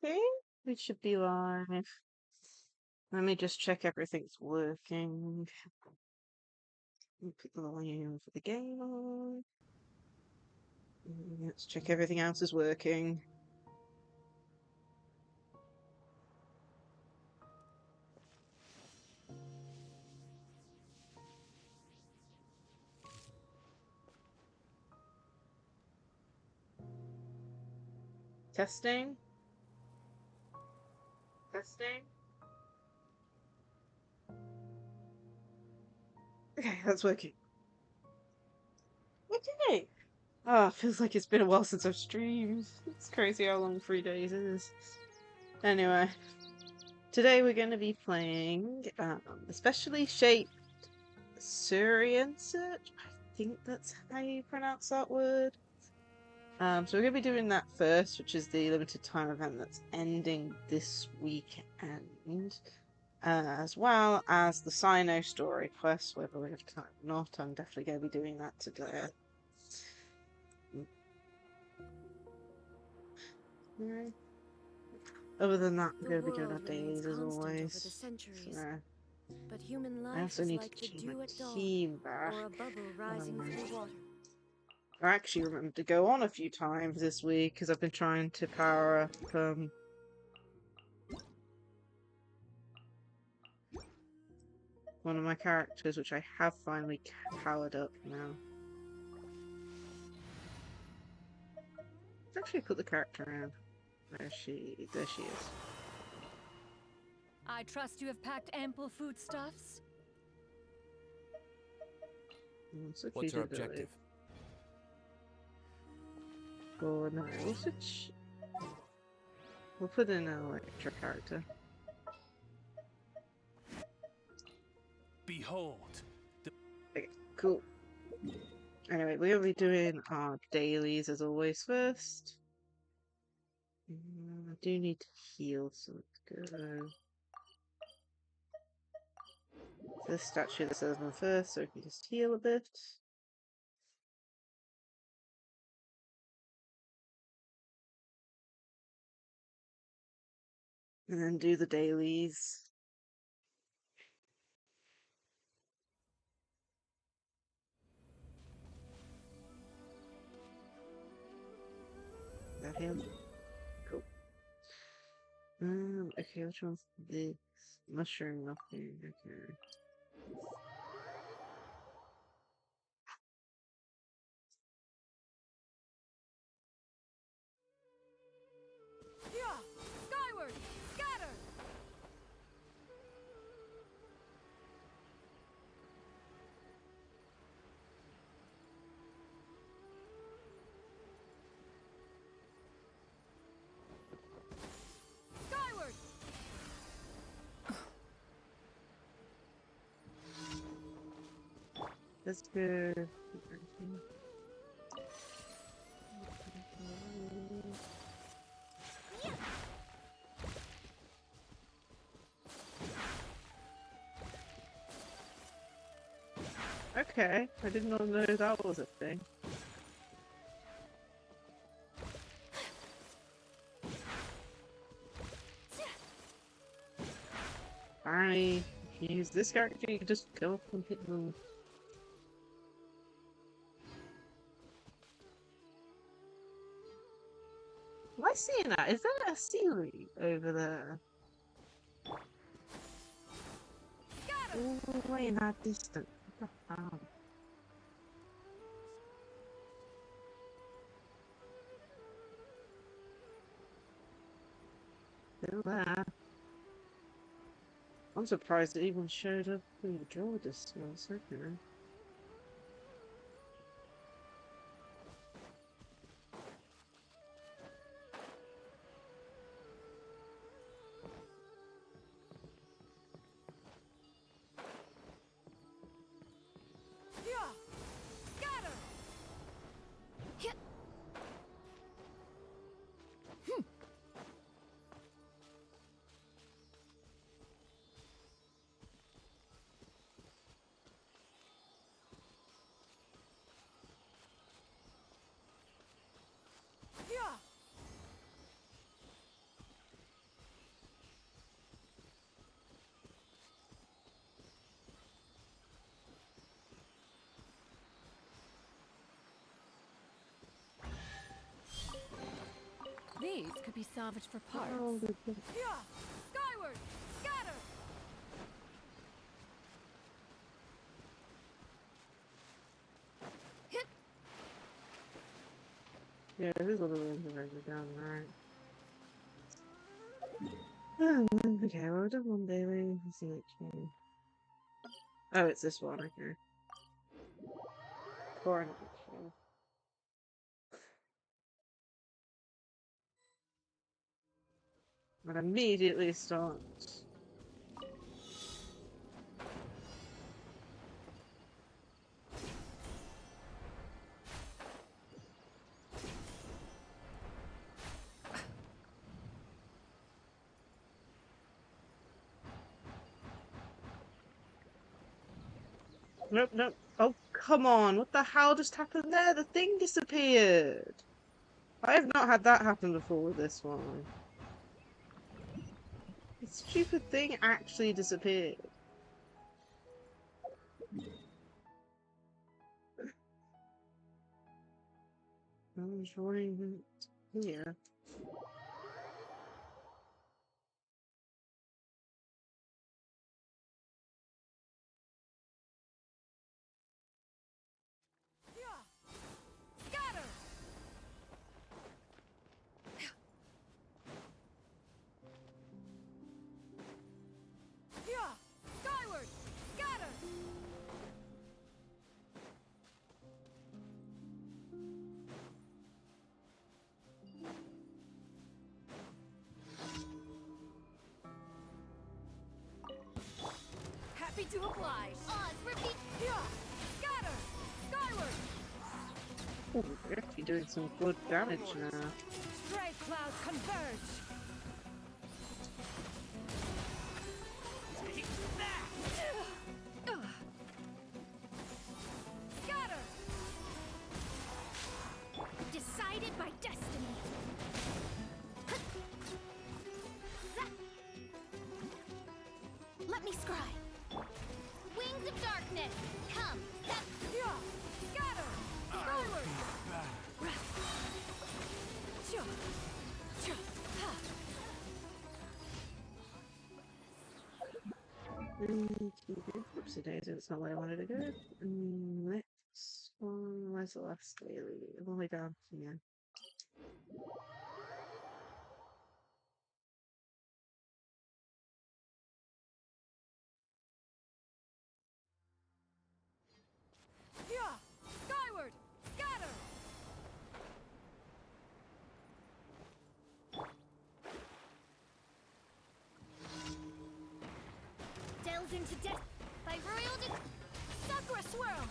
Okay, we should be live. Let me just check everything's working. Put the volume for the game on. Let's check everything else is working. Testing. Testing. Okay, that's working. Okay. Oh, feels like it's been a while since I've streamed. It's crazy how long 3 days is. Anyway, today we're going to be playing especially shaped Saurian search. I think that's how you pronounce that word. So we're going to be doing that first, which is the limited time event that's ending this weekend, as well as the Cyno story quest, whether we have time or not. I'm definitely going to be doing that today. Right. Other than that, we're going to be doing our dailies as always. But human I life also is need like to the change my dew at dawn, team back. or a bubble rising through water. I actually remembered to go on a few times this week because I've been trying to power up one of my characters, which I have finally powered up now. Let's actually put the character around. There she is. I trust you have packed ample foodstuffs. What's your objective? Oh no, we'll put in an electric character. Behold. Okay, cool. Anyway, we're gonna be doing our dailies as always first. I do need to heal, so let's go. This statue of the salesman first, so we can just heal a bit. And then do the dailies. That healed. Cool. Okay, which one's this? Mushroom, nothing. Okay. Skyward! Scatter! Skyward! Let's go. Okay, I did not know that was a thing. Apparently, if you use this character, you can just go up and hit them. Am I seeing that? Is that a ceiling over there? All the way in that distance. What the hell? Still there. I'm surprised it even showed up in the draw distance. Okay. Scatter! could be salvaged for parts. Oh, Yeah! Skyward! Scatter! Hit! yeah, there's little rooms over down right. Okay, well, we've done one daily. Let's see which one. Oh, it's this one, okay. Or not sure. But immediately starts. Nope, nope. Oh, come on. What the hell just happened there? The thing disappeared. I have not had that happen before with this one. The stupid thing actually disappeared. I'm joining here. Yeah! Scatter! Yeah! Skyward! Scatter! Happy to oblige. Oz, repeat. Yeah! Scatter! Skyward! Oh, we're actually doing some good damage now. Stray clouds converge. Take that! Scatter! Decided by destiny. Let me scry. Wings of darkness, come. Yeah! Scatter! Skyward! Oopsie daisy, that's not where I wanted to go. Next one, where's the last daily? All the way down here. Yeah! Skyward! Scatter! Delves into death by royal Sakura swirl!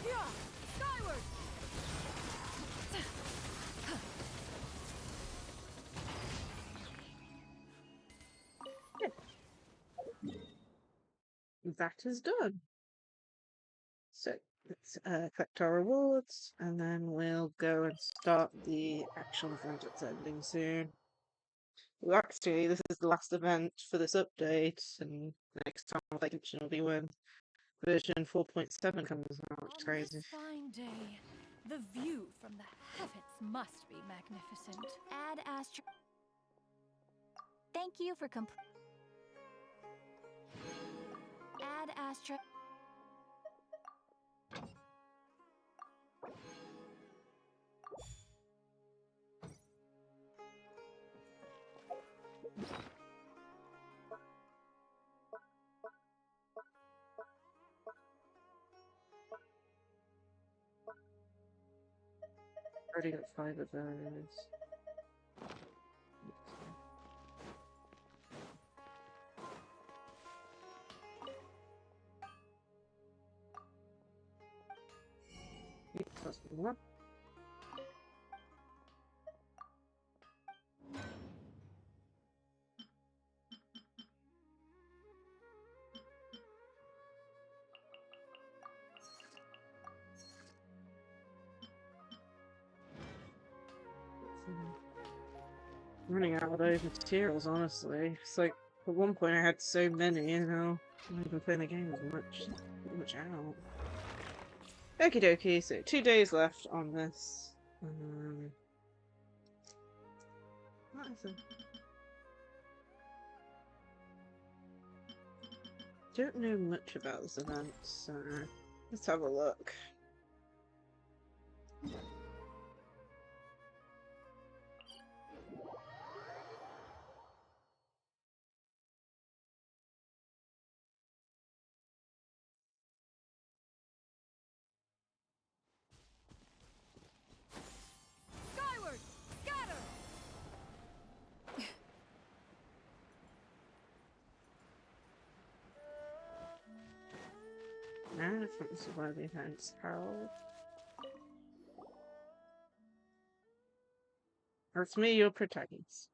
Yeah! Skyward! That is done. So let's collect our rewards, and then we'll go and start the actual event that's ending soon. Well, actually, this is the last event for this update, and next time I think will be when version 4.7 comes out, which is On crazy. this fine day, the view from the heavens must be magnificent. Add Astro. Thank you for Add Astro. Already got 5 of those. Plus 1. Running out of those materials, honestly. It's like, at one point I had so many, you know, I'm not even playing the game as much out. Okie dokie, so 2 days left on this. What is it? Don't know much about this event, so let's have a look. Skyward! Scatter! Now the front is where the event's held. That's me, your protagonist.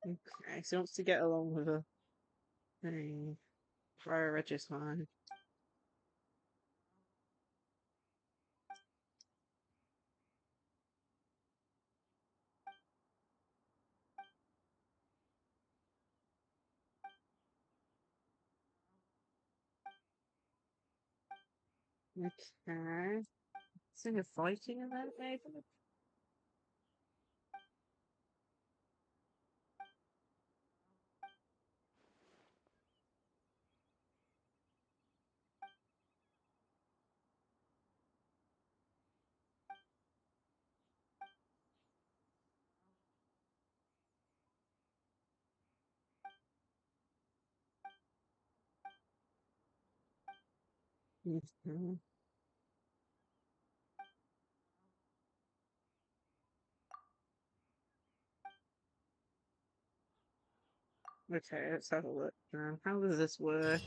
Okay, so he wants to get along with a thing. Fire Registrar. Okay. Is there a fighting event, maybe? Mhm. Okay, let's have a look now. How does this work?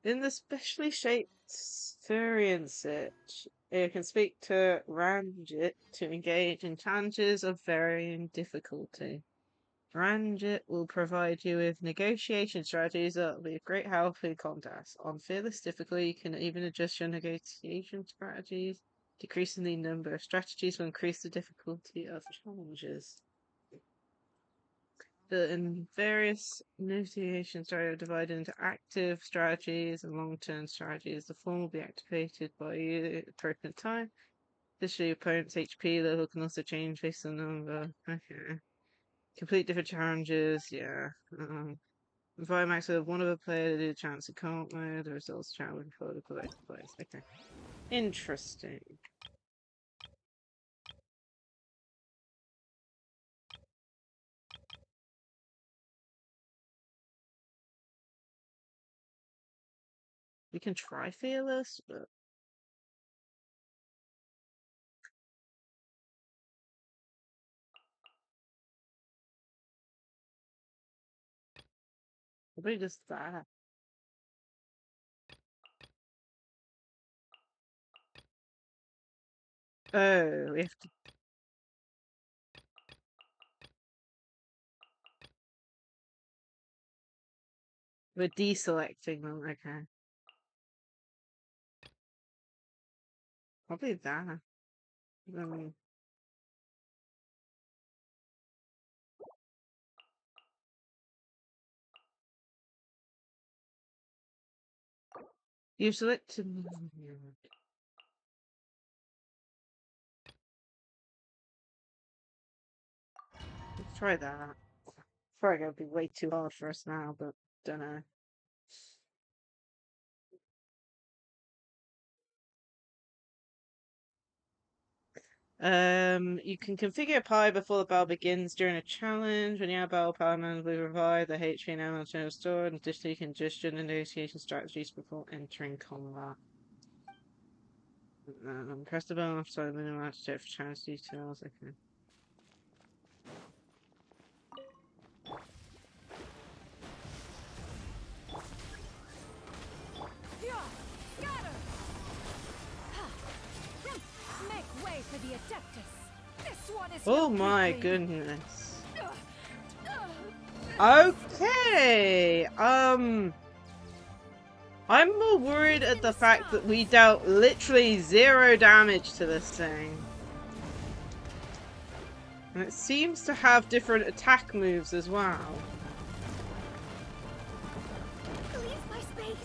In the specially shaped Saurian search, you can speak to Ranjit to engage in challenges of varying difficulty. Ranjit will provide you with negotiation strategies that will be of great help in contests. On fearless difficulty, you can even adjust your negotiation strategies, decreasing the number of strategies will increase the difficulty of challenges. In various negotiations are divided into active strategies and long-term strategies. The form will be activated by you at the appropriate time. Additionally, your opponent's HP level can also change based on the number. Okay. Complete different challenges, yeah. Provide max of one of a player to do a chance to count mode. The results chart will before the collect players. Okay. Interesting. We can try fearless, but probably just that. Oh, we have to. We're deselecting them, okay. Probably that. You select to. Let's try that. Probably gonna be way too hard for us now, but don't know. You can configure pi before the battle begins during a challenge. When you have battle power will be revived, the HP and ammo are stored, and additionally you can adjust your negotiation strategies before entering combat. Press the button after the minimum to check for challenge details. Okay. Scatter! Make way for the Adeptus. This one is Oh no my weakling. goodness. Okay. I'm more worried at the fact that we dealt literally 0 damage to this thing. And it seems to have different attack moves as well. Leave my space.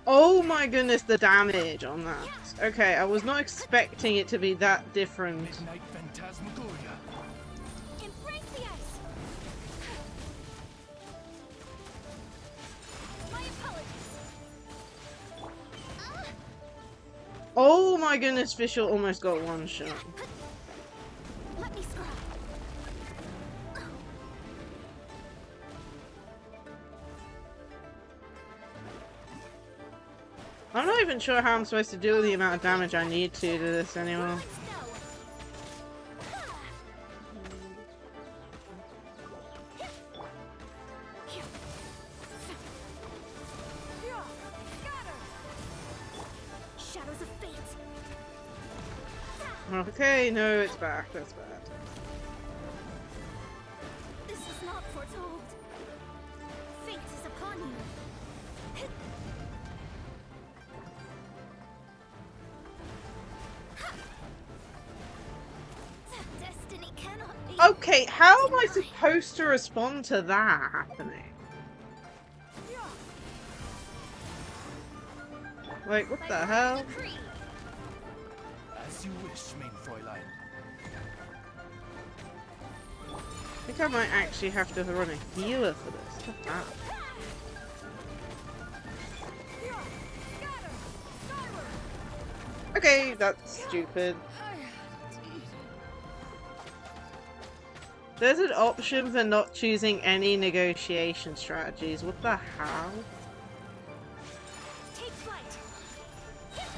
Oh my goodness, the damage on that. Okay, I was not expecting it to be that different. Midnight Phantasmagoria. Embrace the ice. My apologies. Oh my goodness, Fischl almost got one shot. Let me scry. I'm not even sure how I'm supposed to do the amount of damage I need to this anymore. Shadows of fate. Okay, no, it's back. That's bad. This was not foretold. Fate is upon you. Destiny cannot be. Okay, how am I supposed to respond to that happening? Like, what the hell? As you wish, main Fräulein. I think I might actually have to run a healer for this. Look at that. Okay, that's stupid. There's an option for not choosing any negotiation strategies. What the hell? Take flight.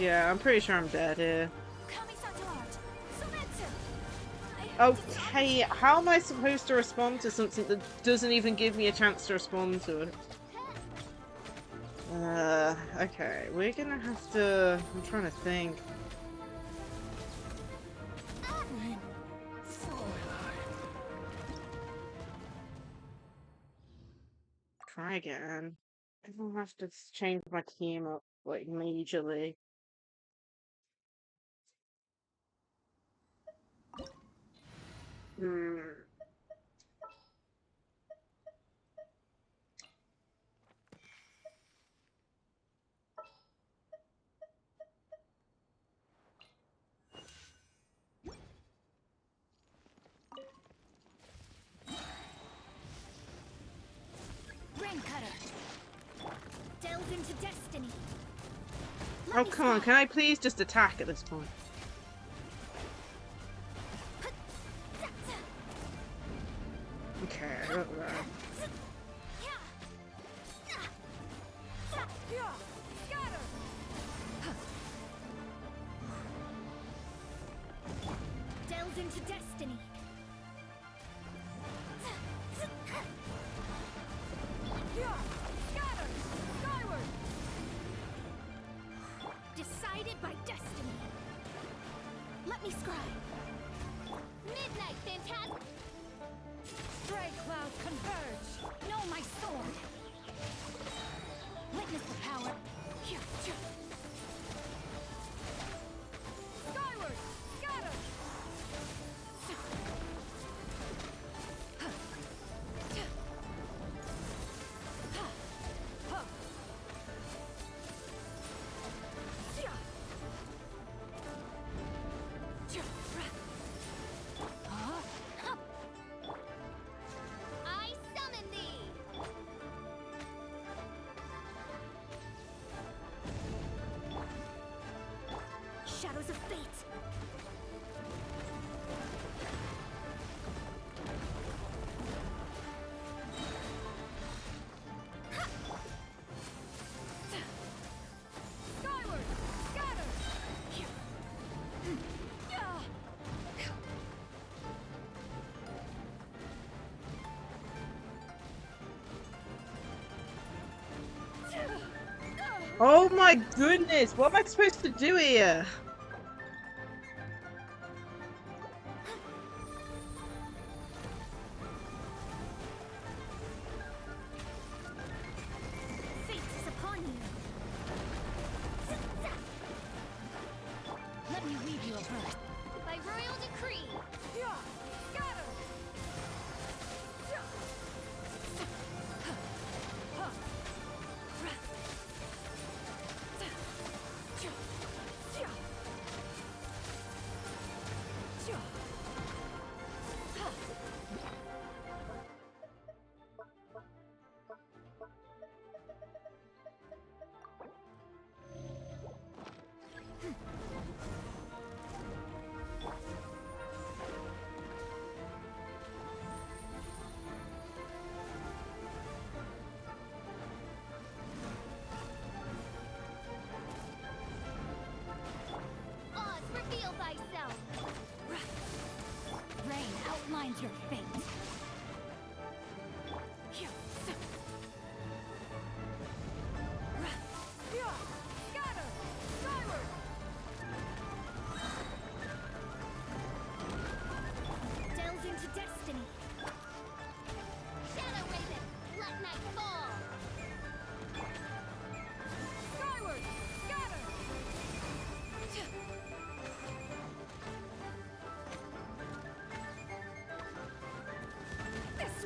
Yeah, I'm pretty sure I'm dead here. Okay, how am I supposed to respond to something that doesn't even give me a chance to respond to it? Okay, we're gonna have to... I'm trying to think. Try again. I'll have to change my team up, like, majorly. Delve into destiny. Oh, come on, can I please just attack at this point? Okay, I got that. Delve into destiny. Decided by destiny. Let me scry. Midnight Phantasm. Stray clouds converge. Know my sword. Witness the power. Skyward. Scatter. I summon thee. Shadows of fate. Skyward. Scatter. Oh my goodness, what am I supposed to do here? Fate is upon you. Let me weave you a birth. By royal decree. Scatter.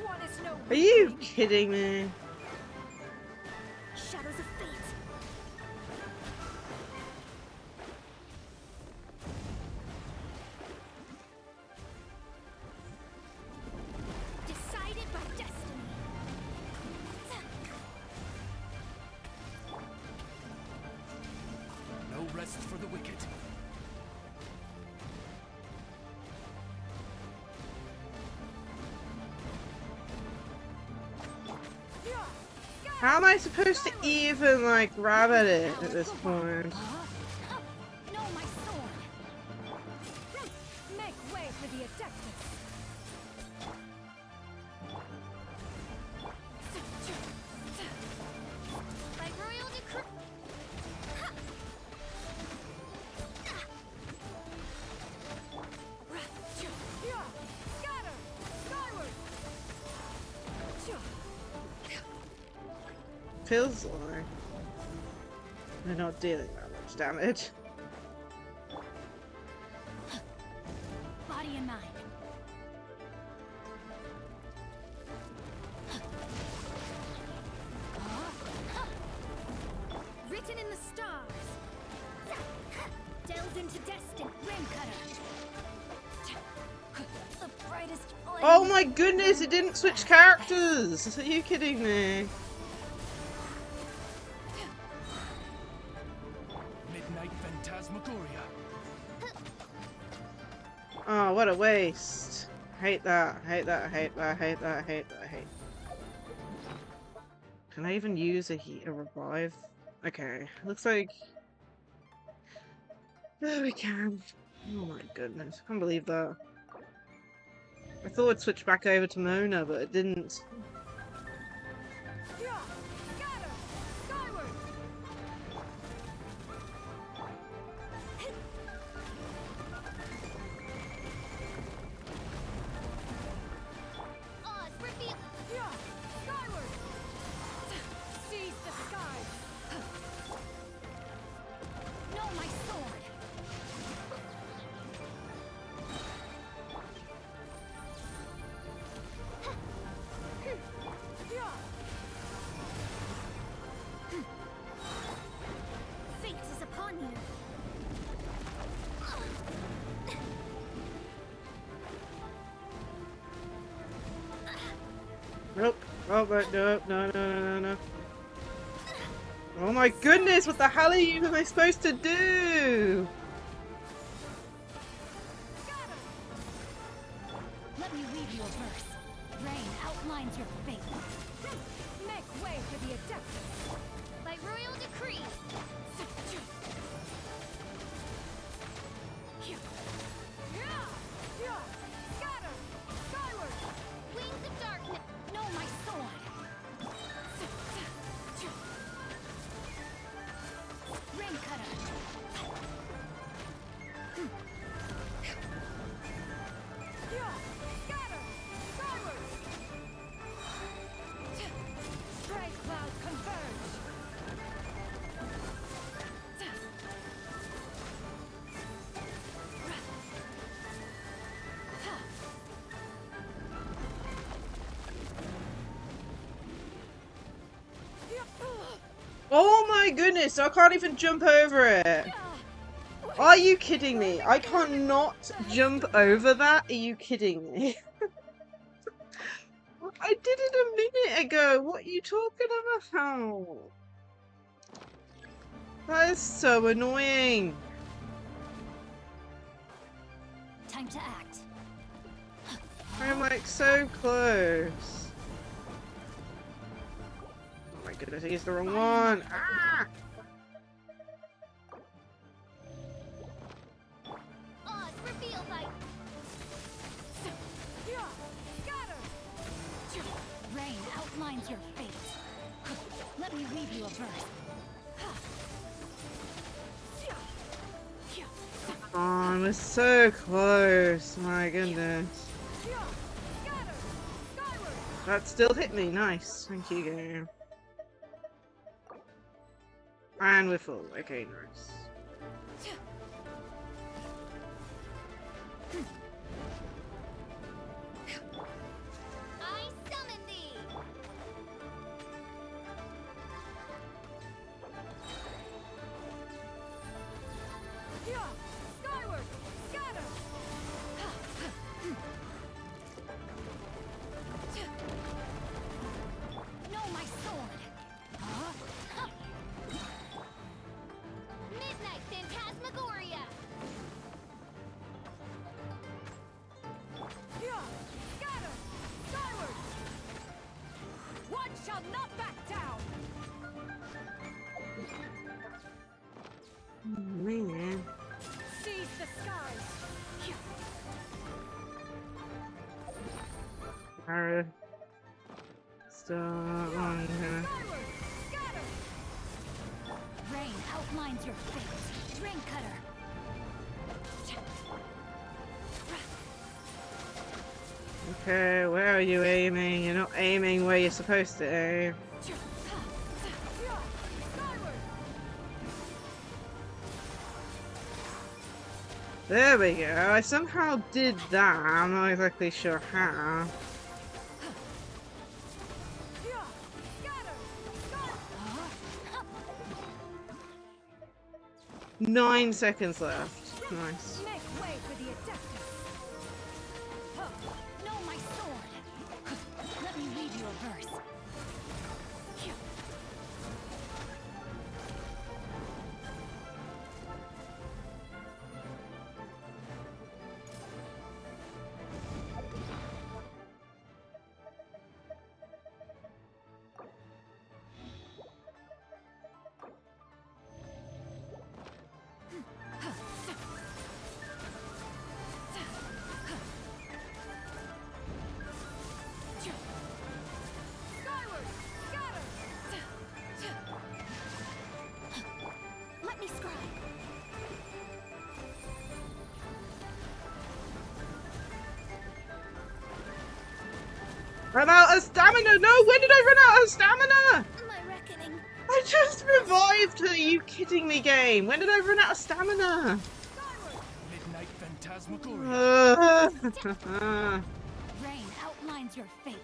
one is no Are you weakling. kidding me? Shadows of fate. Decided by destiny. No rest for the wicked. How am I supposed to even, like, grab at it at this point? No, my sword. Make way for the Adeptus. By royal decree. Scatter! Skyward! Feels like they're not dealing that much damage. Body and mind. Written in the stars. Delved into destiny. Rain cutter. The brightest flame. Oh my goodness, it didn't switch characters! Are you kidding me? Midnight Phantasmagoria. Oh, what a waste. Hate that, hate that, hate that, hate that, hate that, hate. Can I even use a revive? Okay, looks like... There we can. Oh my goodness, I can't believe that. I thought it'd switch back over to Mona, but it didn't. Scatter! Skyward! Oz, reveal! Skyward! Seize the skies! No, my sword! Fate is upon you. Nope. Oh, but no, no, no, no, no, no. Oh my goodness, what the hell am I supposed to do? Let me read you a verse. Rain outlines your fate. Make way for the Adeptus. By royal decree. Scatter! Skyward! Wings of darkness. No, my sword. Rain cutter. Scatter! Skyward! Stray cloud converge! Oh my goodness, I can't even jump over it. Are you kidding me? I cannot jump over that? Are you kidding me? I did it a minute ago. What are you talking about? That is so annoying. Time to act. I'm like so close. Oh my goodness, I used the wrong one. Ah! Oz, reveal by... Scatter! Rain outlines your fate. Let me read you a verse. Oh, I was so close. My goodness. That still hit me. Nice. Thank you, game. And we're full. Okay, nice. I shall not back down. Man. Seize the skies. Alright. Stop on here. Skyward, scatter. Rain outlines your fate. Rain cutter. Okay, where are you aiming? You're not aiming where you're supposed to aim. There we go. I somehow did that. I'm not exactly sure how. Skyward. 9 seconds left. Nice. Make way for the Adeptus. Know my sword. Let me read you a verse. Skyward, scatter. Let me scribe. Run out of stamina! No! When did I run out of stamina? My reckoning. I just revived her! Are you kidding me, game? When did I run out of stamina? Midnight Phantasmagoria. Rain outlines your fate.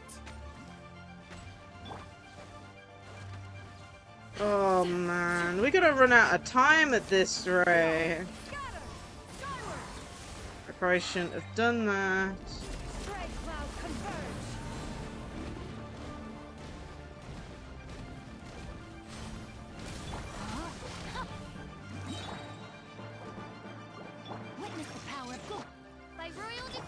Oh man, we're gonna run out of time at this rate. Scatter. Skyward. I probably shouldn't have done that. Spray cloud converge. Witness the power of good. By royal de-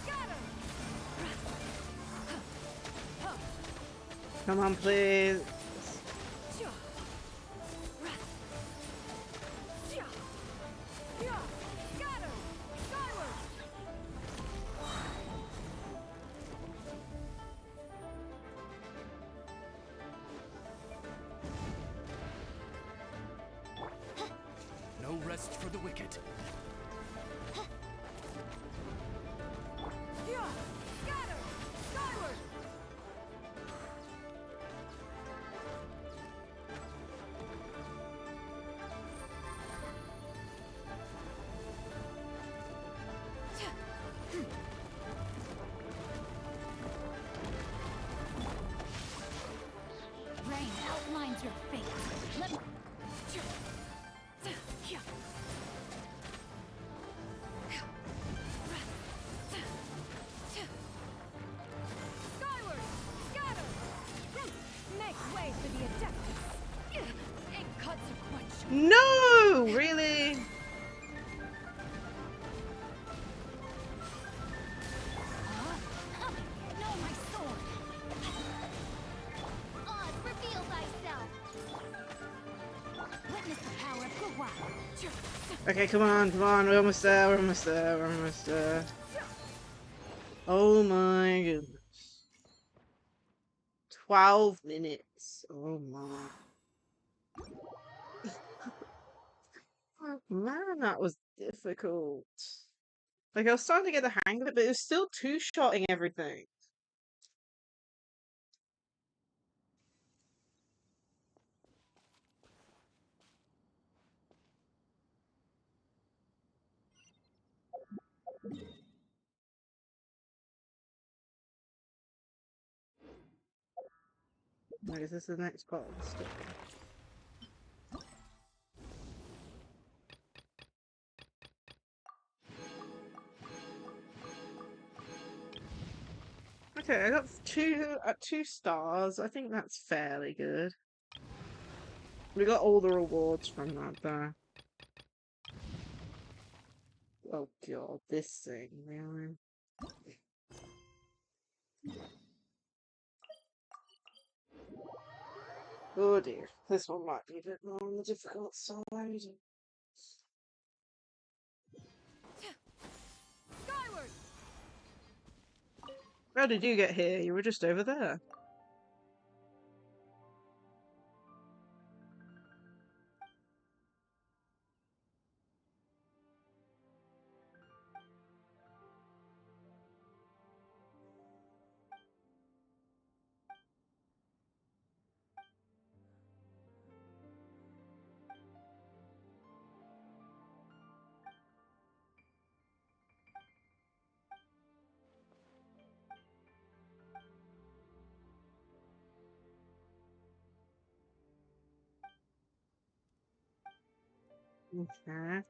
Scatter. Come on, please. Scatter. Skyward. No rest for the wicked. Scatter. Skyward. Rain outlines your fate. Let me... Skyward! Scatter! Make way for the Adeptus! Inconsequential! No! Really? Know my sword! Oz, reveal thyself. Witness the power of Gua! Okay, come on, come on. We're almost there, we're almost there, we're almost there. Oh my goodness. 12 minutes. Oh my. Man, that was difficult. Like, I was starting to get the hang of it, but it was still two-shotting everything. Wait, is this the next part of the story? Okay, I got two stars. I think that's fairly good. We got all the rewards from that there. Oh god, this thing, really? Oh dear, this one might be a bit more on the difficult side. Skyward! How did you get here? You were just over there. Okay.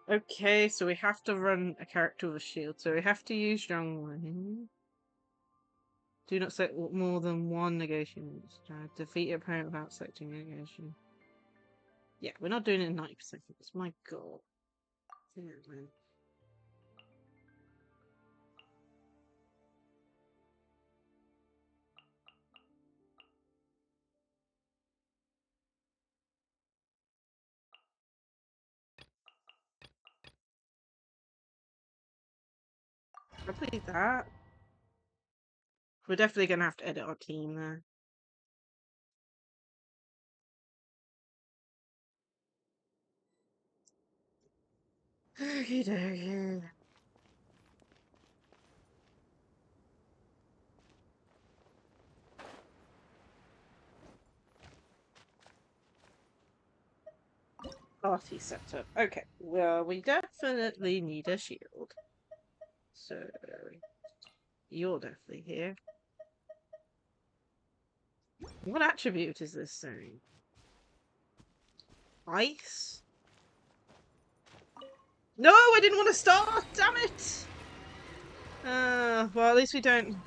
Okay, so we have to run a character with a shield, so we have to use Zhongwen. Do not set more than one negation. Defeat your opponent without selecting a negation. Yeah, we're not doing it in 90% seconds. My god. Yeah, man. Probably that. We're definitely gonna have to edit our team there. Okie dokie. Party setup. Okay, well, we definitely need a shield. So, you're definitely here. What attribute is this thing? Ice? No, I didn't want to start! Damn it! Well, at least we don't...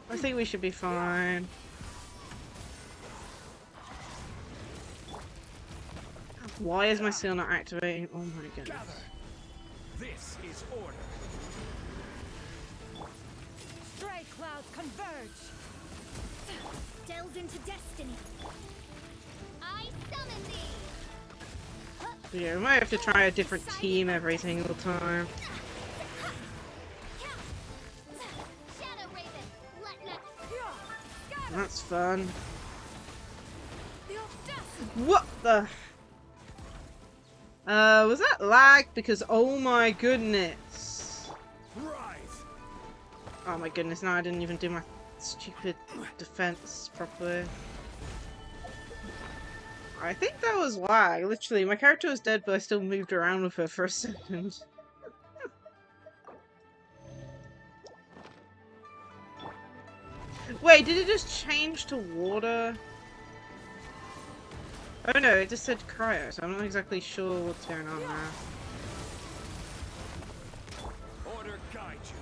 I think we should be fine. Why is my skill not activating? Oh my goodness. Gather. This is order. Stray clouds converge! Delve into destiny. I summon thee. Yeah, we might have to try a different team every single time. Shadow Raven. Let not. That's fun. The audacity! What the? Was that lag? Because oh my goodness. Rise. Oh my goodness, now I didn't even do my stupid defense properly. I think that was lag. Literally, my character was dead, but I still moved around with her for a second. Wait, did it just change to water? Oh no, it just said cryo, so I'm not exactly sure what's going on there. Order guide you.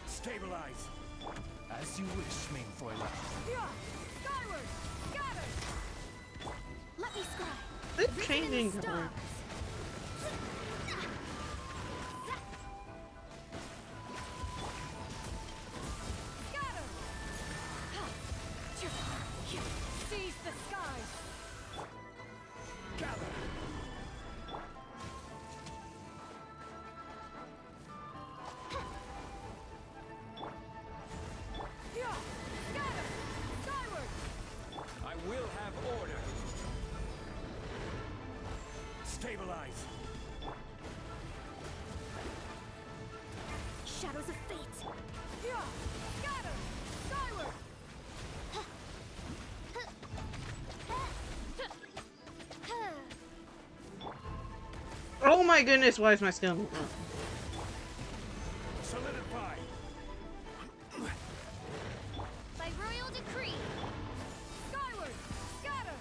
Stabilize. As you wish, main foiler. Skyward! Scatter! Let me scry. They're Written in changing the color. stars. Scatter! Seize the skies! Gather. Scatter! Skyward! I will have order. Stabilize. Shadows of fate. Scatter! Skyward! Oh my goodness, why is my skill not up? Solidify. By royal decree. Skyward! Scatter!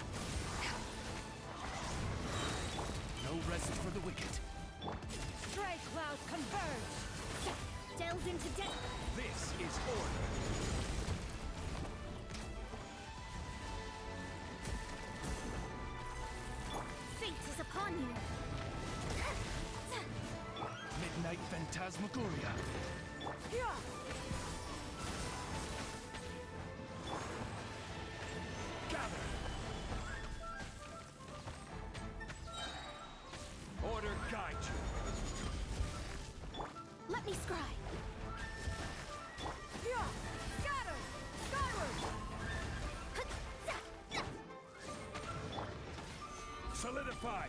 No rest for the wicked. Stray clouds clouds converge. Delves into death. This is order. Fate is upon you. Midnight Phantasmagoria. Yeah. Gather. Order guide you. Let me scry. Yeah. Scatter. Skyward. Solidify.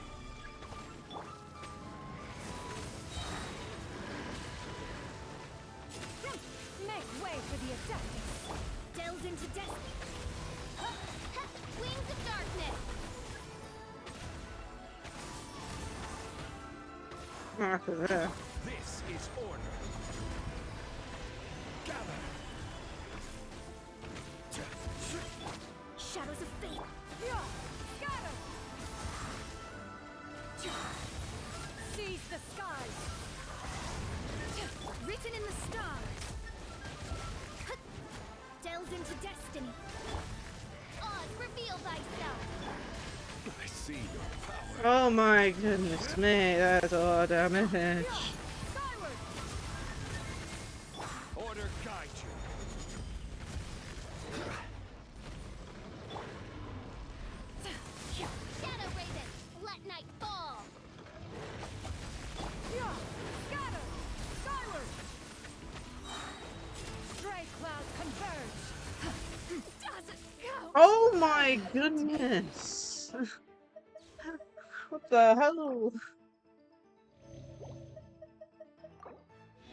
Make way for the Adeptus. Delves into death. Wings of darkness. After that. This is order. Gather. Shadows of fate. Yeah. Scatter. Seize the skies. Written in the stars. Delves into destiny. Oz, reveal thyself. I see your power. Oh my goodness me, that's a lot of damage. Skyward. Order guide you. Shadow Raven, let night fall. Yeah. Scatter. Skyward. Stray clouds converge. Doesn't go. Oh my goodness! What the hell?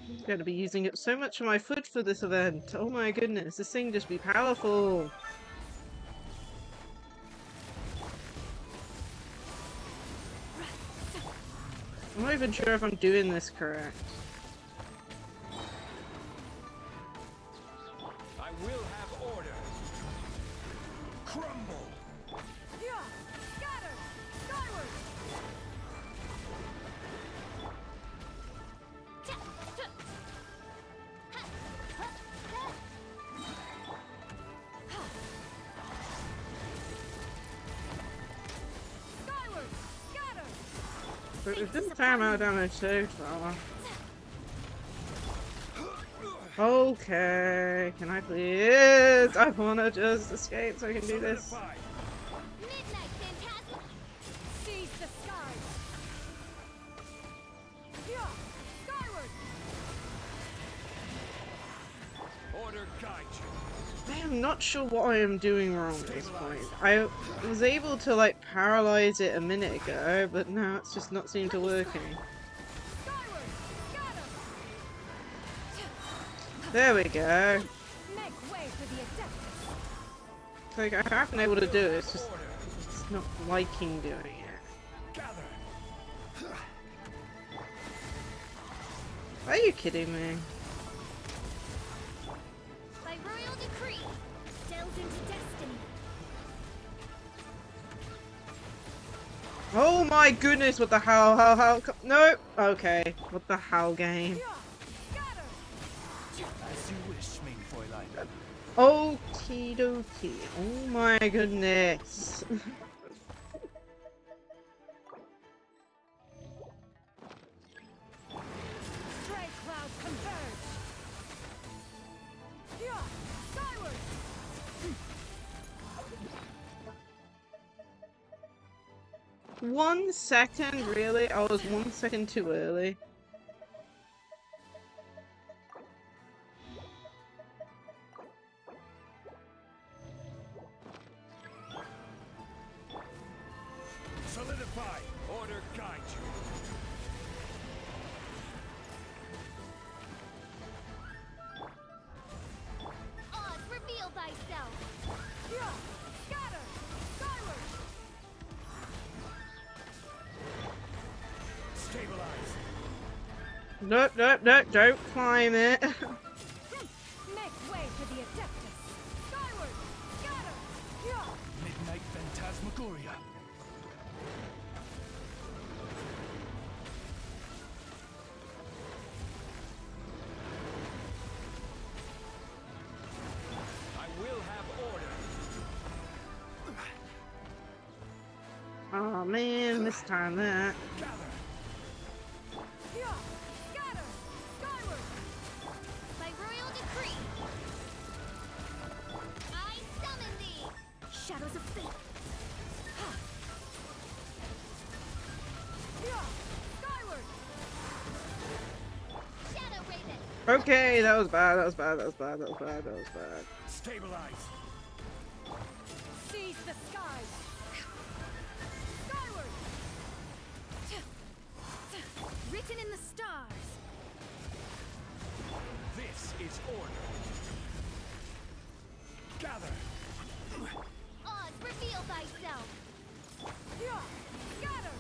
I'm gonna be using up so much of my foot for this event. Oh my goodness, this thing just be powerful. I'm not even sure if I'm doing this correct. I will have order. Crumble. Yeah. Scatter. Skyward. Skyward. Scatter. But we've done a fair amount of damage so far. Okay, can I please? I wanna just escape so I can do this. Solidify. Midnight Phantasm. Seize the skies. Yeah. Skyward. Order guide you. I am not sure what I am doing wrong at this point. I was able to like paralyze it a minute ago, but now it's just not seemed to working. Skyward. Scatter. There we go. Make way for the Adeptus. Like I have been able to do it, it's just Order. it's not liking doing it. Gather. Are you kidding me? By royal decree. Delves into destiny. Oh my goodness, what the hell, how, no! Okay, what the hell game? Yeah. Scatter. As you wish, mein Fräulein. Okie dokie, oh my goodness. Stray clouds converge. Yeah. Skyward. 1 second, really? I was 1 second too early. Solidify. Order guide you. Oz, reveal thyself. Yeah. Scatter. Skyward. Stabilize. Nope, nope, nope, don't climb it. Make way for the Adeptus. Skyward. Scatter. Yeah. Midnight Phantasmagoria. this time, that. Gather. Yeah. Scatter. Skyward. By royal decree, I summon thee. Shadows of fate. Yeah. Skyward. Shadow Raven. Okay, that was bad, that was bad, that was bad, that was bad, that was bad. Stabilize. Seize the skies. Skyward. Written in the stars. This is order. Gather. Oz, reveal thyself. Yeah. Scatter.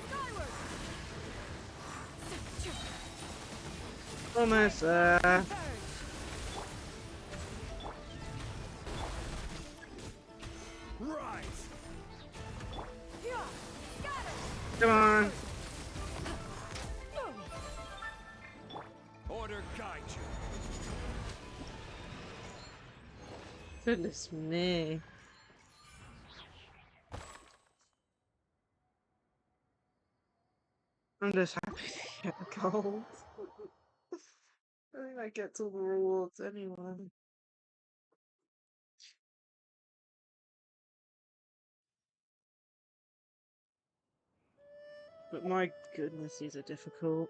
Skyward. Almost, Purge. Rise. Yeah. Scatter. come on. Order guide you. Goodness me. I'm just happy to get the gold. I think that gets all the rewards anyway. But my goodness, these are difficult.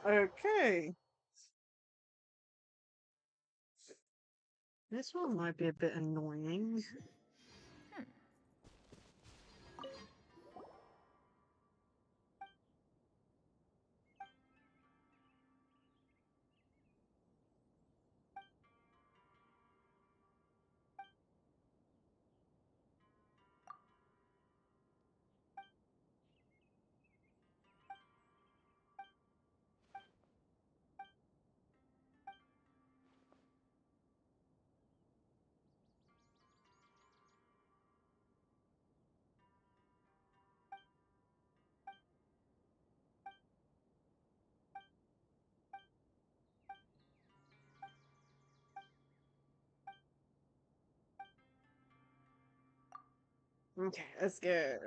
Okay. This one might be a bit annoying. Okay, let's go.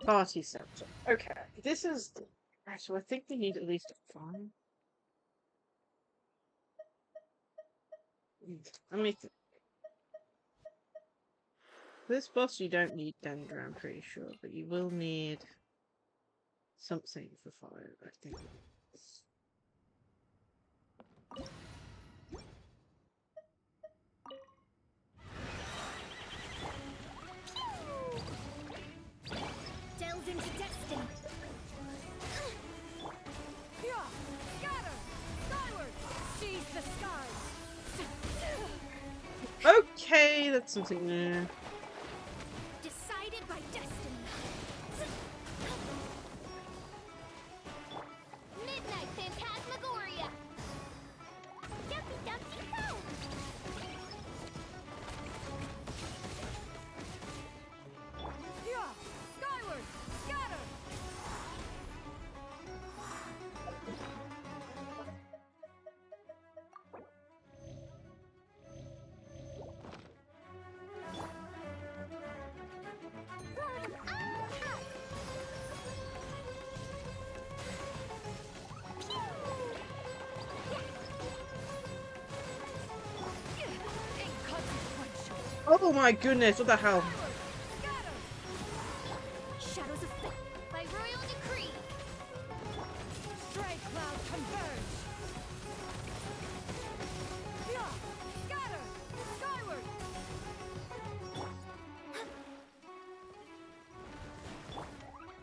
Party center. Okay, this is. Actually, I think we need at least a 5. I mean, this boss you don't need Dendra, I'm pretty sure, but you will need something for 5, I think. Delve into destiny. Yeah. Scatter. Skyward. Seize the skies. Okay, that's something new. Decided by destiny. Midnight Phantasmagoria. Dumpy dumpy go. Yeah. Skyward. Scatter. Oh my goodness, what the hell? Shadows of fate. By royal decree. Stray cloud converge. Yeah. Scatter. Skyward.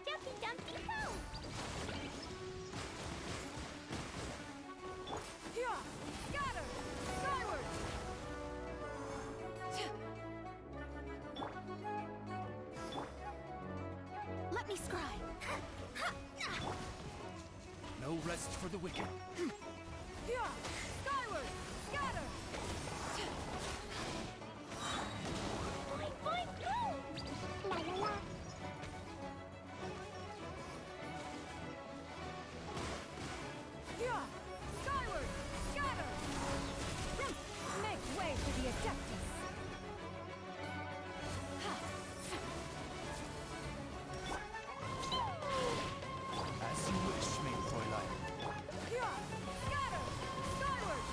Dumpty dumpty go. Yeah. Scatter. Skyward. Let me scry. No rest for the wicked. Yeah. Skyward. Scatter. Boing boing boom. La la la. Yeah. Skyward. Scatter. Make way for the Adeptus. As you wish, mein Fräulein. Yeah. Scatter. Skyward.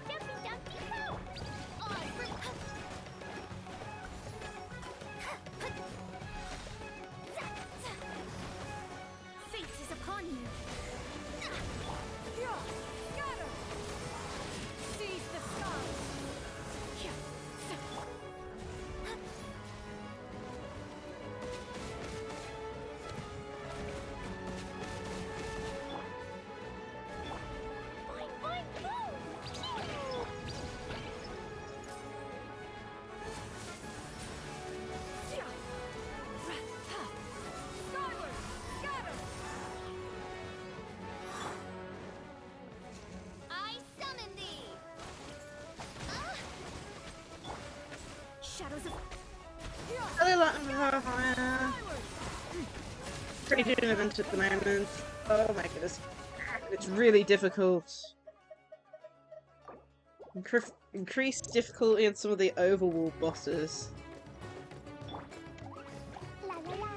Dumpty dumpty go. On for Fate is upon you. yeah. Scatter. Seize the stars. Boing boing boom. Skyward. Scatter. I summon thee. Shadows of Pretty doing an event at the moment. Oh my goodness. It's really difficult. Increased difficulty on some of the overworld bosses. la la la.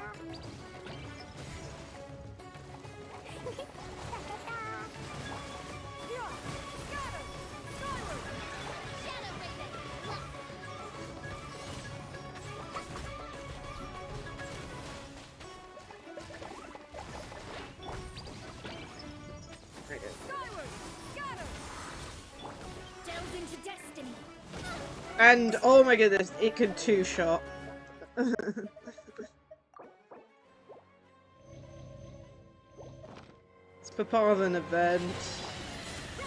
Yeah. Scatter. Skyward. Shadow Raven. Skyward. Scatter. Delve into destiny. And oh my goodness, it can two-shot. It's for part of an event.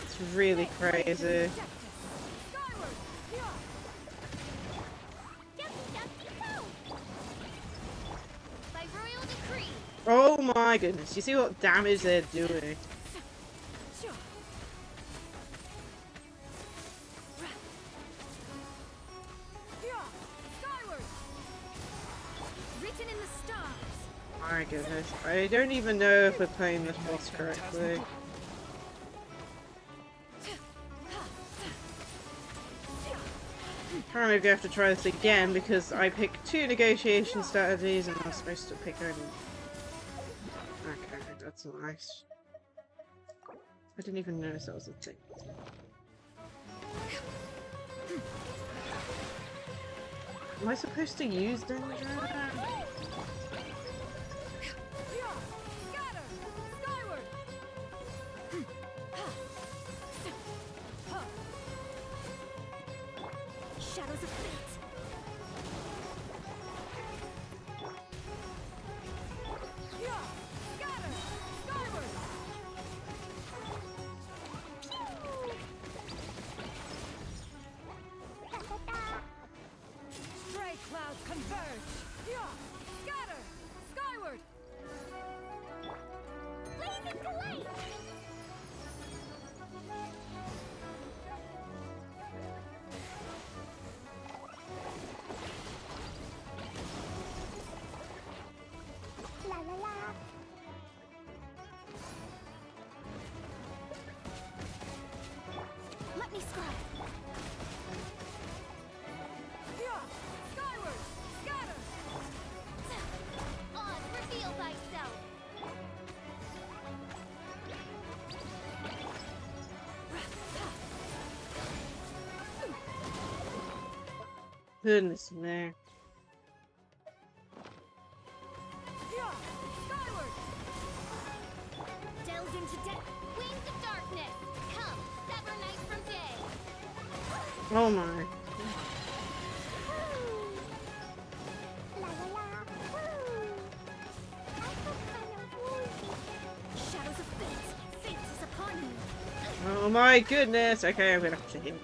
It's really crazy. Skyward. Yeah. Dumpty dumpty go. By royal decree. Oh my goodness, you see what damage they're doing? Yeah. Skyward. Written in the stars. My goodness, I don't even know if we're playing this boss correctly. Apparently we have to try this again because I picked 2 negotiation strategies and I'm supposed to pick only... Okay, that's nice. I didn't even notice that was a thing. Am I supposed to use Danger? Yeah. Scatter. Skyward. Shadows of fate. Yeah. Scatter. Skyward. Stray clouds converge. Yeah. Scatter. Skyward. Blazing delight. Goodness me. Skyward! Delve into depth. Wings of darkness. Come, sever night from day. Oh my. La la la. Woo. I feel kind of woozy. Shadows of fate. Fate is upon you. Oh my goodness. Okay, I'm gonna have to hit.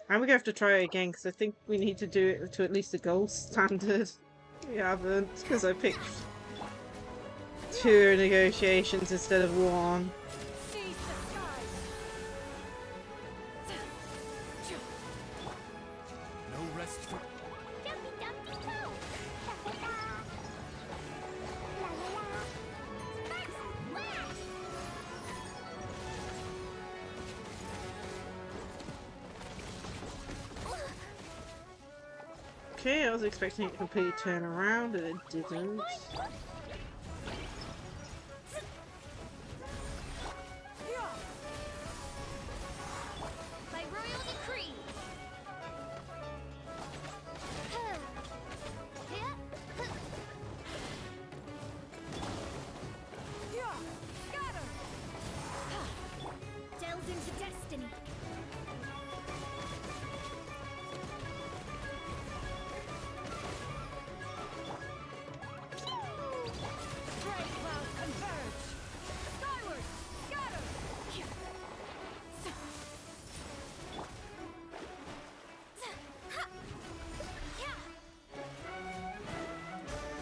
I'm gonna have to try it again because I think we need to do it to at least the gold standard. We haven't because I picked 2 negotiations instead of 1. Seize the skies. No rest for. Dumpy dumpy go. Da da da. La la la. Sparks splash. Okay, I was expecting it to completely turn around and it didn't. By royal decree. Scatter. Delve into destiny. Stray clouds converge. Skyward. Scatter.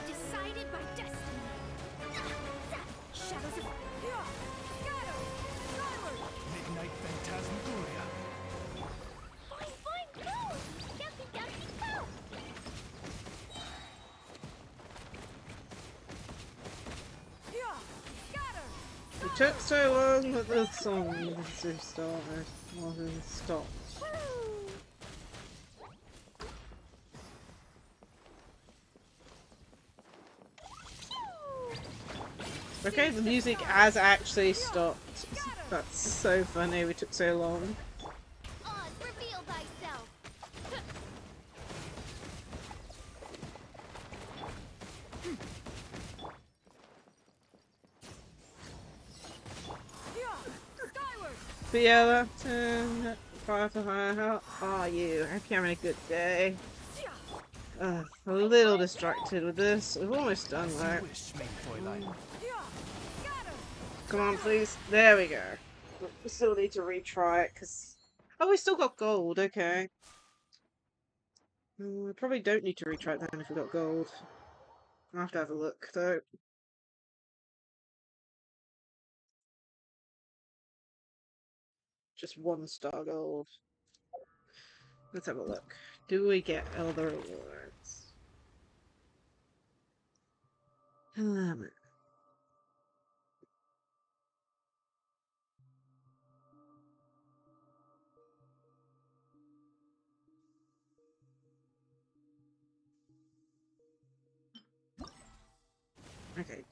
Decided by destiny. Shadows of scatter. Skyward. Midnight Phantasmagoria. Boing boing go. Dumpy dumpy go. Scatter. It took so long that the song to start wasn't stopped. Woo. Okay, the music has actually stopped. That's so funny, we took so long. Oz, reveal thyself. Skyward. But yeah, that Firefly, how are you? I hope you're having a good day. A little distracted with this. We've almost done As that. you wish, main Fräulein. Scatter. Come on, please. There we go. We still need to retry it because. Oh, we still got gold. Okay. We probably don't need to retry it then if we got gold. I'll have to have a look though. Just 1-star gold. Let's have a look. Do we get other rewards? Okay.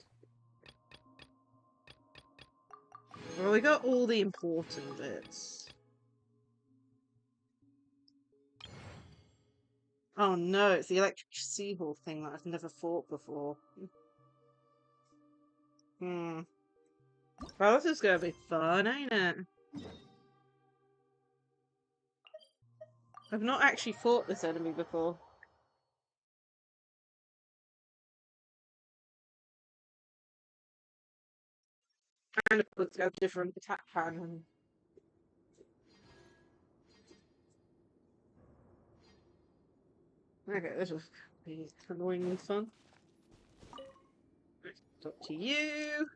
Well, we got all the important bits. Oh no, it's the electric seahorse thing that I've never fought before. Well, this is gonna be fun, ain't it? I've not actually fought this enemy before. And of course, it's got a different attack pattern. Okay, this will be annoyingly fun. Talk to you.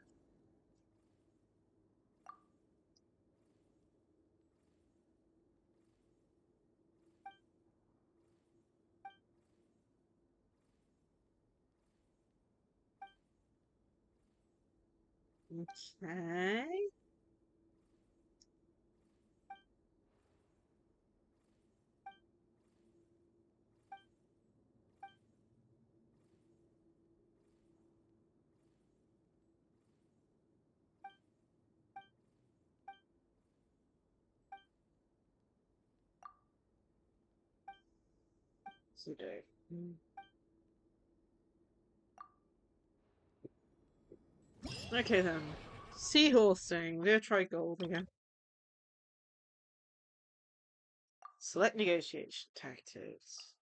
Okay. we do. Okay then. Seahorsing. We're gonna try gold again. Select negotiation tactics.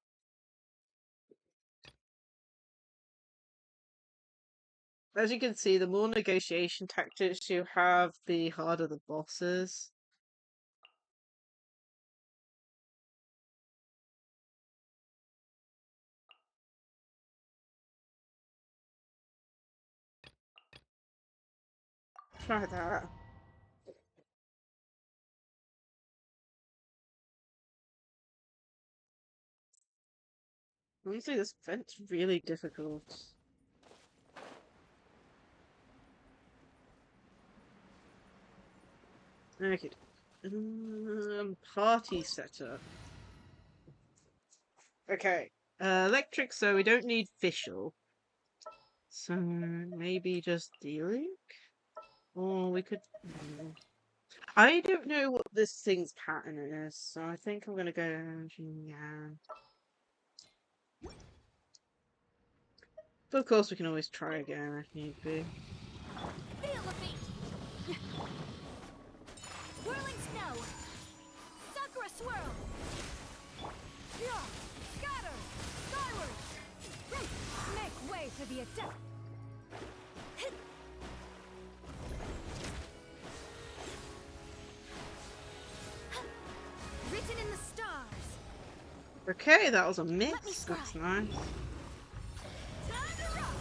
As you can see, the more negotiation tactics you have, the harder the boss is. Try that. Honestly, this event's really difficult. Okay. Party setup. Okay. Electric, so we don't need official. So maybe just dealing? Or we could. I don't know what this thing's pattern is, so I think I'm gonna go. Yeah. But of course, we can always try again if need be. Feel the beat! Whirling snow! Sakura swirl! Yeah! Scatter! Skyward! Make way for the adept! Written in the stars! Okay, that was a Let me miss. That's try. nice. Time to rock!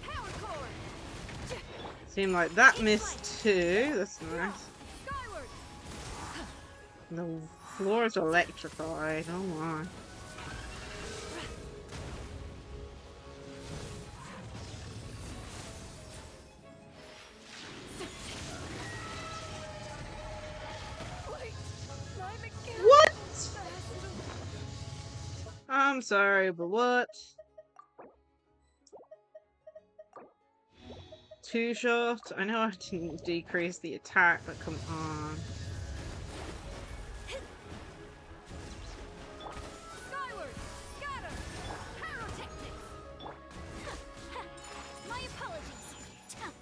Power cord! Seemed like that missed too. That's nice. Skyward! The floor is electrified. Oh my. Wait, I'm again. What? I'm sorry, but what? Two shots? I know I didn't decrease the attack, but come on. Skyward! Scatter! Pyrotechnics! My apologies! Skyward!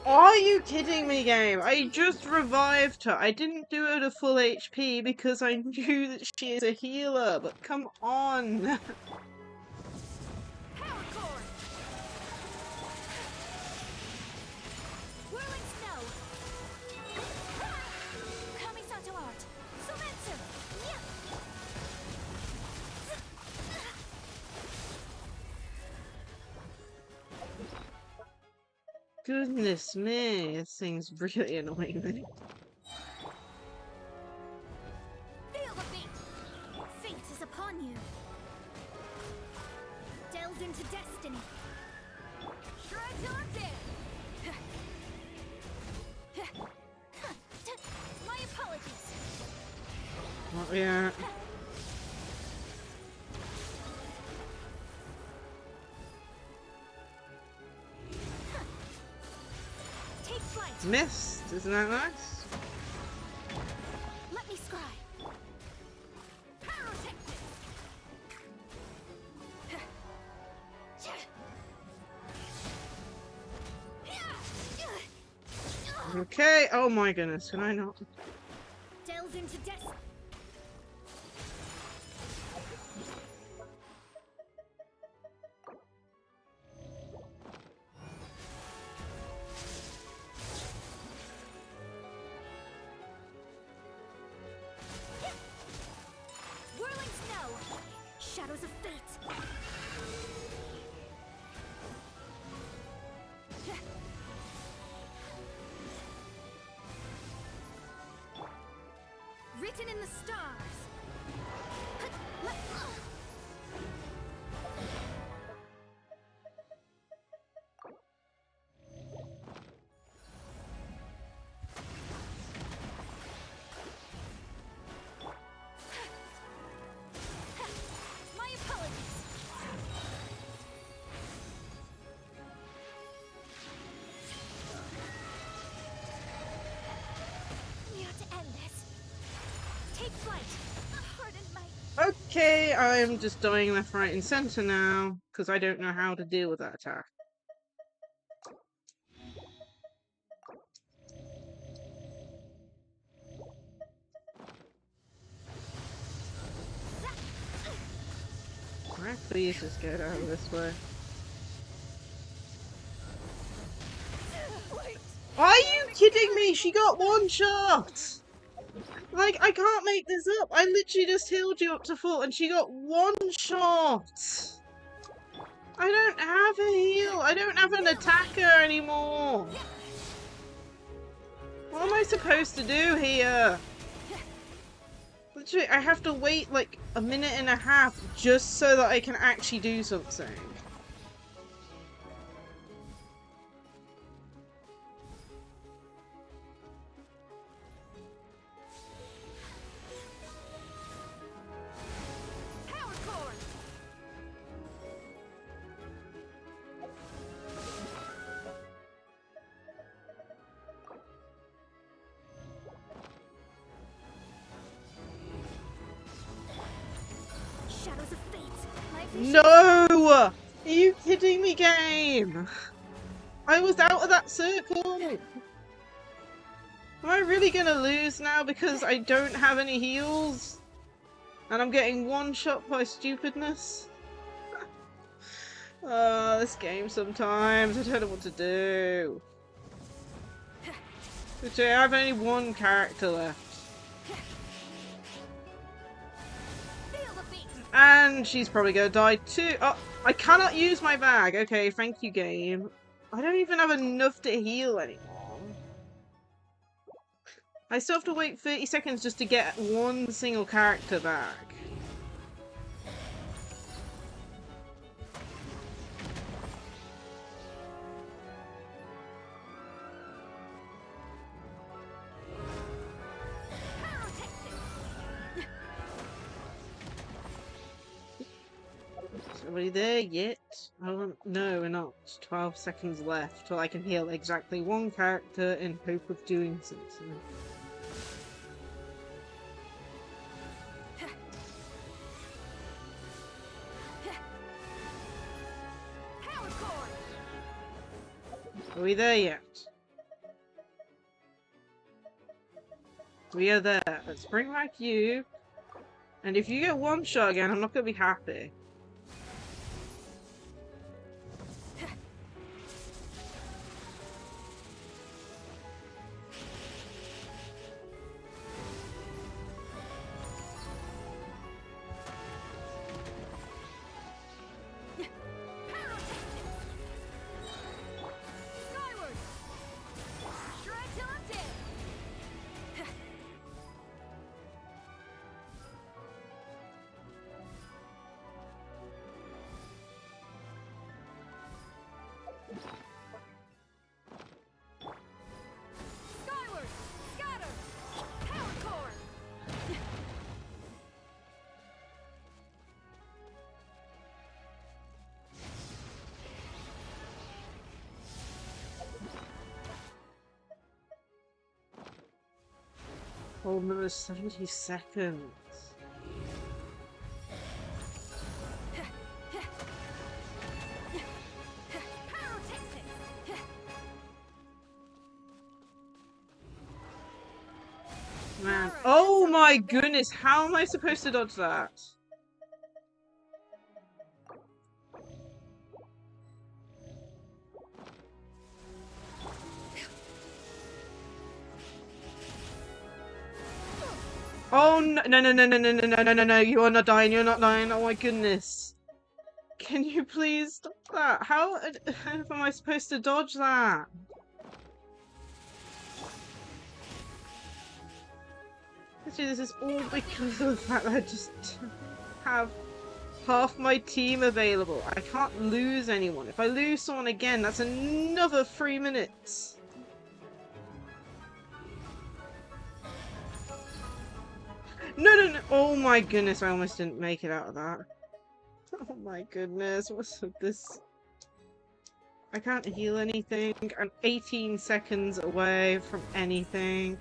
Are you kidding me, game? I just revived her. I didn't do her to full HP because I knew that she is a healer, but come on. Power cord! Whirling snow! Kamisato art! Sumetsu! Goodness me, this thing's really annoying me. Feel the beat! Fate is upon you! Delved into destiny! Shreds are dead! My apologies! What we at? Take flight! Missed, isn't that nice? Let me scry! Pyrotechnics! Okay, oh my goodness, can I not? Delved into destiny! Whirling snow! Shadows of fate! Written in the stars! flight. Pardon my. Okay, I'm just dying left, right, and center now because I don't know how to deal with that attack. Alright, please just get out of this way. Wait. Are you kidding me? She got one shot! Like, I can't make this up. I literally just healed you up to full and she got one shot! I don't have a heal. I don't have an attacker anymore. What am I supposed to do here? Literally, I have to wait like a minute and a half just so that I can actually do something. Power core. Shadows of fate. My vision. No! Are you kidding me, game? I was out of that circle! Am I really gonna lose now because I don't have any heals? And I'm getting one shot by stupidness? This game sometimes, I don't know what to do. Literally, I have only one character left. Feel the beat. And she's probably gonna die too. Oh, I cannot use my bag. Okay, thank you, game. I don't even have enough to heal anymore. I still have to wait 30 seconds just to get one single character back. Is somebody there yet? Oh, no, we're not. 12 seconds left till I can heal exactly one character in hope of doing something. Power core. Are we there yet? We are there. Let's bring back you. And if you get one shot again, I'm not going to be happy. Skyward. Strike till I'm dead. Skyward. Scatter. Power core. Almost 70 seconds. Man. Oh my goodness, how am I supposed to dodge that? Oh no, no, no, no, no, no, no, no, no, no, no, you are not dying, you're not dying, oh my goodness. Can you please stop that? How am I supposed to dodge that? Actually, this is all because of the fact that I just have half my team available. I can't lose anyone. If I lose someone again, that's another 3 minutes. No, no, no. Oh my goodness, I almost didn't make it out of that. Oh my goodness, what's with this? I can't heal anything. I'm 18 seconds away from anything.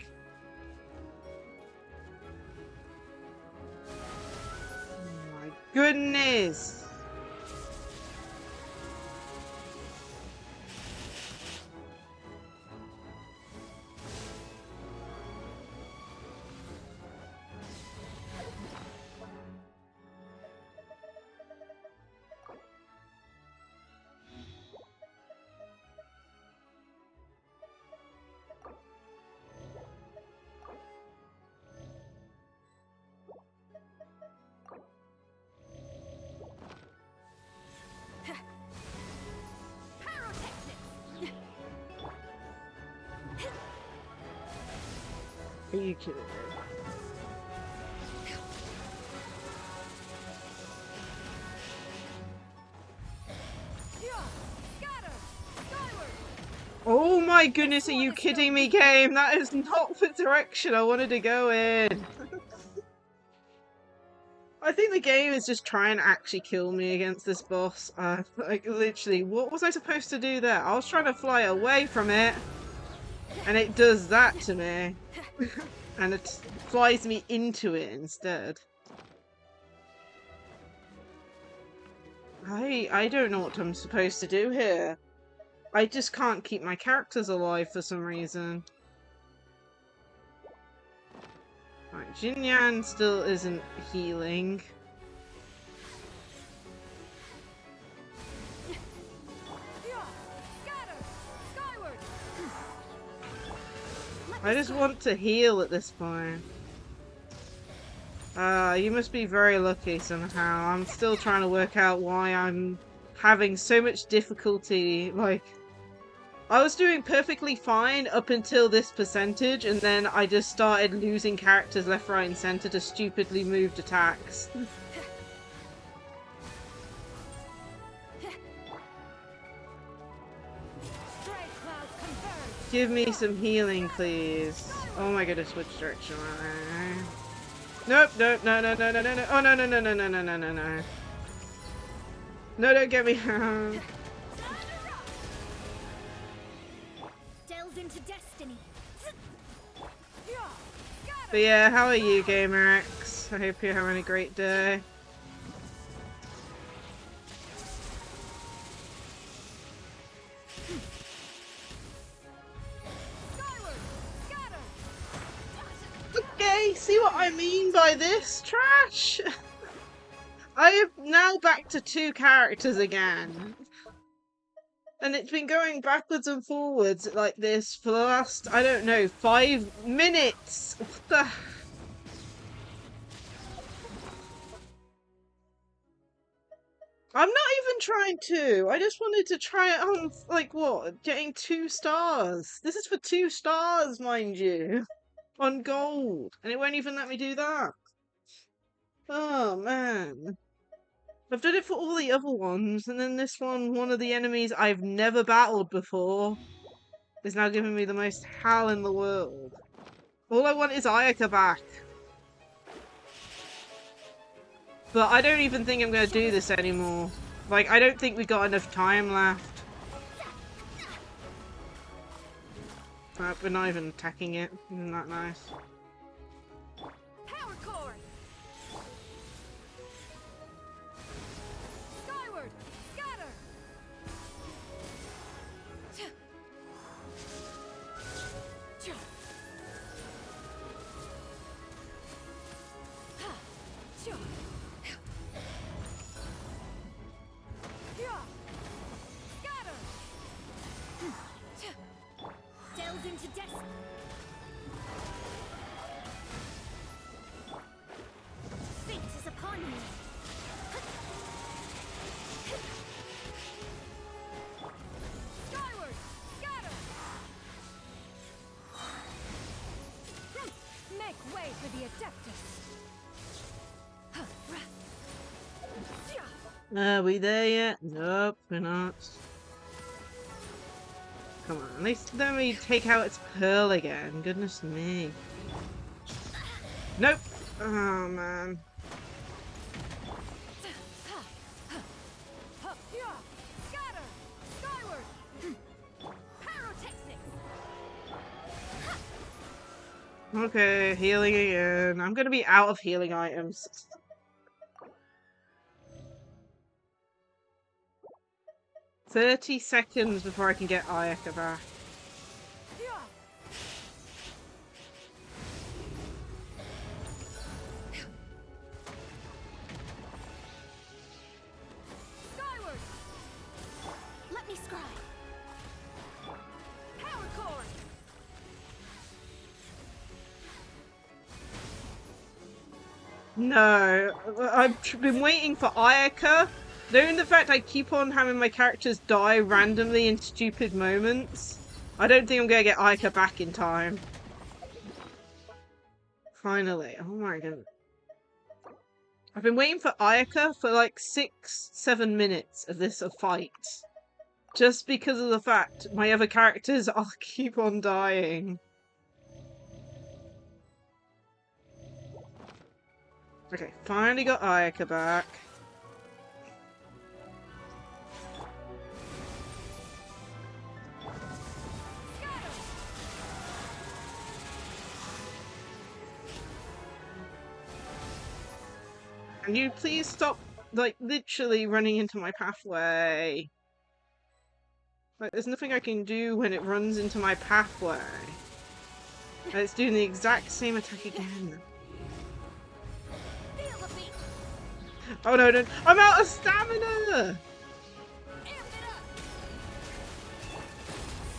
goodness! Are you kidding me? Oh my goodness, are you kidding me, game? That is not the direction I wanted to go in. I think the game is just trying to actually kill me against this boss. Like, literally, what was I supposed to do there? I was trying to fly away from it, and it does that to me. And it flies me into it instead. I don't know what I'm supposed to do here. I just can't keep my characters alive for some reason. Right, Jinyan still isn't healing. I just want to heal at this point. You must be very lucky somehow. I'm still trying to work out why I'm having so much difficulty. Like, I was doing perfectly fine up until this percentage, and then I just started losing characters left, right, and center to stupidly moved attacks. Give me some healing, please. Oh my goodness, which direction am I? Nope, nope, no, no, no, no, no, no. Oh, no, no, no, no, no, no, no, no, no. No, don't get me out. Delve into destiny. But yeah, how are you, Gamer X? I hope you're having a great day. Okay, see what I mean by this trash? I am now back to 2 characters again. And it's been going backwards and forwards like this for the last, I don't know, 5 minutes! What the... I'm not even trying to. I just wanted to try it on, like, what? Getting 2 stars. This is for 2 stars, mind you. On gold. And it won't even let me do that. Oh, man. I've done it for all the other ones, and then this one of the enemies I've never battled before, is now giving me the most hell in the world. All I want is Ayaka back. But I don't even think I'm going to do this anymore. Like, I don't think we got enough time left. We're not even attacking it. Isn't that nice? Power core. Skyward. Scatter. Delve into destiny. Fate is upon you. Skyward, scatter. Make way for the Adeptus. Are we there yet? Nope, we're not. Come on, at least let me take out its pearl again. Goodness me. Nope! Oh, man. Scatter! Skyward! Pyrotechnics! Okay, healing again. I'm gonna be out of healing items. 30 seconds before I can get Ayaka back. Skyward! Let me scry. Power core! No, I've been waiting for Ayaka. Knowing the fact I keep on having my characters die randomly in stupid moments, I don't think I'm gonna get Ayaka back in time. Finally, oh my god. I've been waiting for Ayaka for like 6-7 minutes of this fight. Just because of the fact my other characters all keep on dying. Okay, finally got Ayaka back. Can you please stop, like, literally running into my pathway? Like, there's nothing I can do when it runs into my pathway. And it's doing the exact same attack again. Feel the beat! Oh no, no, I'm out of stamina! Amp it up!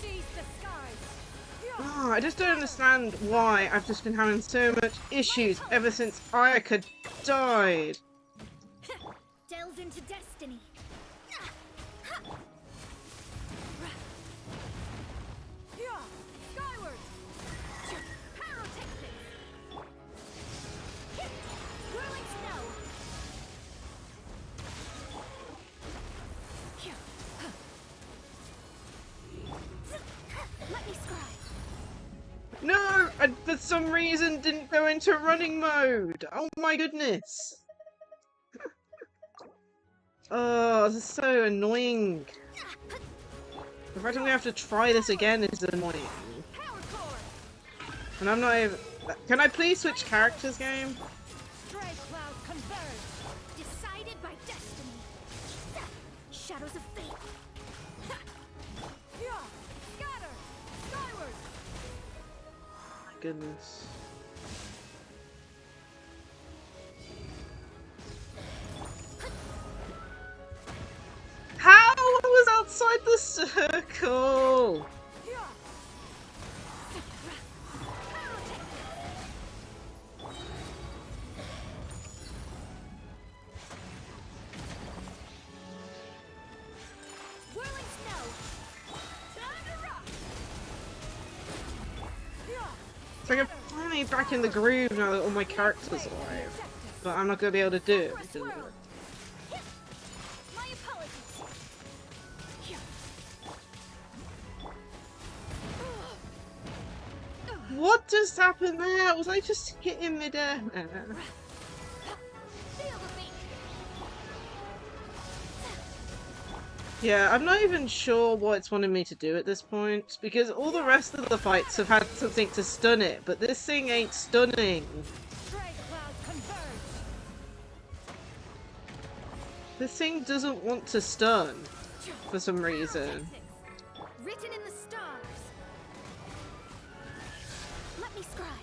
Seize the skies! Oh, I just don't understand why I've just been having so much issues ever since Ayaka died. Delve into destiny. Skyward! Pyrotechnics! Whirling snow! Let me scry. No! I, for some reason, didn't go into running mode! Oh my goodness! Oh, this is so annoying. The fact I'm gonna have to try this again is annoying. Power core! And I'm not even... Can I please switch characters, game? Stray cloud converge! Decided by destiny! Shadows of fate! Scatter! Skyward! My goodness. How? I was outside the circle! Whirling snow! Time to rock! It's like I'm finally back in the groove now that all my characters are alive. But I'm not gonna be able to do it because of it. My apologies! What just happened there? Was I just hit in midair? Feel the beat! Yeah, I'm not even sure what it's wanted me to do at this point, because all the rest of the fights have had something to stun it, but this thing ain't stunning. Stray cloud converge! This thing doesn't want to stun, for some reason. Written in the stars! Let me scry!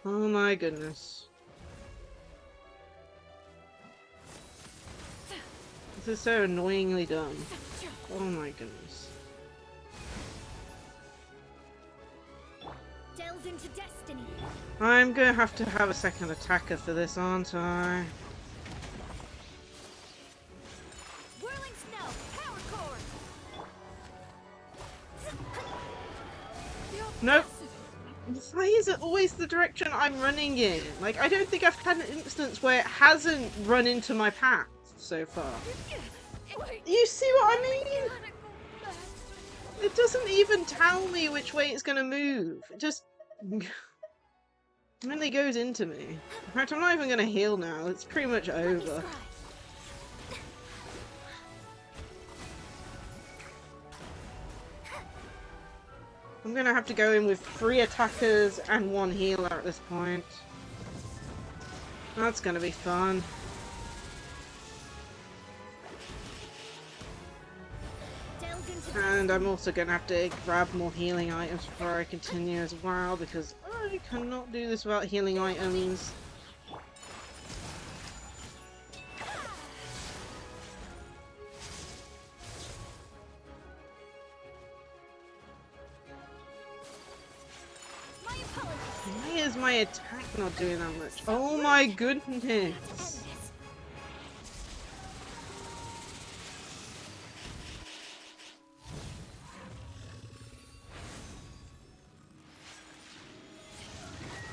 Oh my goodness. This is so annoyingly dumb. Oh my goodness. Delve into destiny! I'm gonna have to have a second attacker for this, aren't I? Whirling snow! Power core! Nope. Why is it always the direction I'm running in? Like, I don't think I've had an instance where it hasn't run into my path so far. You see what I mean? It doesn't even tell me which way it's gonna move. It just really goes into me. In fact, I'm not even gonna heal now. It's pretty much over. I'm gonna have to go in with 3 attackers and 1 healer at this point. That's gonna be fun. And I'm also gonna have to grab more healing items before I continue as well, because I cannot do this without healing items. My apologies. Why is my attack not doing that much? Oh my goodness!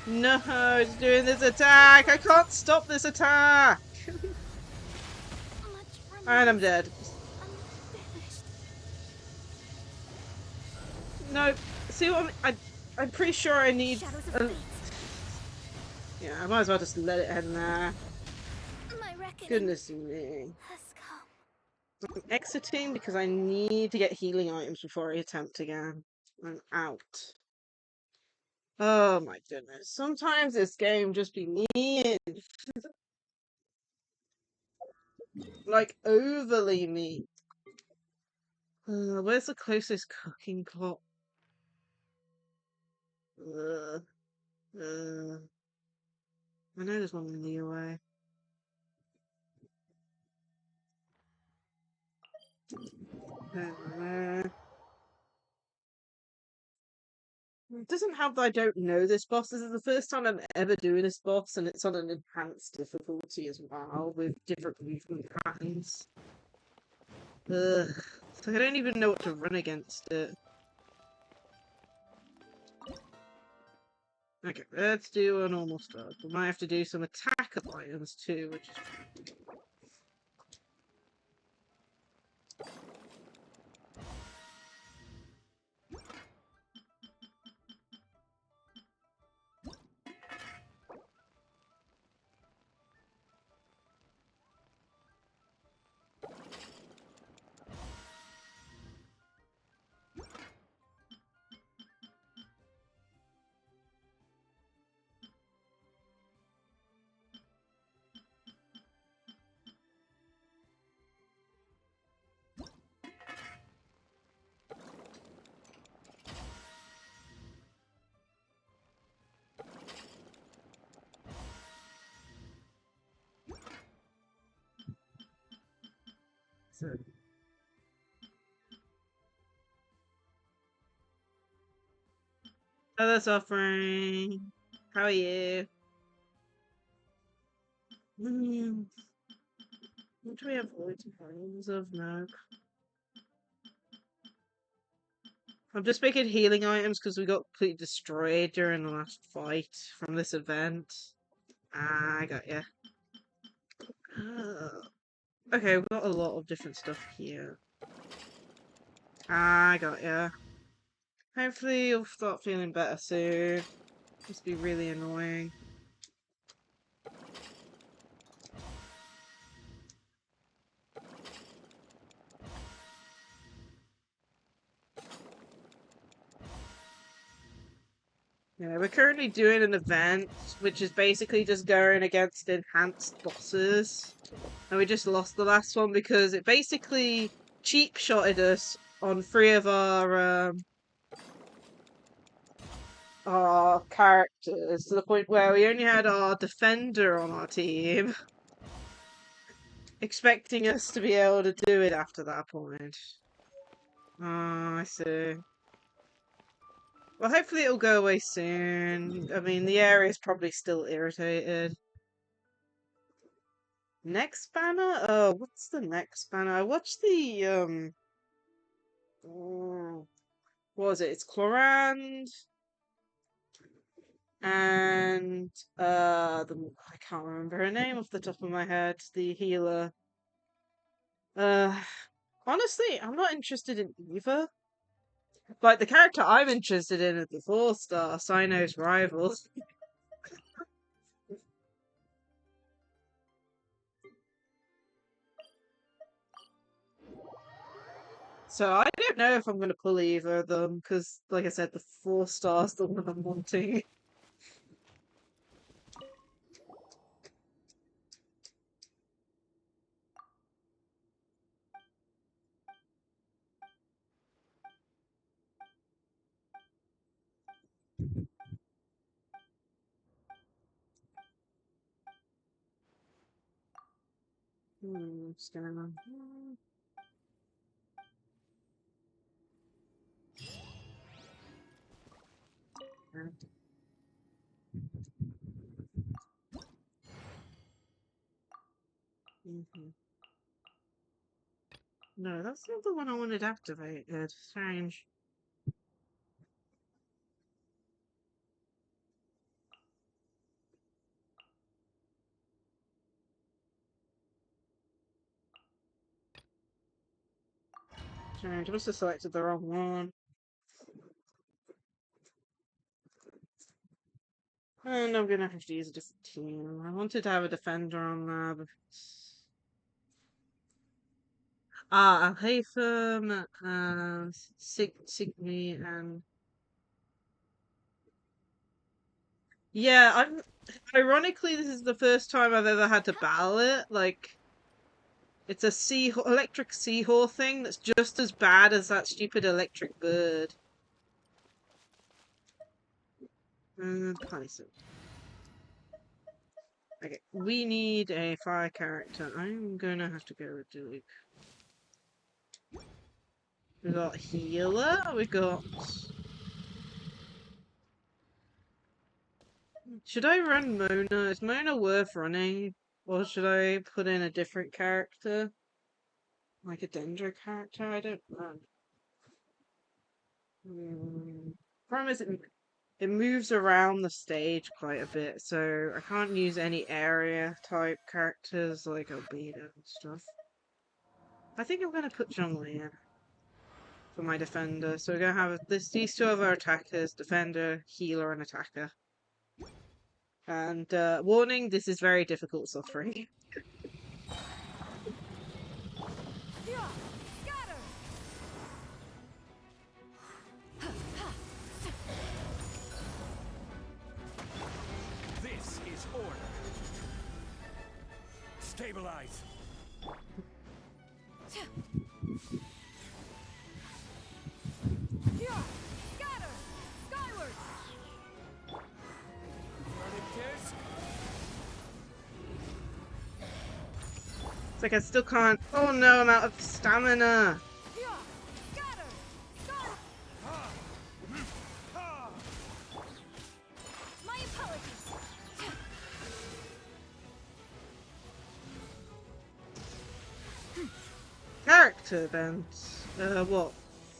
No, it's doing this attack! I can't stop this attack! And I'm dead. No, see what I'm pretty sure I need... Shadows of fate. Yeah, I might as well just let it end there. My reckoning Goodness me. has come. I'm exiting because I need to get healing items before I attempt again. I'm out. Oh my goodness. Sometimes this game just be mean. Like, overly mean. Where's the closest cooking pot? Uh, I know there's one in the UA. It doesn't help that I don't know this boss. This is the first time I'm ever doing this boss, and it's on an enhanced difficulty as well, with different movement patterns. Ugh. So I don't even know what to run against it. Okay, let's do a normal start. We might have to do some attack items too, which is... Hello, Suffering. How are you? What do we have loads of items of now? I'm just making healing items because we got completely destroyed during the last fight from this event. Ah, I got ya. Okay, we've got a lot of different stuff here. Ah, I got ya. Hopefully you'll start feeling better soon. Must be really annoying. Yeah, we're currently doing an event, which is basically just going against enhanced bosses. And we just lost the last one because it basically cheap-shotted us on 3 of our characters, to the point where we only had our defender on our team, expecting us to be able to do it after that point. Oh, I see. Well, hopefully it'll go away soon. I mean, the area's probably still irritated. Next banner? Oh, what's the next banner? I watched the, what was it? It's Clorand and, I can't remember her name off the top of my head, the healer. Honestly, I'm not interested in either. Like, the character I'm interested in is the 4-star, Cyno's rival. So I don't know if I'm going to pull either of them, because, like I said, the 4-star's the one I'm wanting. What's going on? No, that's not the one I wanted activated. Strange. Strange. I must have selected the wrong one. And I'm gonna have to use a different team. I wanted to have a defender on there, but Alhaitham, Signy, and yeah, ironically, this is the first time I've ever had to battle it. Like, it's a electric seahorse thing that's just as bad as that stupid electric bird. Poison. Okay, we need a fire character. I'm gonna have to go with Duke. We got healer. We got. Should I run Mona? Is Mona worth running? Or should I put in a different character? Like a Dendro character? I don't know. Problem is, it moves around the stage quite a bit, so I can't use any area type characters like Albedo and stuff. I think I'm going to put Zhongli in for my defender. So we're going to have these two of our attackers, defender, healer, and attacker. And warning, this is very difficult suffering. This is order. Stabilize. It's like I still can't. Oh no, I'm out of stamina. My apologies. Character events. What?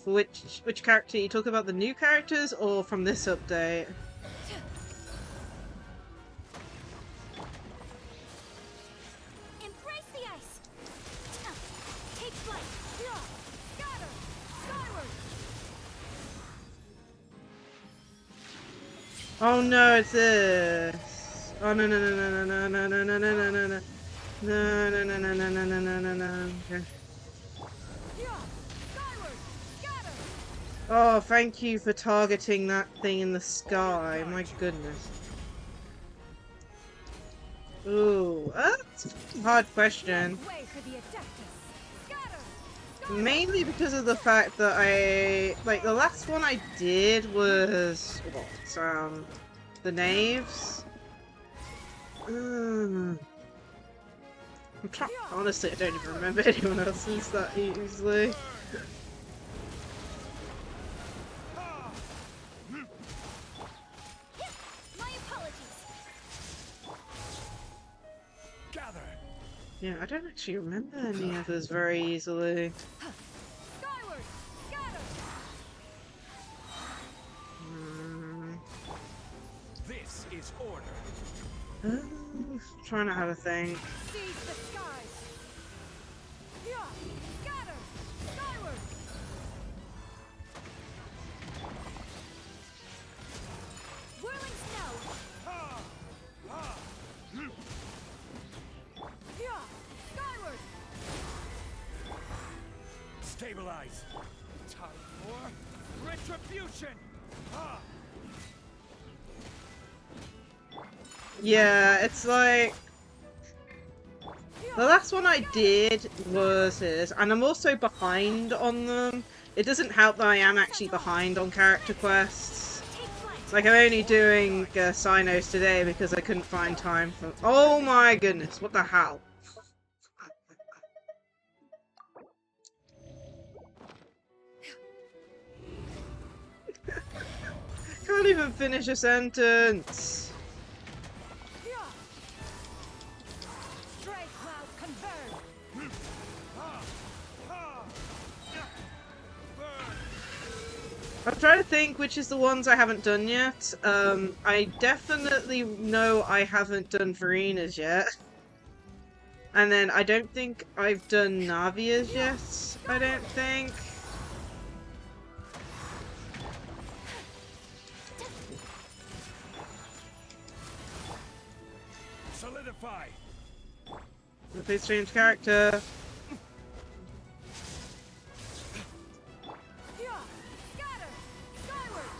For which character? You talk about the new characters or from this update? Embrace the ice. Take flight. Scatter. Skyward. Oh no, it's this. Oh no no no no no no no no no no no no. No no no no no no no no no no. Okay. Oh, thank you for targeting that thing in the sky. My goodness. Ooh, that's a hard question. Mainly because of the fact that the last one I did was, what, the Knaves? Honestly, I don't even remember anyone else's that easily. Yeah, I don't actually remember any others very easily. This is order. Trying to have a think. Stabilize. Time for retribution. Yeah, it's like the last one I did was his, and I'm also behind on them. It doesn't help that I am actually behind on character quests. Like, I'm only doing Cynos today because I couldn't find time for. Oh my goodness! What the hell? can't even finish a sentence. Stray cloud converge. I'm trying to think which is the ones I haven't done yet. I definitely know I haven't done Verena's yet. And then I don't think I've done Navia's yet. I don't think. Solidify. A pretty strange character. Scatter. Skyward.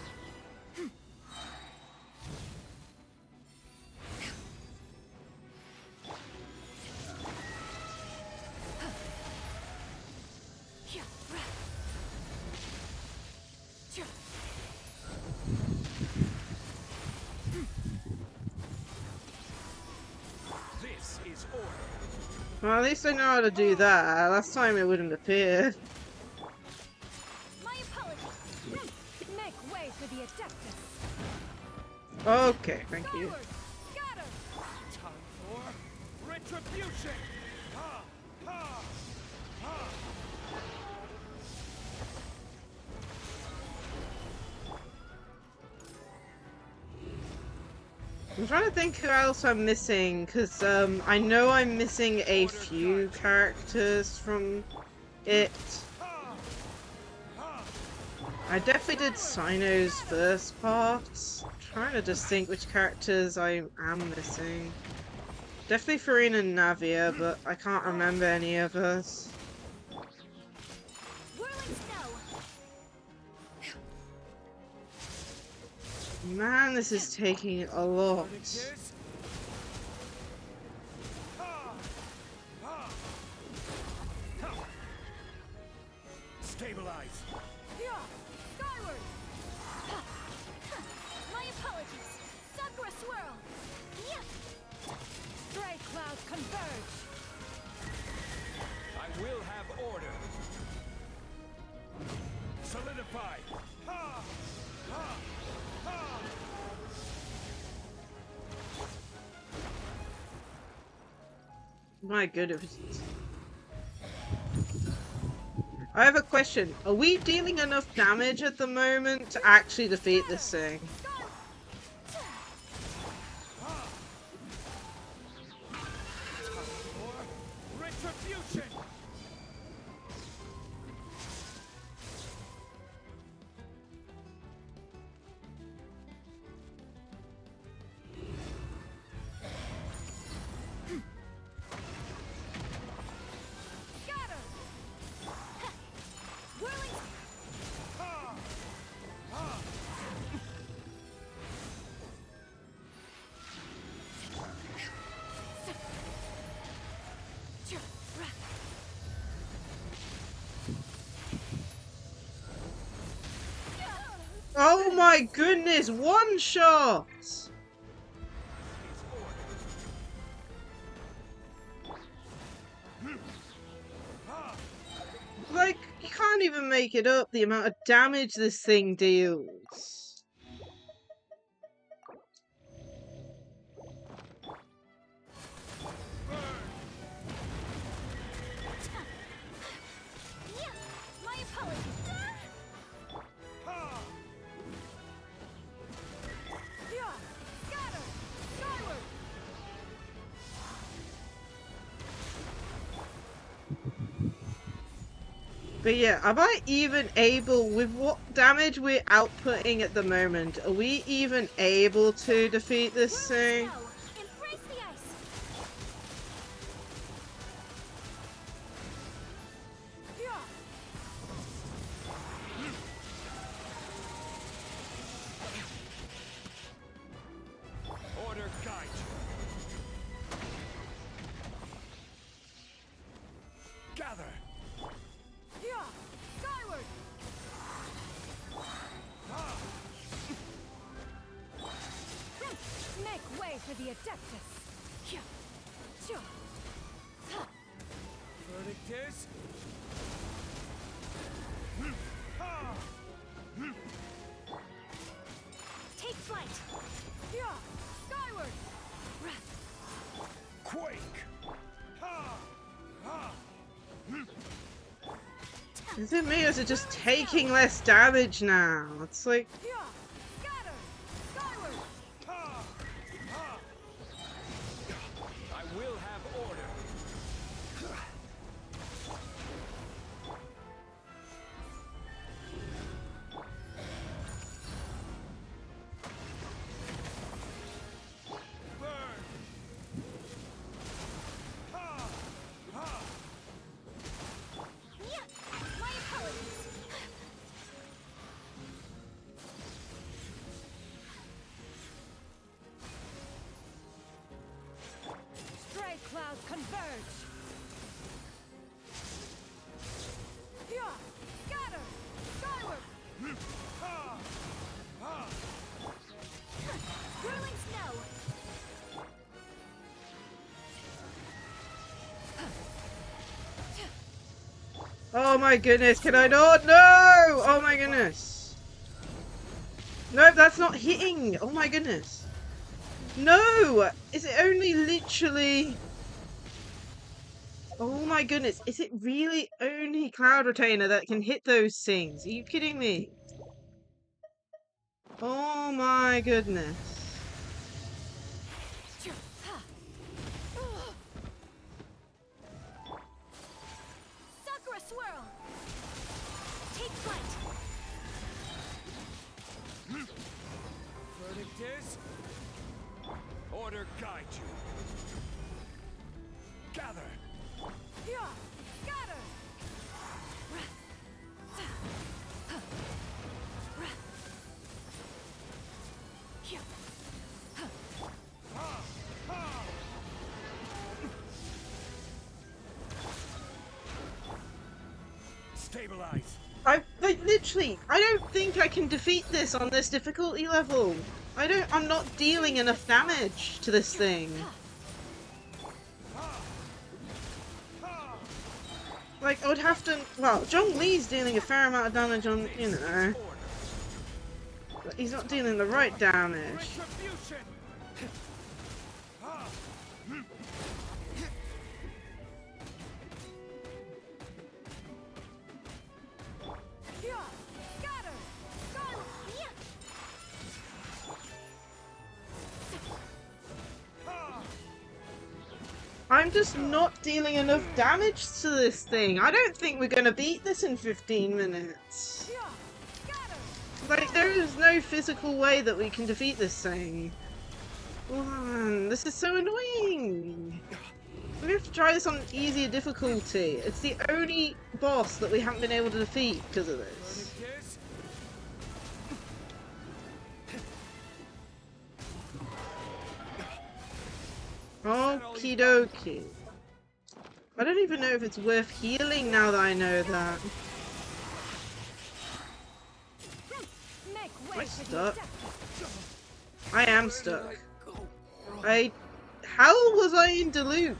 This is order. Well, at least I know how to do that. Last time it wouldn't appear. My apologies. Make way for the Adeptus. Okay, thank you. Skyward. Scatter. Time for retribution. Ha! Ha! Ha! I'm trying to think who else I'm missing, because I know I'm missing a few characters from it. I definitely did Cyno's first part. I'm trying to just think which characters I am missing. Definitely Farina and Navia, but I can't remember any others. Whirling snow. Man, this is taking a lot. Verdict ha! Ha! Ha! Stabilize. Skyward. My apologies. Sakura swirl. Stray cloud converge. I will have order. Solidify. Ha! Ha! Ha! My goodness. I have a question. Are we dealing enough damage at the moment to actually defeat this thing? For retribution. Scatter. Whirling. Ha! Ha! Oh my goodness, one shot! Like, you can't even make it up the amount of damage this thing deals. My apologies. Ha! Scatter. Skyward. But yeah, am I even able, with what damage we're outputting at the moment, are we even able to defeat this thing? Snow. Embrace the ice. Order guide you. Gather. Skyward. Ha! Make way for the Adeptus. Verdict is. Ha! flight. Yeah. Skyward. Quake! Ha! Ha! Is it me or is it just taking less damage now? It's like... Yeah. Scatter. Skyward. Ha! Ha! I will have order. Burn! Ha! Ha! Yeah. My apologies. Stray clouds converge. Yeah. Scatter. Skyward. Ha! Ha! Whirling snow. Oh my goodness, can I not? No! Oh my goodness. No, that's not hitting. Oh my goodness. No! Is it only literally... Oh my goodness. Is it really only Cloud Retainer that can hit those things? Are you kidding me? Oh my goodness. Sakura swirl. Take flight. Verdict is... Order guide you. Gather! Yeah. Scatter. Ha! Ha! Stabilize! Like literally, I don't think I can defeat this on this difficulty level. I'm not dealing enough damage to this thing. Ha! Ha! Like, I would have to... Well, Zhongli's dealing a fair amount of damage on, you know. Order! But he's not dealing the right damage. Retribution! Ha! Yeah. Scatter. Skyward. Yeah. Ha! I'm just not dealing enough damage to this thing. I don't think we're gonna beat this in 15 minutes. Yeah. Scatter. Like, there is no physical way that we can defeat this thing. Man, this is so annoying. We have to try this on easier difficulty. It's the only boss that we haven't been able to defeat because of this. Verdict is... Okie dokie. I don't even know if it's worth healing now that I know that. Make Am I way for the stuck? objective. I am stuck. How was I in Diluc?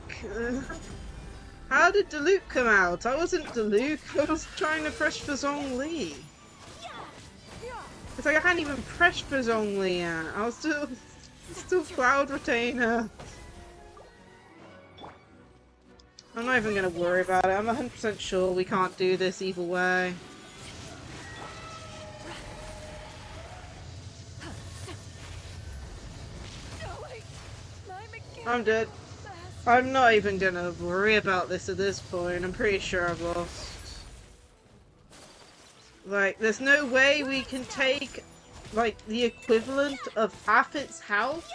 How did Diluc come out? I wasn't Diluc. I was trying to press for Zhongli. Yeah. It's like I hadn't even pressed for Zhongli yet. I was still Cloud Retainer. I'm not even gonna worry about it. I'm 100% sure we can't do this either way. I'm dead. I'm not even gonna worry about this at this point. I'm pretty sure I've lost. Like, there's no way we can take, like, the equivalent of half its health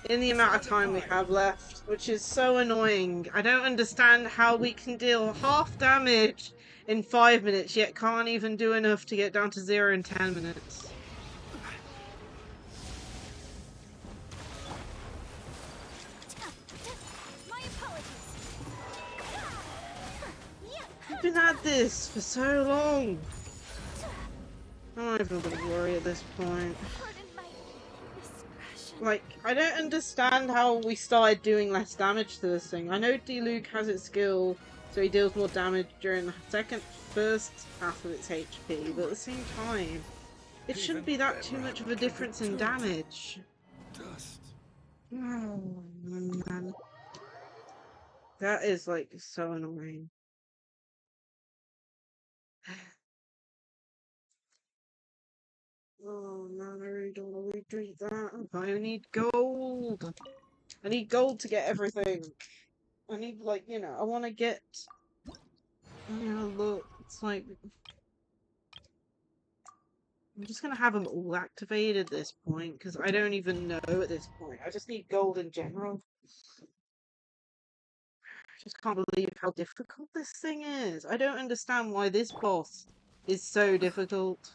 in the amount of time we have left, which is so annoying. I don't understand how we can deal half damage in 5 minutes, yet can't even do enough to get down to 0 in 10 minutes. My apologies. We've been at this for so long. I'm not even gonna worry at this point. Pardon my discretion. Like, I don't understand how we started doing less damage to this thing. I know Diluc has its skill, so he deals more damage during the first half of its HP, but at the same time, It shouldn't be that too much of a difference in damage. Dust. Oh, man. That is like so annoying. Oh man, I really don't want to retreat that. I need gold. I need gold to get everything. I need like, you know, I want to get. Look, it's like I'm just gonna have them all activated at this point because I don't even know at this point. I just need gold in general. I just can't believe how difficult this thing is. I don't understand why this boss is so difficult.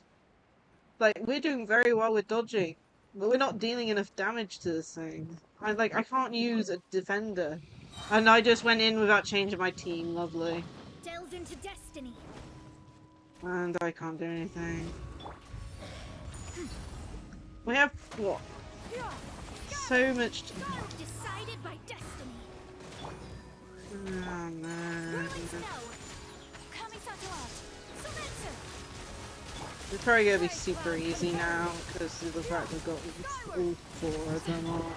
Like, we're doing very well with dodging, but we're not dealing enough damage to this thing. I can't use a defender. And I just went in without changing my team, lovely. Delve into destiny. And I can't do anything. We have, what? So much to... Decided by destiny. Oh, man. It's probably gonna be super easy now because of the fact we've got all four of them all.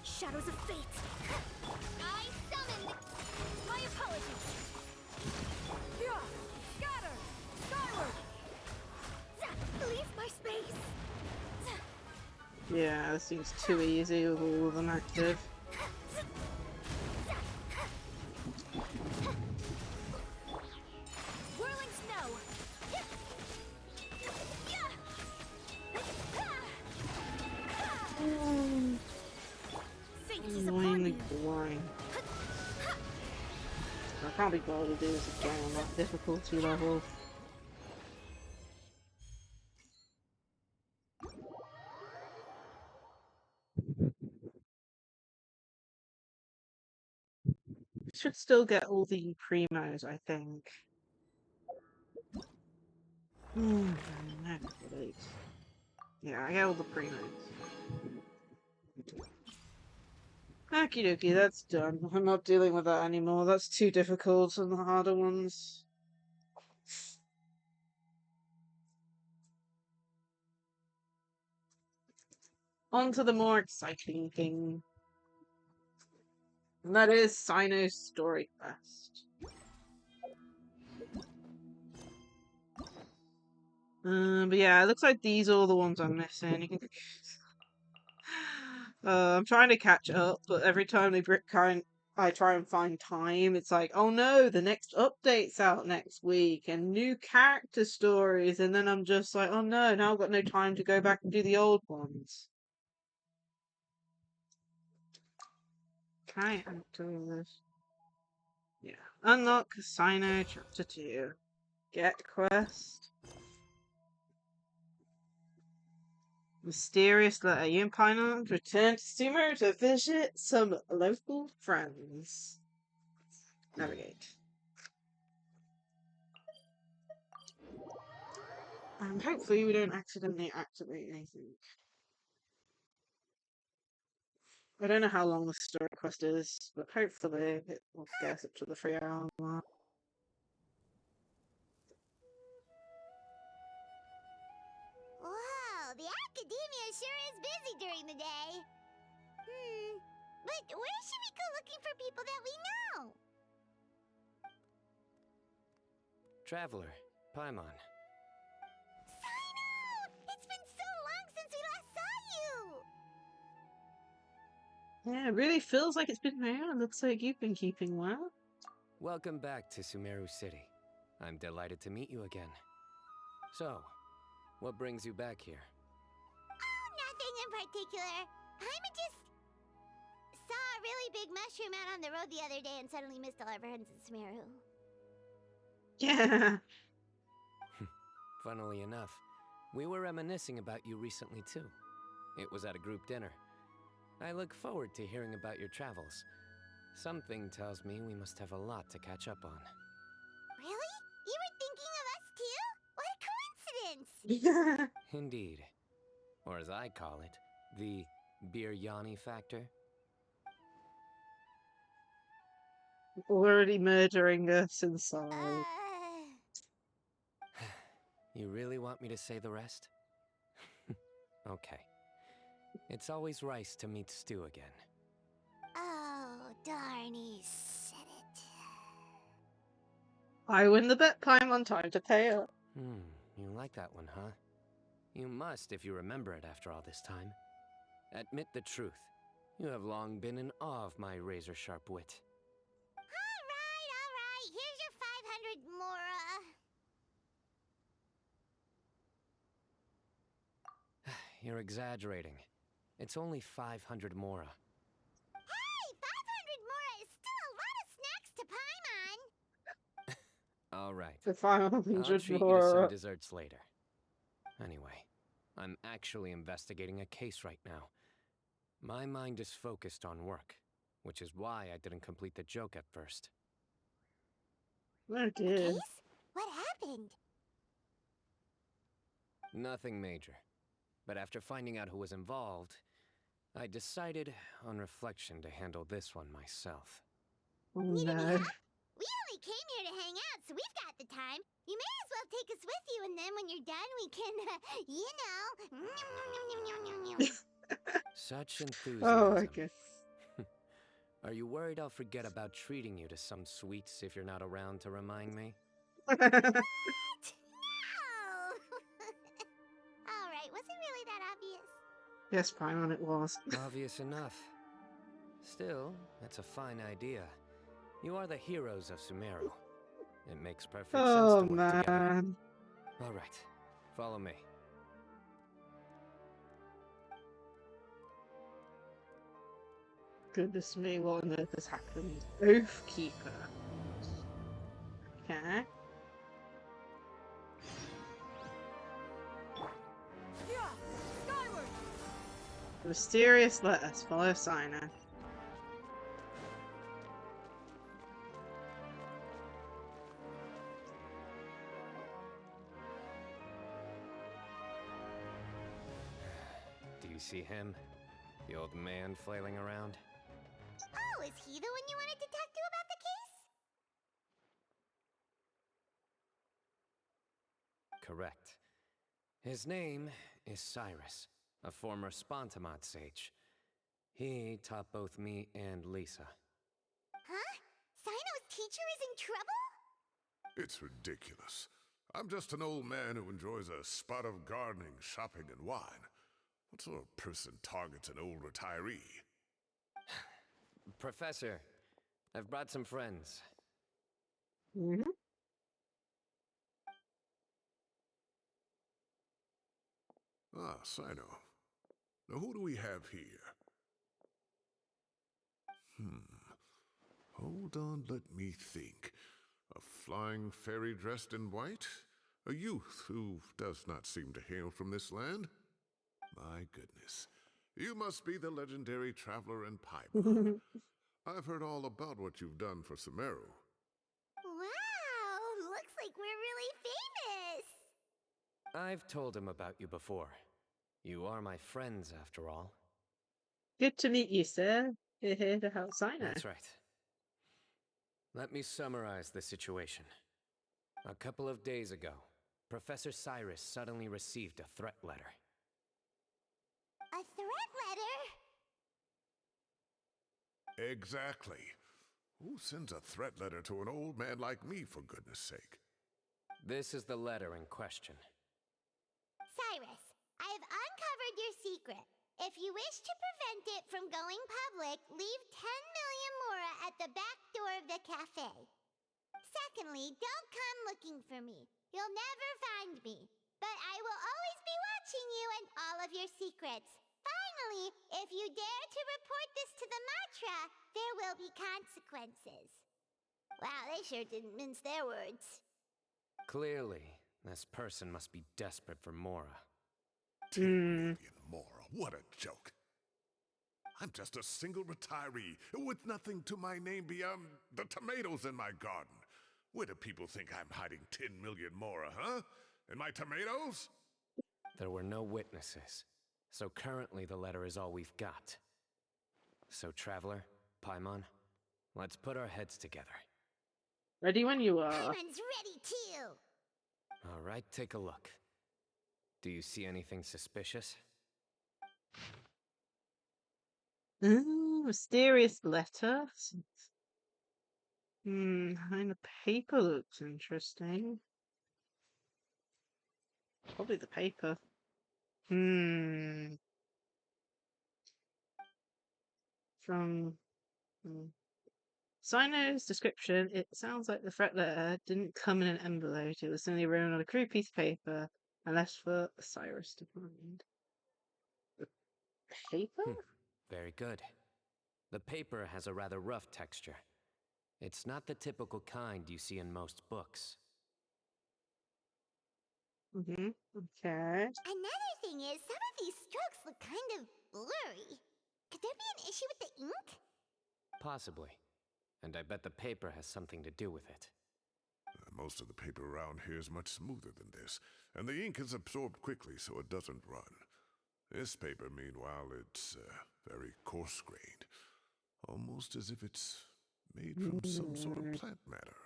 Shadows of fate. I summon my apologies. Scatter. Skyward. Leave my space. Yeah, this seems too easy with all of them active. Whirling snow. Annoyingly boring. I can't be bothered to do this again on that difficulty level. Should still get all the primos, I think. Yeah, I get all the primos. Okie dokie, that's done. I'm not dealing with that anymore. That's too difficult on the harder ones. On to the more exciting thing. And that is Cyno's story quest. But yeah, it looks like these are all the ones I'm missing. I'm trying to catch up, but every time I try and find time, it's like, oh no, the next update's out next week and new character stories, and then I'm just like, oh no, now I've got no time to go back and do the old ones. Can I enter this? Yeah. Unlock Cyno Chapter 2. Get quest. Mysterious letter. You and Pineapple return to Sumer to visit some local friends. Navigate. And hopefully we don't accidentally activate anything. I don't know how long the story quest is, but hopefully it will get us up to the 3-hour mark. Wow, the academia sure is busy during the day. But where should we go looking for people that we know? Traveler, Paimon. Cyno! It's been so long since we last saw you! Yeah, it really feels like it's been there. It looks like you've been keeping well. Welcome back to Sumeru City. I'm delighted to meet you again. So, what brings you back here? Oh, nothing in particular. I just saw a really big mushroom out on the road the other day and suddenly missed all our friends in Sumeru. Yeah. Funnily enough, we were reminiscing about you recently too. It was at a group dinner. I look forward to hearing about your travels. Something tells me we must have a lot to catch up on. Really? You were thinking of us too? What a coincidence! Indeed. Or as I call it, the Biryani factor. Already murdering us inside. You really want me to say the rest? Okay. It's always rice to meet stew again. Oh, darn, he said it. I win the bet. Paimon, time to pay up. You like that one, huh? You must if you remember it after all this time. Admit the truth. You have long been in awe of my razor-sharp wit. Alright. Here's your 500 Mora. You're exaggerating. It's only 500 mora. Hey, 500 Mora is still a lot of snacks to Paimon. All right. For I'll 500 treat you to more. some desserts later. Anyway, I'm actually investigating a case right now. My mind is focused on work, which is why I didn't complete the joke at first. Oh dear. Case? What happened? Nothing major. But after finding out who was involved, I decided, on reflection, to handle this one myself. Oh Need any no. help? We only came here to hang out, so we've got the time. You may as well take us with you, and then when you're done, we can, you know. Such Oh my enthusiasm. god. Are you worried I'll forget about treating you to some sweets if you're not around to remind me? What? No! Alright, was it really that obvious? Yes, Paimon, it was. Obvious enough. Still, that's a fine idea. You are the heroes of Sumeru. It makes perfect sense Oh to work together. man. All right, follow me. Goodness me, what on earth has happened? Oathkeeper. Okay. Yeah, skyward. Mysterious letters. Follow Cyno. Do you see him? The old man flailing around? Oh, is he the one you wanted to talk to about the case? Correct. His name is Cyrus, a former Spontamod sage. He taught both me and Lisa. Huh? Cyno's teacher is in trouble? It's ridiculous. I'm just an old man who enjoys a spot of gardening, shopping, and wine. What sort of person targets an old retiree? Professor, I've brought some friends. Mm-hmm. Ah, Cyno. Now who do we have here? Hold on, let me think. A flying fairy dressed in white? A youth who does not seem to hail from this land? My goodness. You must be the legendary traveler in Paimon. I've heard all about what you've done for Sumeru. Wow, looks like we're really famous. I've told him about you before. You are my friends, after all. Good to meet you, sir. We're here to help Cyno. That's right. Let me summarize the situation. A couple of days ago, Professor Cyrus suddenly received a threat letter. A threat letter? Exactly. Who sends a threat letter to an old man like me, for goodness sake? This is the letter in question. Cyrus, I have uncovered your secret. If you wish to prevent it from going public, leave 10 million mora at the back door of the cafe. Secondly, don't come looking for me. You'll never find me. But I will always be watching you and all of your secrets. Finally, if you dare to report this to the Matra, there will be consequences. Wow, they sure didn't mince their words. Clearly, this person must be desperate for Mora. 10 million mora, what a joke. I'm just a single retiree with nothing to my name beyond the tomatoes in my garden. Where do people think I'm hiding 10 million mora, huh? In my tomatoes? There were no witnesses, so currently the letter is all we've got. So, Traveler, Paimon, Let's put our heads together. Ready when you are. Paimon's ready too. All right, take a look. Do you see anything suspicious? Ooh, mysterious letter. And the paper looks interesting. Probably the paper. From Cyno's description, it sounds like the threat letter didn't come in an envelope. It was simply written on a crude piece of paper and left for Cyrus to find. The paper? Very good. The paper has a rather rough texture. It's not the typical kind you see in most books. Okay. Another thing is, some of these strokes look kind of blurry. Could there be an issue with the ink? Possibly. And I bet the paper has something to do with it. Most of the paper around here is much smoother than this, and the ink is absorbed quickly so it doesn't run. This paper, meanwhile, it's very coarse-grained, almost as if it's made from some sort of plant matter.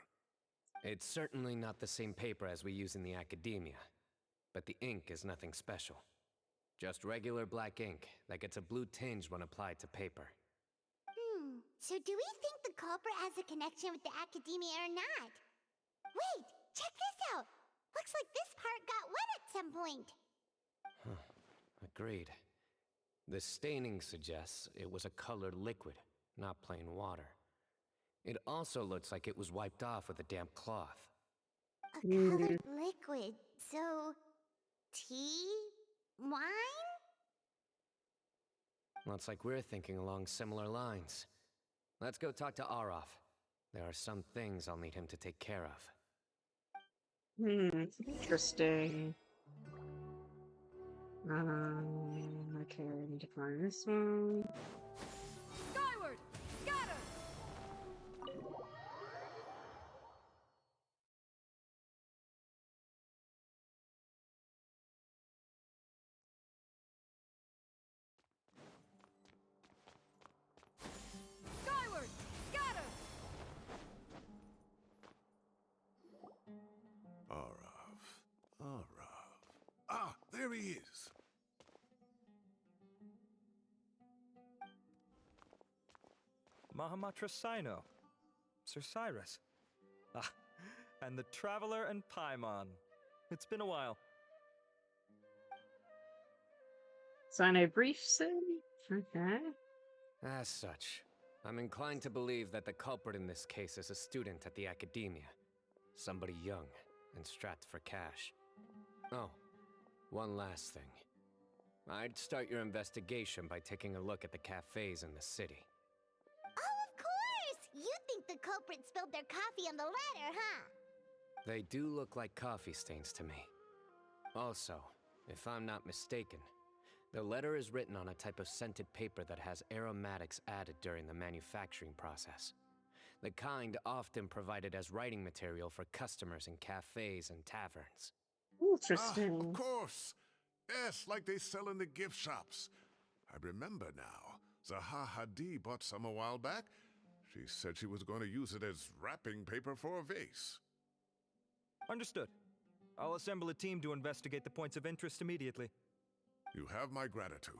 It's certainly not the same paper as we use in the academia, but the ink is nothing special. Just regular black ink that gets a blue tinge when applied to paper. So do we think the culprit has a connection with the academia or not? Wait, check this out! Looks like this part got wet at some point. Agreed. The staining suggests it was a colored liquid, not plain water. It also looks like it was wiped off with a damp cloth. A colored liquid, so... tea? Wine? Looks like we're thinking along similar lines. Let's go talk to Arov. There are some things I'll need him to take care of. Interesting. Okay, I need to find this one. Skyward! Scatter! Skyward! Scatter! Arov. Ah, there he is. Mahamatra Cyno. Sir Cyrus. Ah, and the Traveler and Paimon. It's been a while. Cyno briefs him? Okay. As such, I'm inclined to believe that the culprit in this case is a student at the academia. Somebody young and strapped for cash. Oh, one last thing. I'd start your investigation by taking a look at the cafes in the city. Oh, of course! You think the culprit spilled their coffee on the ladder, huh? They do look like coffee stains to me. Also, if I'm not mistaken, the letter is written on a type of scented paper that has aromatics added during the manufacturing process. The kind often provided as writing material for customers in cafes and taverns. Interesting. Of course. Yes, like they sell in the gift shops. I remember now. Zaha Hadid bought some a while back. She said she was going to use it as wrapping paper for a vase. Understood. I'll assemble a team to investigate the points of interest immediately. You have my gratitude.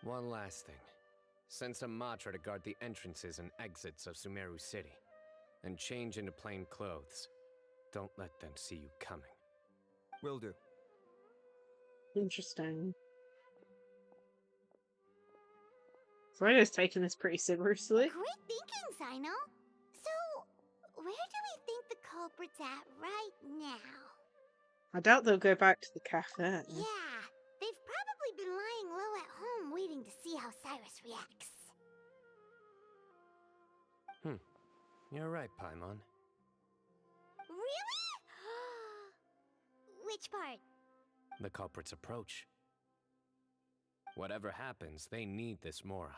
One last thing. Send some Matra to guard the entrances and exits of Sumeru City. And change into plain clothes. Don't let them see you coming. Will do. Interesting. Cyno's taking this pretty seriously. Great thinking, Cyno. So, where do we think the culprit's at right now? I doubt they'll go back to the cafe. Yeah, they've probably been lying low at home waiting to see how Cyrus reacts. You're right, Paimon. Really? Which part? The culprit's approach. Whatever happens, they need this Mora.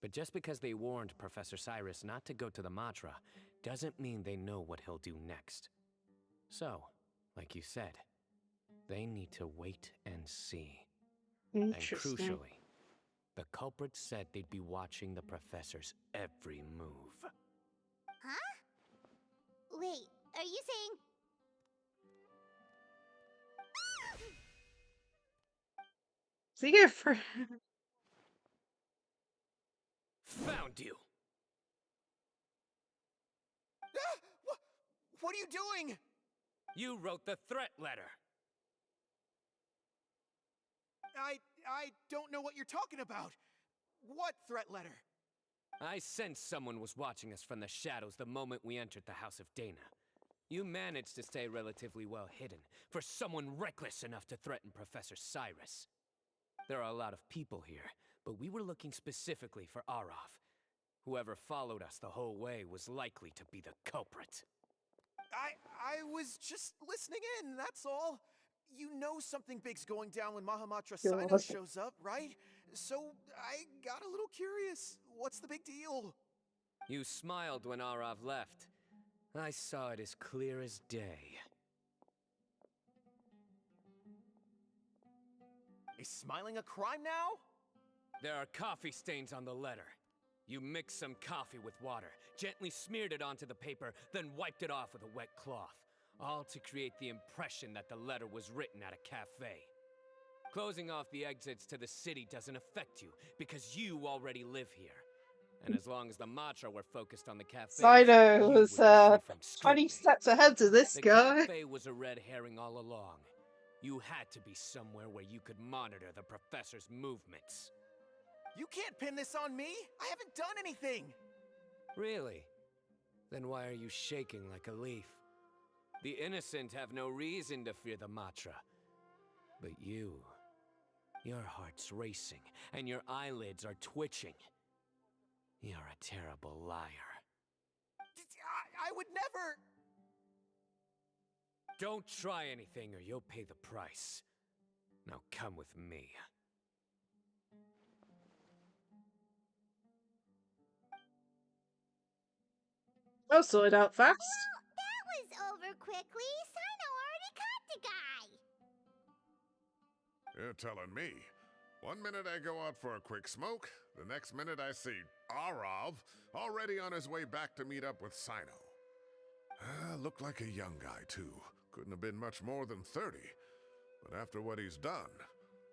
But just because they warned Professor Cyrus not to go to the Matra, doesn't mean they know what he'll do next. So, like you said, they need to wait and see. And Interesting. crucially, The culprits said they'd be watching the professor's every move. Huh? Wait, are you saying... See you for. Found you! What are you doing? You wrote the threat letter! I don't know what you're talking about. What threat letter? I sensed someone was watching us from the shadows the moment we entered the House of Dana. You managed to stay relatively well hidden for someone reckless enough to threaten Professor Cyrus. There are a lot of people here, but we were looking specifically for Arav. Whoever followed us the whole way was likely to be the culprit. I was just listening in, that's all. You know something big's going down when Mahamatra God. Cyno shows up, right? So I got a little curious. What's the big deal? You smiled when Arav left. I saw it as clear as day. Is smiling a crime now? There are coffee stains on the letter. You mixed some coffee with water, gently smeared it onto the paper, then wiped it off with a wet cloth. All to create the impression that the letter was written at a cafe. Closing off the exits to the city doesn't affect you, because you already live here. And as long as the Matra were focused on the cafe, Cyno was 20 steps ahead to this the guy. cafe was a red herring all along. You had to be somewhere where you could monitor the professor's movements. You can't pin this on me. I haven't done anything. Really? Then why are you shaking like a leaf? The innocent have no reason to fear the Matra. But you... your heart's racing, and your eyelids are twitching. You're a terrible liar. I would never... Don't try anything or you'll pay the price. Now come with me. I'll sort it out fast. That was over quickly. Cyno already caught the guy. You're telling me. 1 minute I go out for a quick smoke, the next minute I see Arav already on his way back to meet up with Cyno. Looked like a young guy, too. Couldn't have been much more than 30. But after what he's done,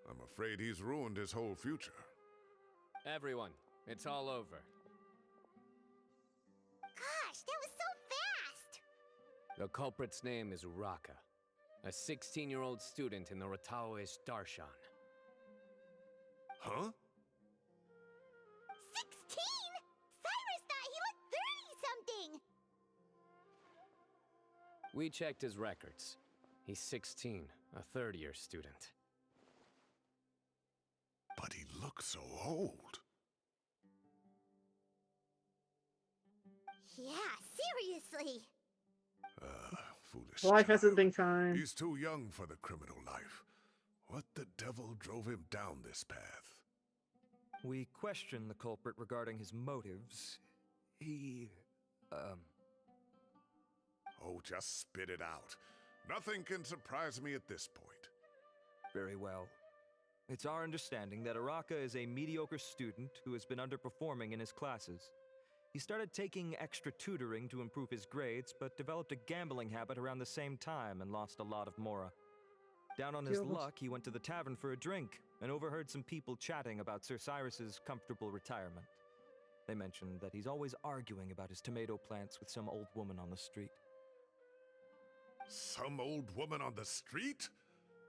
I'm afraid he's ruined his whole future. Everyone, it's all over. Gosh, that was so fast! The culprit's name is Uraka, a 16-year-old student in the Rataoish Darshan. Huh? 16? Cyrus thought he looked 30-something! We checked his records. He's 16, a third-year student. But he looks so old. Yeah, seriously! Foolish Life child. hasn't been kind. He's too young for the criminal life. What the devil drove him down this path? We questioned the culprit regarding his motives. He... Oh, just spit it out. Nothing can surprise me at this point. Very well. It's our understanding that Araka is a mediocre student who has been underperforming in his classes. He started taking extra tutoring to improve his grades, but developed a gambling habit around the same time and lost a lot of mora. Down on his God. luck, he went to the tavern for a drink and overheard some people chatting about Sir Cyrus's comfortable retirement. They mentioned that he's always arguing about his tomato plants with some old woman on the street. Some old woman on the street?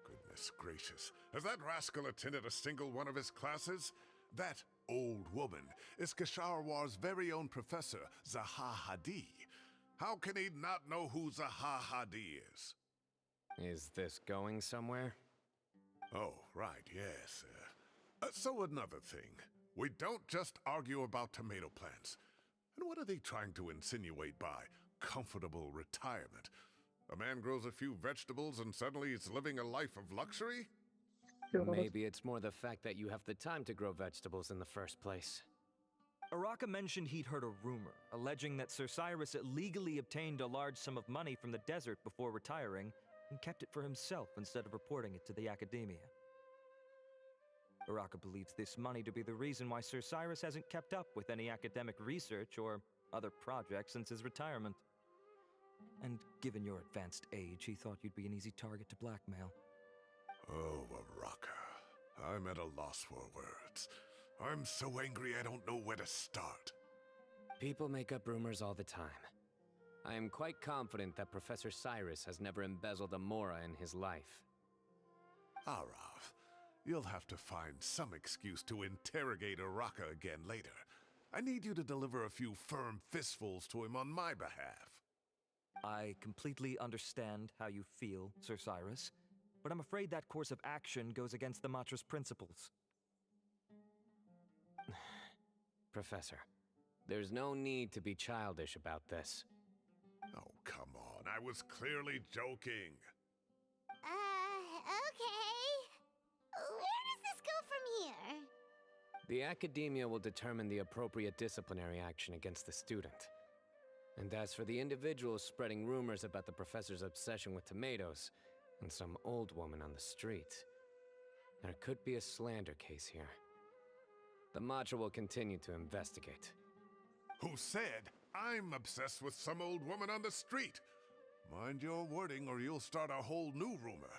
Goodness gracious. Has that rascal attended a single one of his classes? That old woman is Kasharwar's very own professor, Zaha Hadi. How can he not know who Zaha Hadi is? Is this going somewhere? Oh, right, yes. So another thing. We don't just argue about tomato plants. And what are they trying to insinuate by comfortable retirement? A man grows a few vegetables and suddenly he's living a life of luxury? God. Maybe it's more the fact that you have the time to grow vegetables in the first place. Araka mentioned he'd heard a rumor, alleging that Sir Cyrus illegally obtained a large sum of money from the desert before retiring, and kept it for himself instead of reporting it to the academia. Araka believes this money to be the reason why Sir Cyrus hasn't kept up with any academic research or other projects since his retirement. And given your advanced age, he thought you'd be an easy target to blackmail. Oh, Araka. I'm at a loss for words. I'm so angry I don't know where to start. People make up rumors all the time. I am quite confident that Professor Cyrus has never embezzled a Mora in his life. Arav, you'll have to find some excuse to interrogate Araka again later. I need you to deliver a few firm fistfuls to him on my behalf. I completely understand how you feel, Sir Cyrus, but I'm afraid that course of action goes against the Matra's principles. Professor, there's no need to be childish about this. Oh, come on. I was clearly joking. Okay. Where does this go from here? The academia will determine the appropriate disciplinary action against the student. And as for the individuals spreading rumors about the professor's obsession with tomatoes and some old woman on the street, there could be a slander case here. The Matra will continue to investigate. Who said I'm obsessed with some old woman on the street? Mind your wording or you'll start a whole new rumor.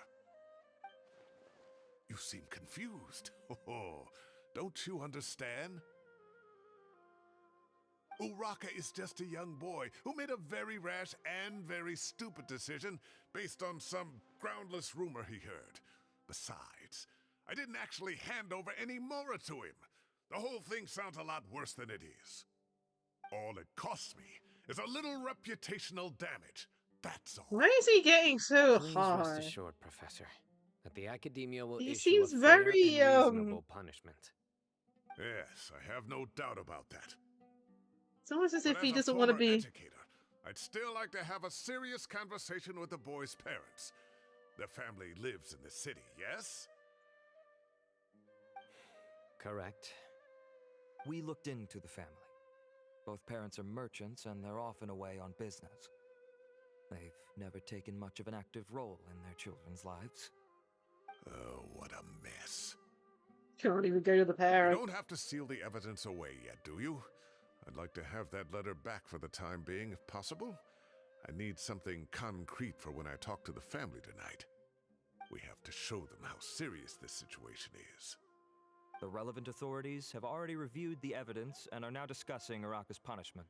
You seem confused. Oh, don't you understand? Uraka is just a young boy who made a very rash and very stupid decision based on some groundless rumor he heard. Besides, I didn't actually hand over any Mora to him. The whole thing sounds a lot worse than it is. All it costs me is a little reputational damage. That's all. Why is he getting so Please high? rest assured, Professor, that the academia will He issue seems a fair very, and reasonable punishment. Yes, I have no doubt about that. It's almost as But if he as a doesn't want to former be. educator, I'd still like to have a serious conversation with the boy's parents. Their family lives in the city, yes? Correct. We looked into the family. Both parents are merchants and they're often away on business. They've never taken much of an active role in their children's lives. Oh, what a mess. Can't even go to the You parents. don't have to seal the evidence away yet, do you? I'd like to have that letter back for the time being, if possible. I need something concrete for when I talk to the family tonight. We have to show them how serious this situation is. The relevant authorities have already reviewed the evidence and are now discussing Araka's punishment.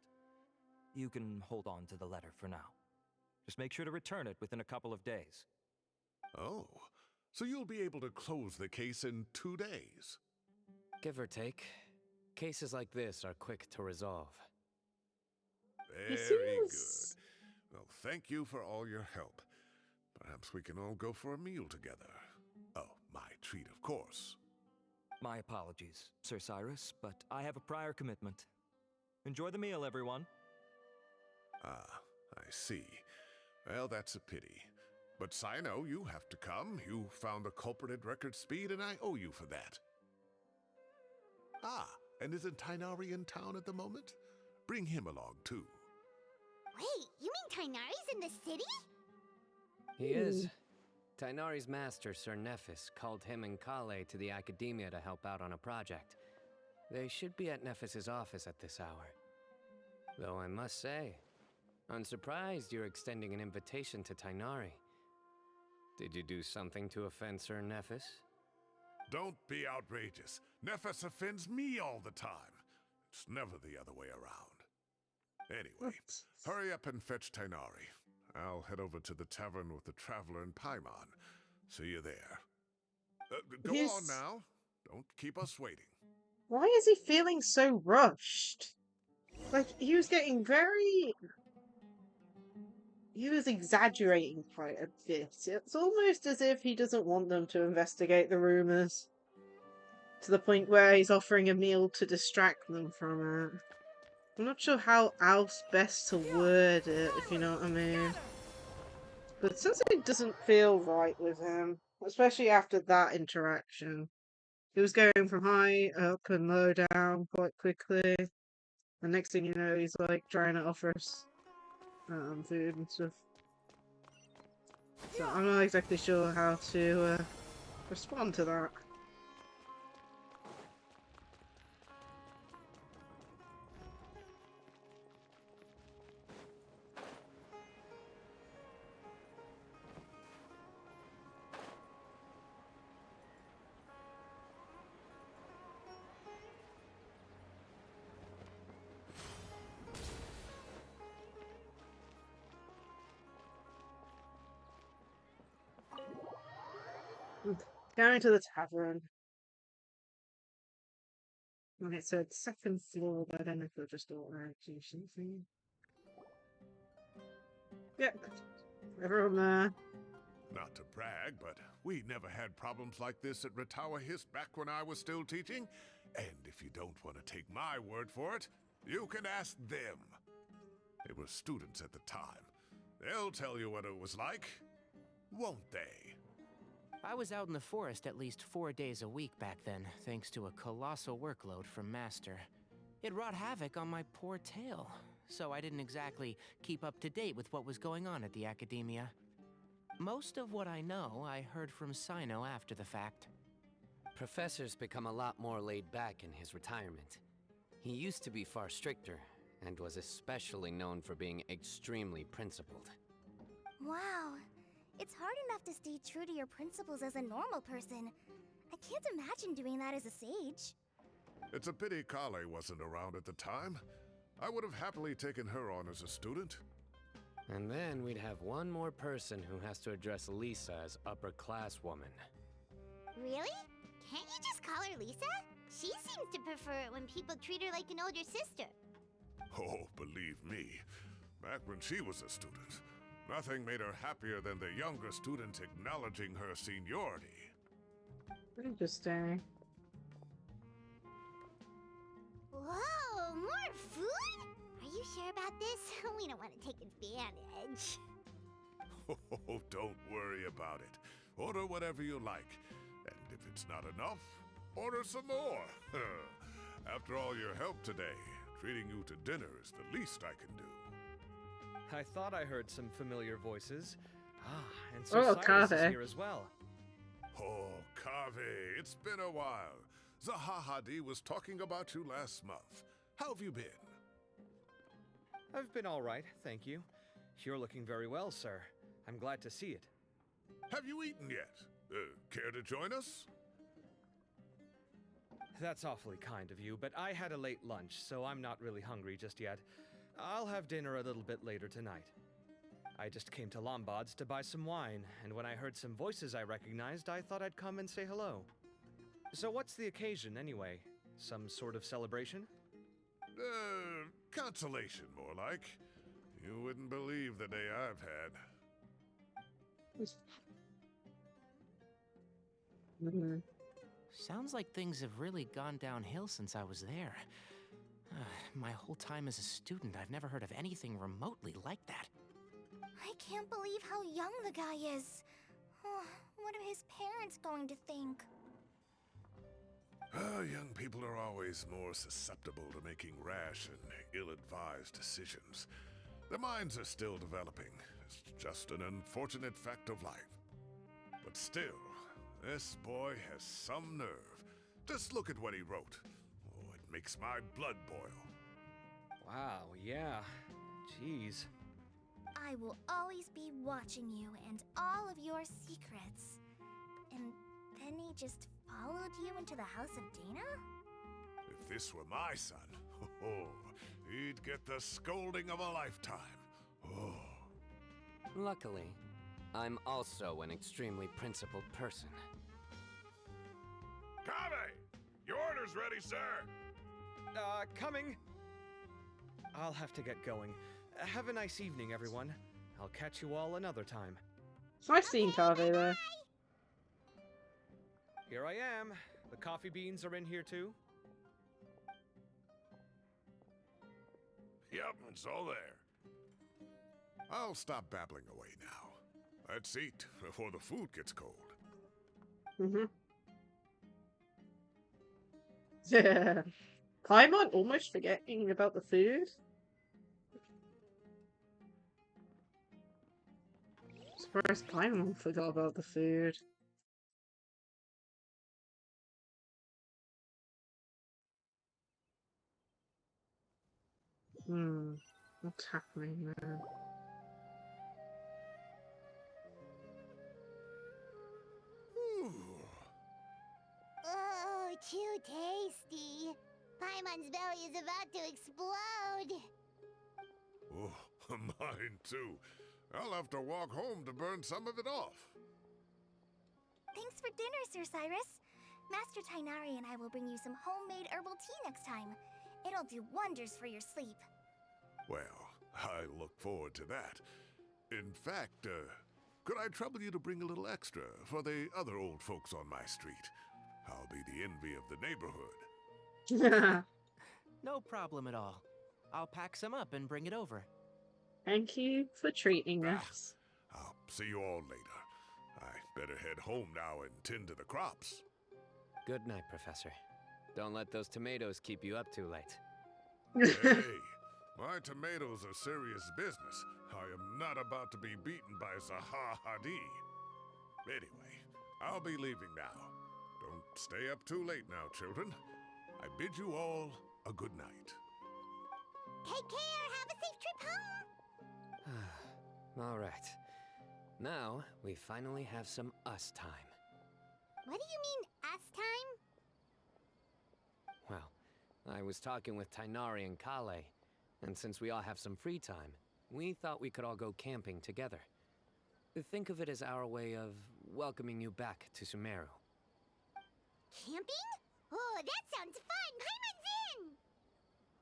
You can hold on to the letter for now. Just make sure to return it within a couple of days. Oh, so you'll be able to close the case in 2 days? Give or take. Cases like this are quick to resolve. Very seems- good. Well, thank you for all your help. Perhaps we can all go for a meal together. Oh, my treat, of course. My apologies, Sir Cyrus, but I have a prior commitment. Enjoy the meal, everyone. Ah, I see. Well, that's a pity. But Cyno, you have to come. You found the culprit at record speed, and I owe you for that. Ah, and isn't Tighnari in town at the moment? Bring him along, too. Wait, you mean Tighnari's in the city? He is. Tighnari's master, Sir Nephis, called him and Kale to the academia to help out on a project. They should be at Nephis's office at this hour. Though I must say, I'm surprised you're extending an invitation to Tighnari. Did you do something to offend Sir Nephis? Don't be outrageous. Nephis offends me all the time. It's never the other way around. Anyway, hurry up and fetch Tighnari. I'll head over to the tavern with the Traveler and Paimon. See you there. Go on now. Don't keep us waiting. Why is he feeling so rushed? Like, he was getting very... He was exaggerating quite a bit. It's almost as if he doesn't want them to investigate the rumors. To the point where he's offering a meal to distract them from it. I'm not sure how else best to word it, if you know what I mean. But something doesn't feel right with him. Especially after that interaction. He was going from high up and low down quite quickly. The next thing you know, he's like trying to offer us food and stuff. So I'm not exactly sure how to respond to that. Going to the tavern. Okay, so it's second floor, but I don't know if it'll just auto-do something. Yep. Everyone there. Not to brag, but we never had problems like this at Ratawa Hist back when I was still teaching. And if you don't want to take my word for it, you can ask them. They were students at the time. They'll tell you what it was like, won't they? I was out in the forest at least 4 days a week back then, thanks to a colossal workload from Master. It wrought havoc on my poor tail, so I didn't exactly keep up to date with what was going on at the Academia. Most of what I know, I heard from Cyno after the fact. Professor's become a lot more laid back in his retirement. He used to be far stricter, and was especially known for being extremely principled. Wow. It's hard enough to stay true to your principles as a normal person. I can't imagine doing that as a sage. It's a pity Kale wasn't around at the time. I would have happily taken her on as a student. And then we'd have one more person who has to address Lisa as upper-class woman. Really? Can't you just call her Lisa? She seems to prefer it when people treat her like an older sister. Oh, believe me, back when she was a student, nothing made her happier than the younger students acknowledging her seniority. Interesting. Whoa, more food? Are you sure about this? We don't want to take advantage. Oh, don't worry about it. Order whatever you like. And if it's not enough, order some more. After all your help today, treating you to dinner is the least I can do. I thought I heard some familiar voices. Ah, and Sir Cyrus Kave. is here as well. Oh, Kave, it's been a while. Zahahadi was talking about you last month. How have you been? I've been all right, thank you. You're looking very well, sir. I'm glad to see it. Have you eaten yet? Care to join us? That's awfully kind of you, but I had a late lunch, so I'm not really hungry just yet. I'll have dinner a little bit later tonight. I just came to Lombard's to buy some wine, and when I heard some voices I recognized, I thought I'd come and say hello. So what's the occasion, anyway? Some sort of celebration? Consolation, more like. You wouldn't believe the day I've had. Sounds like things have really gone downhill since I was there. My whole time as a student, I've never heard of anything remotely like that. I can't believe how young the guy is. Oh, what are his parents going to think? Young people are always more susceptible to making rash and ill-advised decisions. Their minds are still developing. It's just an unfortunate fact of life. But still, this boy has some nerve. Just look at what he wrote. Oh, it makes my blood boil. Wow, yeah. Jeez. I will always be watching you and all of your secrets. And then he just followed you into the house of Dana? If this were my son, he'd get the scolding of a lifetime. Oh. Luckily, I'm also an extremely principled person. Kave! Your order's ready, sir! Coming! I'll have to get going. Have a nice evening, everyone. I'll catch you all another time. It's nice seeing Kave there. Here I am. The coffee beans are in here too. Yep, it's all there. I'll stop babbling away now. Let's eat before the food gets cold. Yeah. Paimon almost forgetting about the food. Surprised Paimon forgot about the food. What's happening there? Oh, too tasty. Paimon's belly is about to explode. Oh, mine too. I'll have to walk home to burn some of it off. Thanks for dinner, Sir Cyrus. Master Tighnari and I will bring you some homemade herbal tea next time. It'll do wonders for your sleep. Well, I look forward to that. In fact, could I trouble you to bring a little extra for the other old folks on my street? I'll be the envy of the neighborhood. No problem at all. I'll pack some up and bring it over. Thank you for treating us. I'll see you all later. I better head home now and tend to the crops. Good night, Professor. Don't let those tomatoes keep you up too late. Hey, my tomatoes are serious business. I am not about to be beaten by Zaha Hadid. Anyway, I'll be leaving now. Don't stay up too late now, children. I bid you all a good night. Take care. Have a safe trip home. All right. Now, we finally have some us time. What do you mean, us time? Well, I was talking with Tighnari and Kale, and since we all have some free time, we thought we could all go camping together. Think of it as our way of welcoming you back to Sumeru. Camping? Oh, that sounds fun. Paimon's in!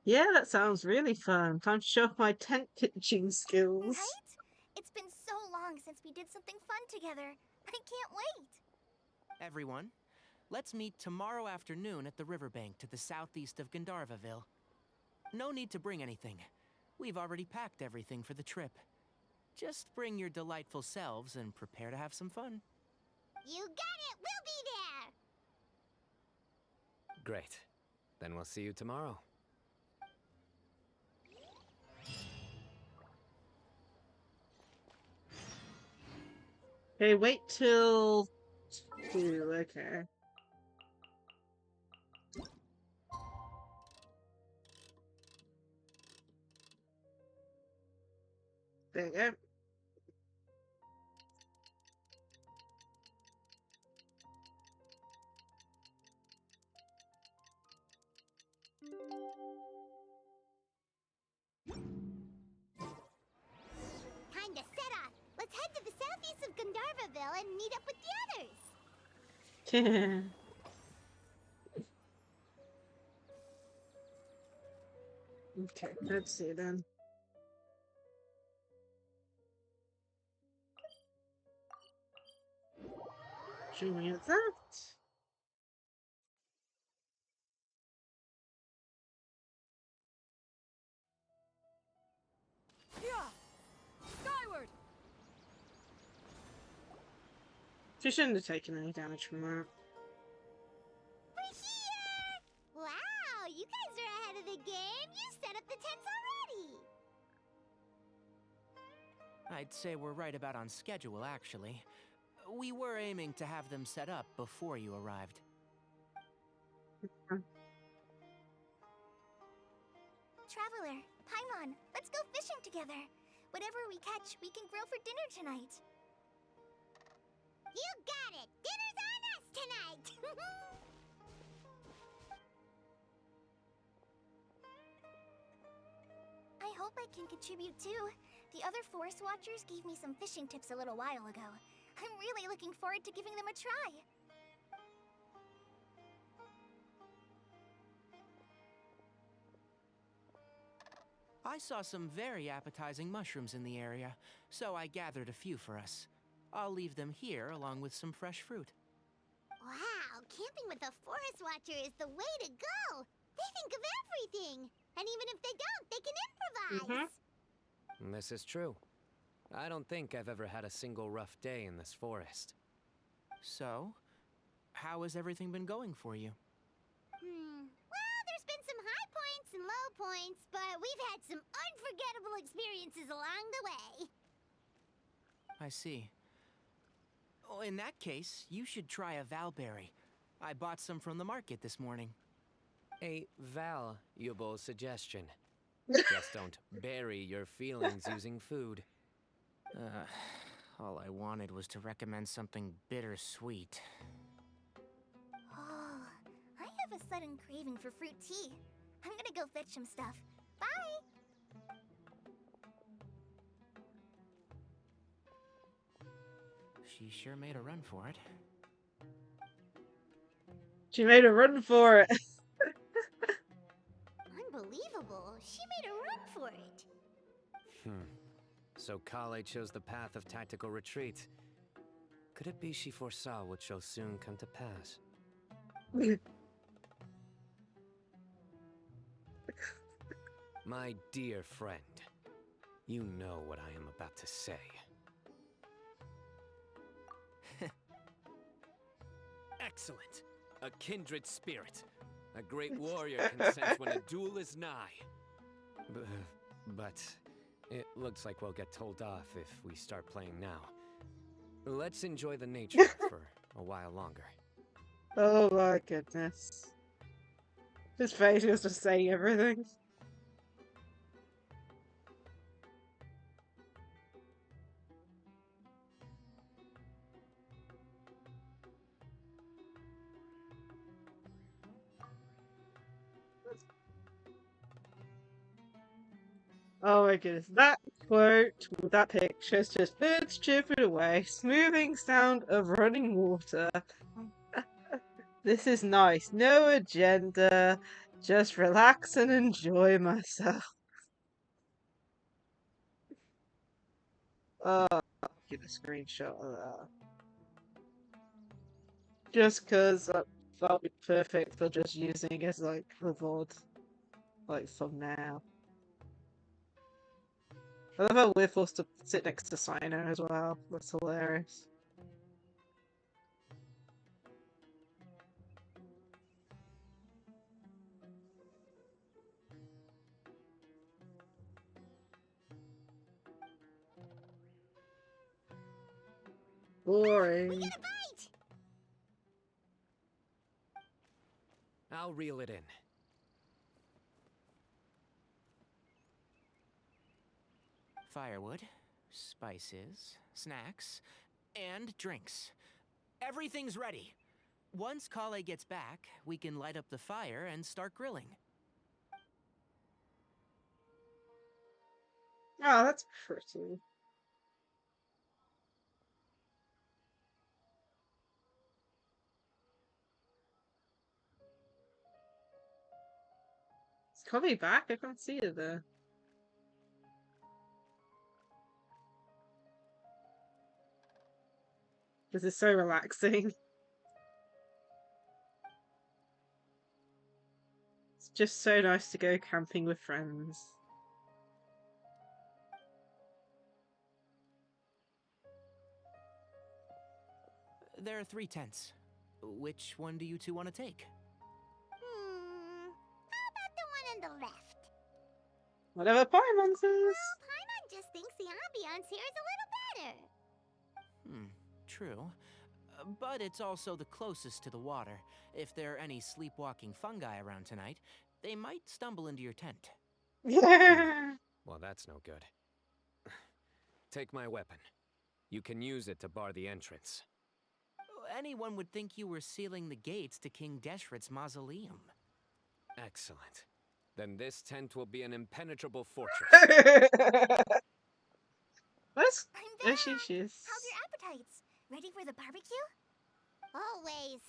Yeah, that sounds really fun. Time to show off my tent pitching skills. Right? It's been so long since we did something fun together. I can't wait. Everyone, let's meet tomorrow afternoon at the riverbank to the southeast of Gandharvaville. No need to bring anything. We've already packed everything for the trip. Just bring your delightful selves and prepare to have some fun. You got it! We'll be there! Great. Then we'll see you tomorrow. Okay, wait till 2, okay. There you go. Time to set off. Let's head to the southeast of Gandharvaville and meet up with the others. Okay, let's see then. Show me that. Skyward! She shouldn't have taken any damage from that. We're here! Wow, you guys are ahead of the game. You set up the tents already. I'd say we're right about on schedule, actually. We were aiming to have them set up before you arrived. Traveler, Paimon, let's go fishing together. Whatever we catch, we can grill for dinner tonight. You got it! Dinner's on us tonight! I hope I can contribute too. The other forest watchers gave me some fishing tips a little while ago. I'm really looking forward to giving them a try. I saw some very appetizing mushrooms in the area, so I gathered a few for us. I'll leave them here along with some fresh fruit. Wow, camping with a forest watcher is the way to go! They think of everything! And even if they don't, they can improvise! This is true. I don't think I've ever had a single rough day in this forest. So, how has everything been going for you? Well, there's been some high points and low points, but we've had some unforgettable experiences along the way. I see. Oh, in that case, you should try a valberry. I bought some from the market this morning. A valuable suggestion. Just don't bury your feelings using food. All I wanted was to recommend something bittersweet. Oh, I have a sudden craving for fruit tea. I'm gonna go fetch some stuff. Bye! She sure made a run for it. She made a run for it. Unbelievable. She made a run for it. So Kale chose the path of tactical retreat. Could it be she foresaw what shall soon come to pass? My dear friend, you know what I am about to say. Excellent! A kindred spirit. A great warrior can sense when a duel is nigh. But it looks like we'll get told off if we start playing now. Let's enjoy the nature for a while longer. Oh my goodness. His face was just saying everything. Oh my goodness, that quote with that picture is just birds chirping away, smoothing sound of running water. This is nice, no agenda, just relax and enjoy myself. Oh, I'll get a screenshot of that. Just because that'll be perfect for just using as like the VOD, like thumbnail. I love how we're forced to sit next to Cyno as well. That's hilarious. Boring. We got a bite! I'll reel it in. Firewood, spices, snacks, and drinks. Everything's ready. Once Kale gets back, we can light up the fire and start grilling. Oh, that's pretty. Is Connie back? I can't see her there. This is so relaxing. It's just so nice to go camping with friends. There are 3 tents. Which one do you two want to take? How about the one on the left? Whatever Paimon says. Well, Paimon just thinks the ambiance here is a little better. True. But it's also the closest to the water. If there are any sleepwalking fungi around tonight, they might stumble into your tent. Yeah. Well, that's no good. Take my weapon. You can use it to bar the entrance. Anyone would think you were sealing the gates to King Deshret's mausoleum. Excellent. Then this tent will be an impenetrable fortress. What? I'm There back! she is. How's your appetites? Ready for the barbecue? Always.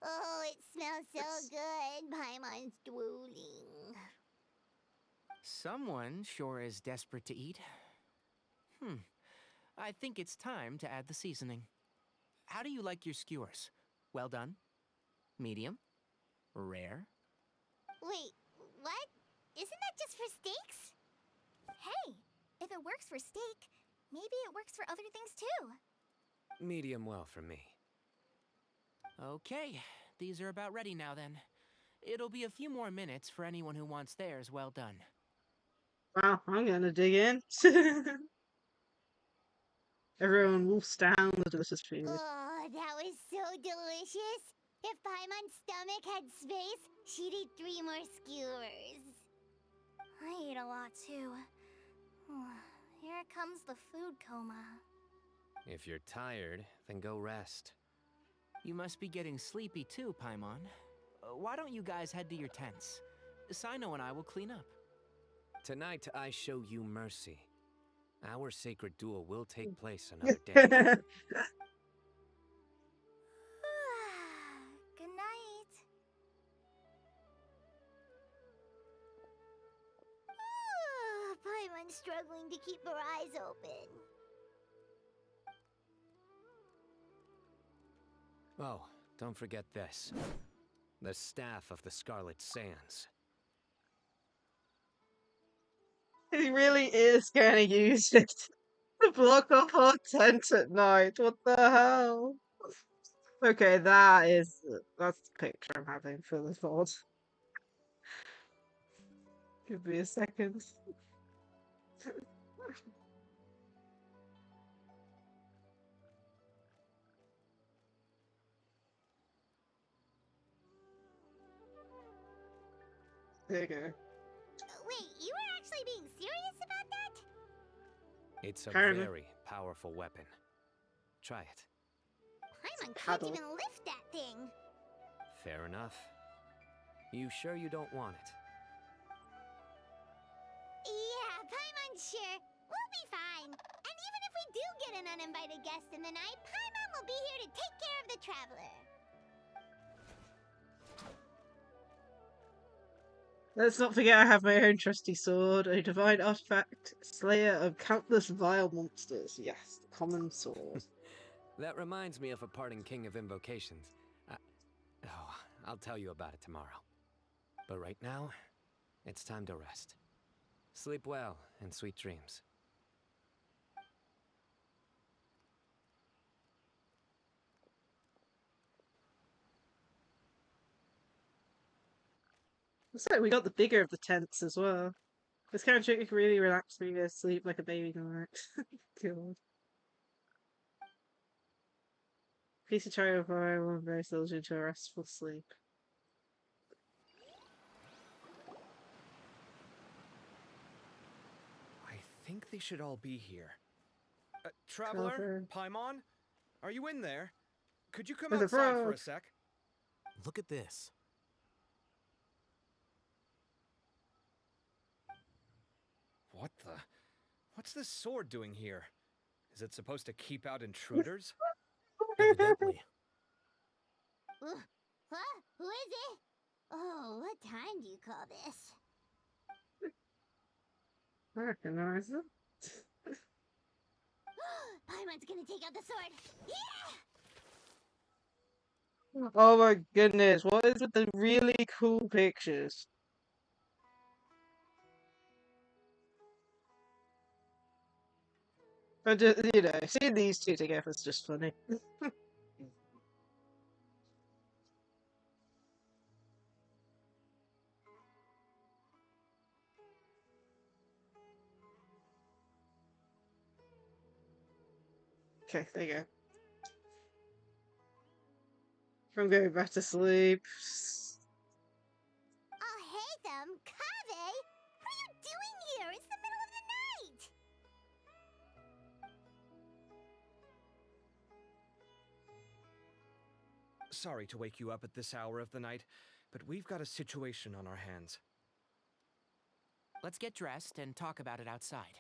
Oh, it smells so good. Paimon's drooling. Someone sure is desperate to eat. I think it's time to add the seasoning. How do you like your skewers? Well done? Medium? Rare? Wait, what? Isn't that just for steaks? Hey, if it works for steak, maybe it works for other things too. Medium well for me. Okay, these are about ready now then. It'll be a few more minutes for anyone who wants theirs well done. Wow, I'm gonna dig in. Everyone wolfs down the delicious food. Oh, that was so delicious. If Paimon's stomach had space, she'd eat 3 more skewers. I ate a lot too. Here comes the food coma. If you're tired, then go rest. You must be getting sleepy too, Paimon. Why don't you guys head to your tents? Cyno and I will clean up. Tonight I show you mercy. Our sacred duel will take place another day. Good night. Paimon's struggling to keep her eyes open. Oh, don't forget this. The staff of the Scarlet Sands. He really is gonna use it to block off our tent at night. What the hell? Okay, that's the picture I'm having for the VOD. Give me a second. There you go. Wait, you were actually being serious about that? It's a Kinda. very powerful weapon. Try it. Paimon can't Paddle. even lift that thing. Fair enough. You sure you don't want it? Yeah, Paimon's sure. We'll be fine. And even if we do get an uninvited guest in the night, Paimon will be here to take care of the traveler. Let's not forget I have my own trusty sword, a divine artifact, slayer of countless vile monsters. Yes, the common sword. That reminds me of a parting king of invocations. Oh, I'll tell you about it tomorrow. But right now, it's time to rest. Sleep well and sweet dreams. Looks like we got the bigger of the tents as well. This kind of trick really relaxed me to sleep like a baby tonight. God. Piece of trio fire, one very slowly into a restful sleep. I think they should all be here. Traveler? Paimon? Are you in there? Could you come There's a outside for frog. a sec? Look at this. What the? What's this sword doing here? Is it supposed to keep out intruders? Evidently. What? Who is it? Oh, what time do you call this? I recognize it. Paimon's gonna take out the sword. Yeah! Oh my goodness, what is with the really cool pictures? But just, you know, seeing these two together is just funny. Okay, there you go. I'm going back to sleep. Oh, hey them, Kave! What are you doing here? It's the middle of the night! Sorry to wake you up at this hour of the night, but we've got a situation on our hands. Let's get dressed and talk about it outside.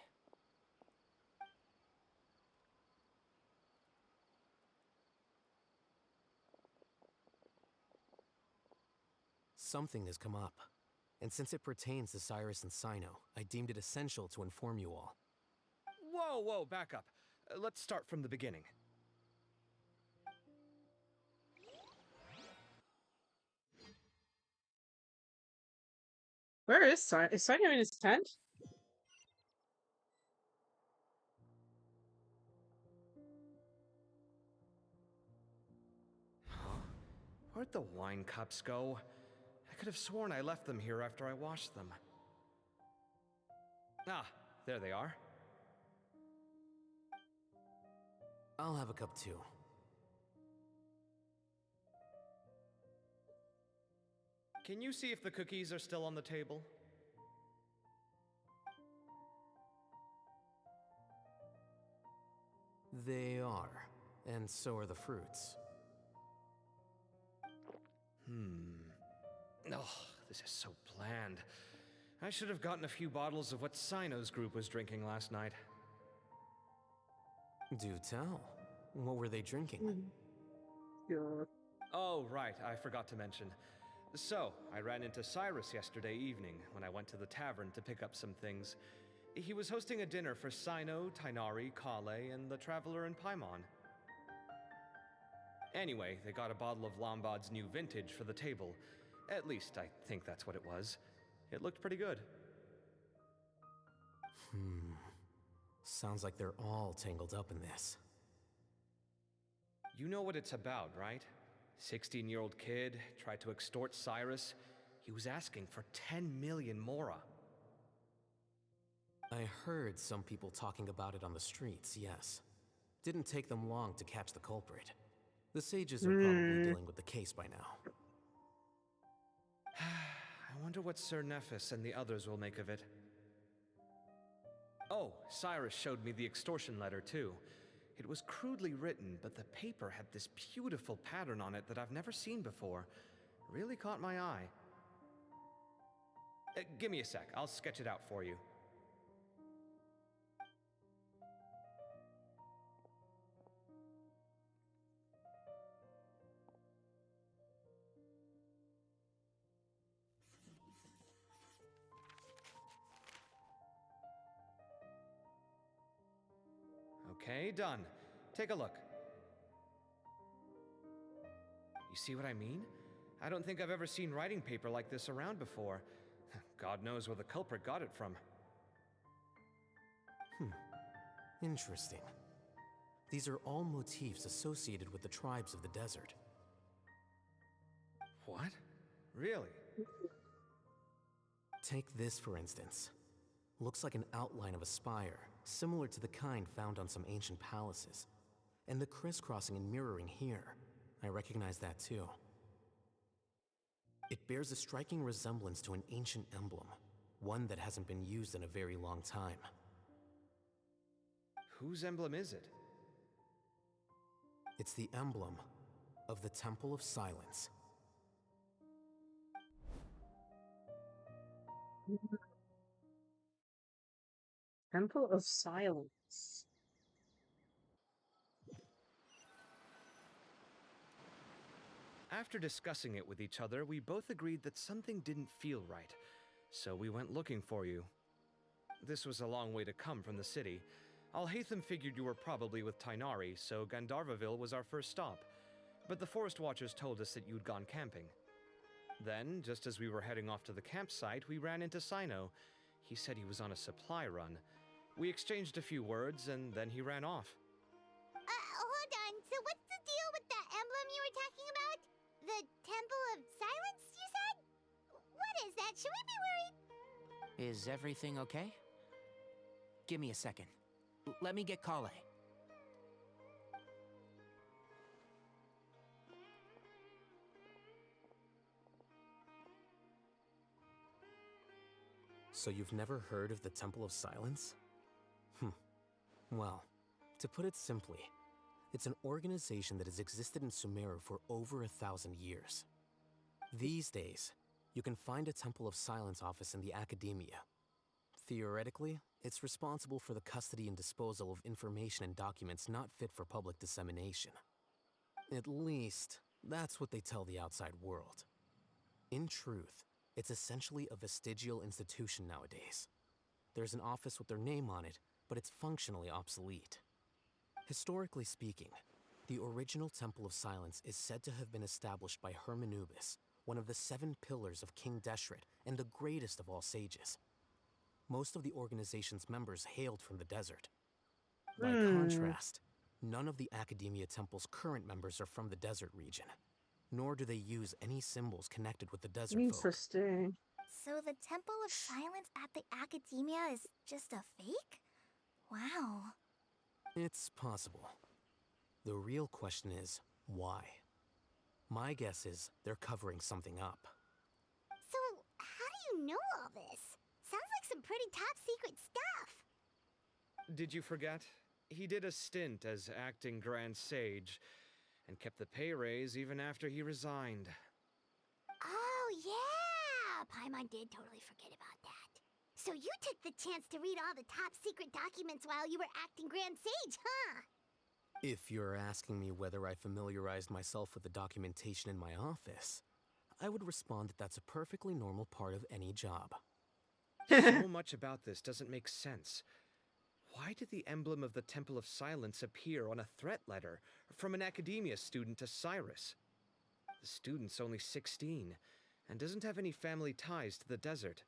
Something has come up. And since it pertains to Cyrus and Cyno, I deemed it essential to inform you all. Whoa, back up. Let's start from the beginning. Where is Cyno? Is Cyno in his tent? Where'd the wine cups go? I could have sworn I left them here after I washed them. Ah, there they are. I'll have a cup too. Can you see if the cookies are still on the table? They are. And so are the fruits. Oh, this is so bland. I should have gotten a few bottles of what Cyno's group was drinking last night. Do tell. What were they drinking? God. Oh, right, I forgot to mention. So, I ran into Cyrus yesterday evening when I went to the tavern to pick up some things. He was hosting a dinner for Cyno, Tighnari, Kale, and the Traveler and Paimon. Anyway, they got a bottle of Lombard's new vintage for the table. At least, I think that's what it was. It looked pretty good. Sounds like they're all tangled up in this. You know what it's about, right? 16-year-old kid tried to extort Cyrus. He was asking for 10 million mora. I heard some people talking about it on the streets, yes. Didn't take them long to catch the culprit. The sages are probably dealing with the case by now. I wonder what Sir Nephis and the others will make of it. Oh, Cyrus showed me the extortion letter, too. It was crudely written, but the paper had this beautiful pattern on it that I've never seen before. Really caught my eye. Give me a sec, I'll sketch it out for you. Okay, done. Take a look. You see what I mean? I don't think I've ever seen writing paper like this around before. God knows where the culprit got it from. Interesting. These are all motifs associated with the tribes of the desert. What? Really? Take this, for instance. Looks like an outline of a spire, similar to the kind found on some ancient palaces. And the crisscrossing and mirroring here. I recognize that too. It bears a striking resemblance to an ancient emblem, one that hasn't been used in a very long time. Whose emblem is it? It's the emblem of the Temple of Silence. Temple of Silence. After discussing it with each other, we both agreed that something didn't feel right, so we went looking for you. This was a long way to come from the city. Alhaitham figured you were probably with Tighnari, so Gandharvaville was our first stop. But the Forest Watchers told us that you'd gone camping. Then, just as we were heading off to the campsite, we ran into Cyno. He said he was on a supply run. We exchanged a few words, and then he ran off. Hold on. So what's the deal with that emblem you were talking about? The Temple of Silence, you said? What is that? Should we be worried? Is everything okay? Give me a second. Let me get Kale. So you've never heard of the Temple of Silence? Well, to put it simply, it's an organization that has existed in Sumeru for over 1,000 years. These days, you can find a Temple of Silence office in the academia. Theoretically, it's responsible for the custody and disposal of information and documents not fit for public dissemination. At least, that's what they tell the outside world. In truth, it's essentially a vestigial institution nowadays. There's an office with their name on it, but it's functionally obsolete. Historically speaking, the original Temple of Silence is said to have been established by Hermanubis, one of the 7 pillars of King Deshret and the greatest of all sages. Most of the organization's members hailed from the desert. By contrast, none of the Academia Temple's current members are from the desert region, nor do they use any symbols connected with the desert folk. Interesting. So the Temple of Silence at the Academia is just a fake? Wow. It's possible. The real question is, why? My guess is they're covering something up. So, how do you know all this? Sounds like some pretty top secret stuff. Did you forget? He did a stint as acting Grand Sage, and kept the pay raise even after he resigned. Oh, yeah! Paimon did totally forget about that. So you took the chance to read all the top secret documents while you were acting Grand Sage, huh? If you're asking me whether I familiarized myself with the documentation in my office, I would respond that that's a perfectly normal part of any job. So much about this doesn't make sense. Why did the emblem of the Temple of Silence appear on a threat letter from an academia student to Cyrus? The student's only 16 and doesn't have any family ties to the desert.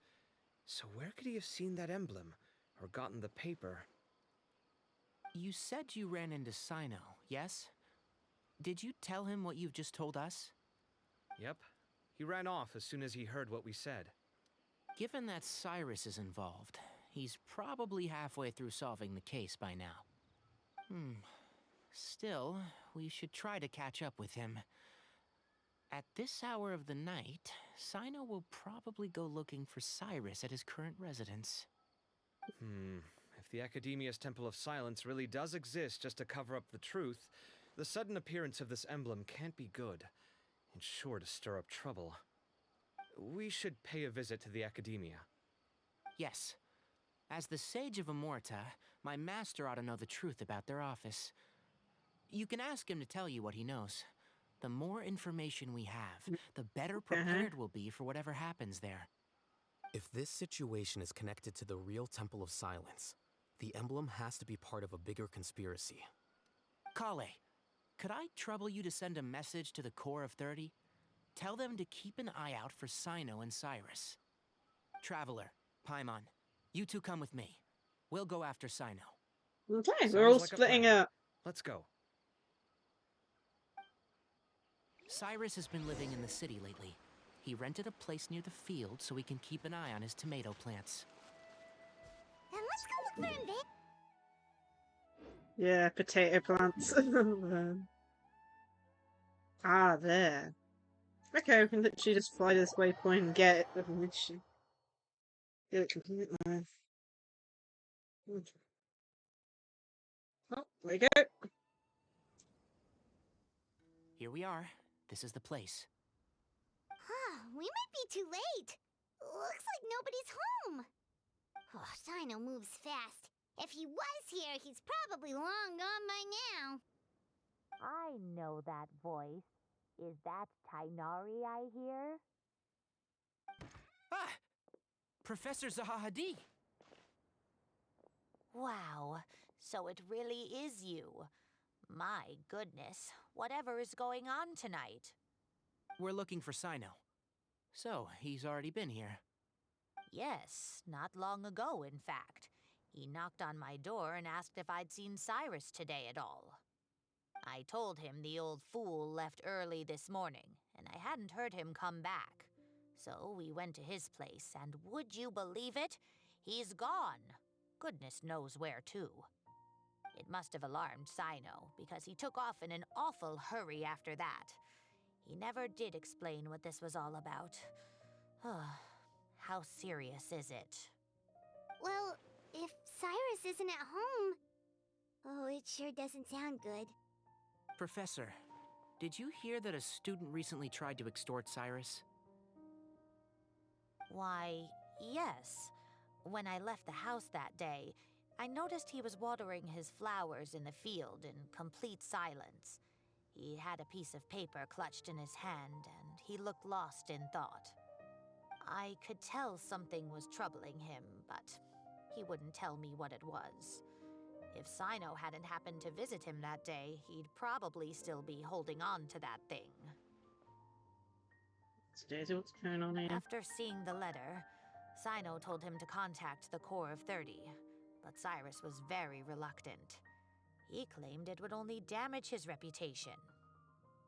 So where could he have seen that emblem or gotten the paper? You said you ran into Cyno, yes? Did you tell him what you've just told us? Yep. He ran off as soon as he heard what we said. Given that Cyrus is involved, he's probably halfway through solving the case by now. Still, we should try to catch up with him. At this hour of the night, Cyno will probably go looking for Cyrus at his current residence. If the Academia's Temple of Silence really does exist just to cover up the truth, the sudden appearance of this emblem can't be good. It's sure to stir up trouble. We should pay a visit to the Academia. Yes. As the Sage of Amorta, my master ought to know the truth about their office. You can ask him to tell you what he knows. The more information we have, the better prepared we'll be for whatever happens there. If this situation is connected to the real Temple of Silence, the emblem has to be part of a bigger conspiracy. Kale, could I trouble you to send a message to the Core of 30? Tell them to keep an eye out for Cyno and Cyrus. Traveler, Paimon, you two come with me. We'll go after Cyno. Okay, Sounds we're all like a splitting plan. up. Let's go. Cyrus has been living in the city lately. He rented a place near the field so he can keep an eye on his tomato plants. Then let's go look for him, babe. Yeah, potato plants. There. Okay, we can literally just fly to this waypoint and get it with a mission. Get it complete live. Oh, there we go. Here we are. This is the place. We might be too late. Looks like nobody's home. Oh, Cyno moves fast. If he was here, he's probably long gone by now. I know that voice. Is that Tainari I hear? Ah! Professor Zahahadi! Wow, so it really is you. My goodness, whatever is going on tonight? We're looking for Cyno. So, he's already been here. Yes, not long ago, in fact. He knocked on my door and asked if I'd seen Cyrus today at all. I told him the old fool left early this morning, and I hadn't heard him come back. So we went to his place, and would you believe it? He's gone. Goodness knows where to. It must have alarmed Cyno, because he took off in an awful hurry after that. He never did explain what this was all about. How serious is it? Well, if Cyrus isn't at home... Oh, it sure doesn't sound good. Professor, did you hear that a student recently tried to extort Cyrus? Why, yes. When I left the house that day, I noticed he was watering his flowers in the field in complete silence. He had a piece of paper clutched in his hand, and he looked lost in thought. I could tell something was troubling him, but he wouldn't tell me what it was. If Cyno hadn't happened to visit him that day, he'd probably still be holding on to that thing. Daisy, what's going on here? After seeing the letter, Cyno told him to contact the Core of 30, but Cyrus was very reluctant. He claimed it would only damage his reputation.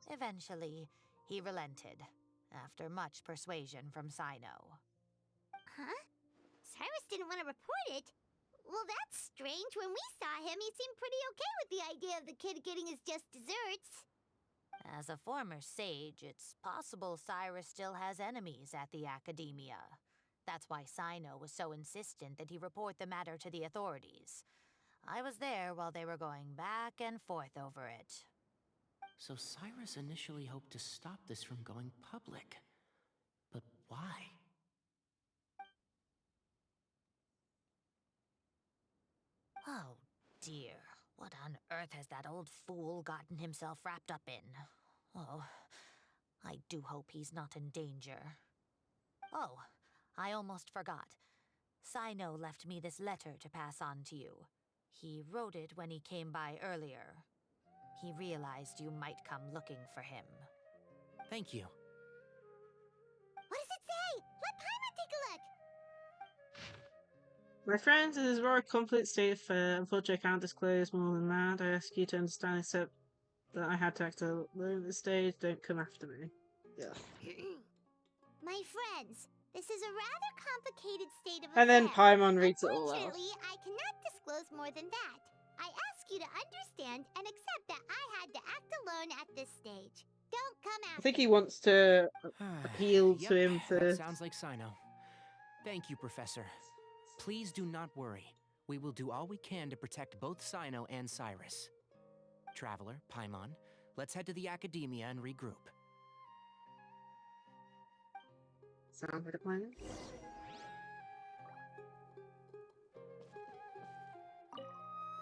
Eventually, he relented, after much persuasion from Cyno. Huh? Cyrus didn't want to report it? Well, that's strange. When we saw him, he seemed pretty okay with the idea of the kid getting his just desserts. As a former sage, it's possible Cyrus still has enemies at the Academia. That's why Cyno was so insistent that he report the matter to the authorities. I was there while they were going back and forth over it. So Cyrus initially hoped to stop this from going public. But why? Oh dear, what on earth has that old fool gotten himself wrapped up in? Oh, I do hope he's not in danger. Oh, I almost forgot. Cyno left me this letter to pass on to you. He wrote it when he came by earlier. He realized you might come looking for him. Thank you. What does it say? Let Paimon take a look. My friends, it is a very complete state of affair. Unfortunately, I can't disclose more than that. I ask you to understand, except that I had to act alone at this stage. Don't come after me. Yeah. My friends, this is a rather complicated state of And then affairs. Paimon reads it all out. Unfortunately, I cannot disclose more than that. I ask you to understand and accept that I had to act alone at this stage. Don't come after I think he me. wants to appeal Yep, to him that first. sounds like Cyno. Thank you, Professor. Please do not worry. We will do all we can to protect both Cyno and Cyrus. Traveler, Paimon, let's head to the academia and regroup. Sounds like a plan.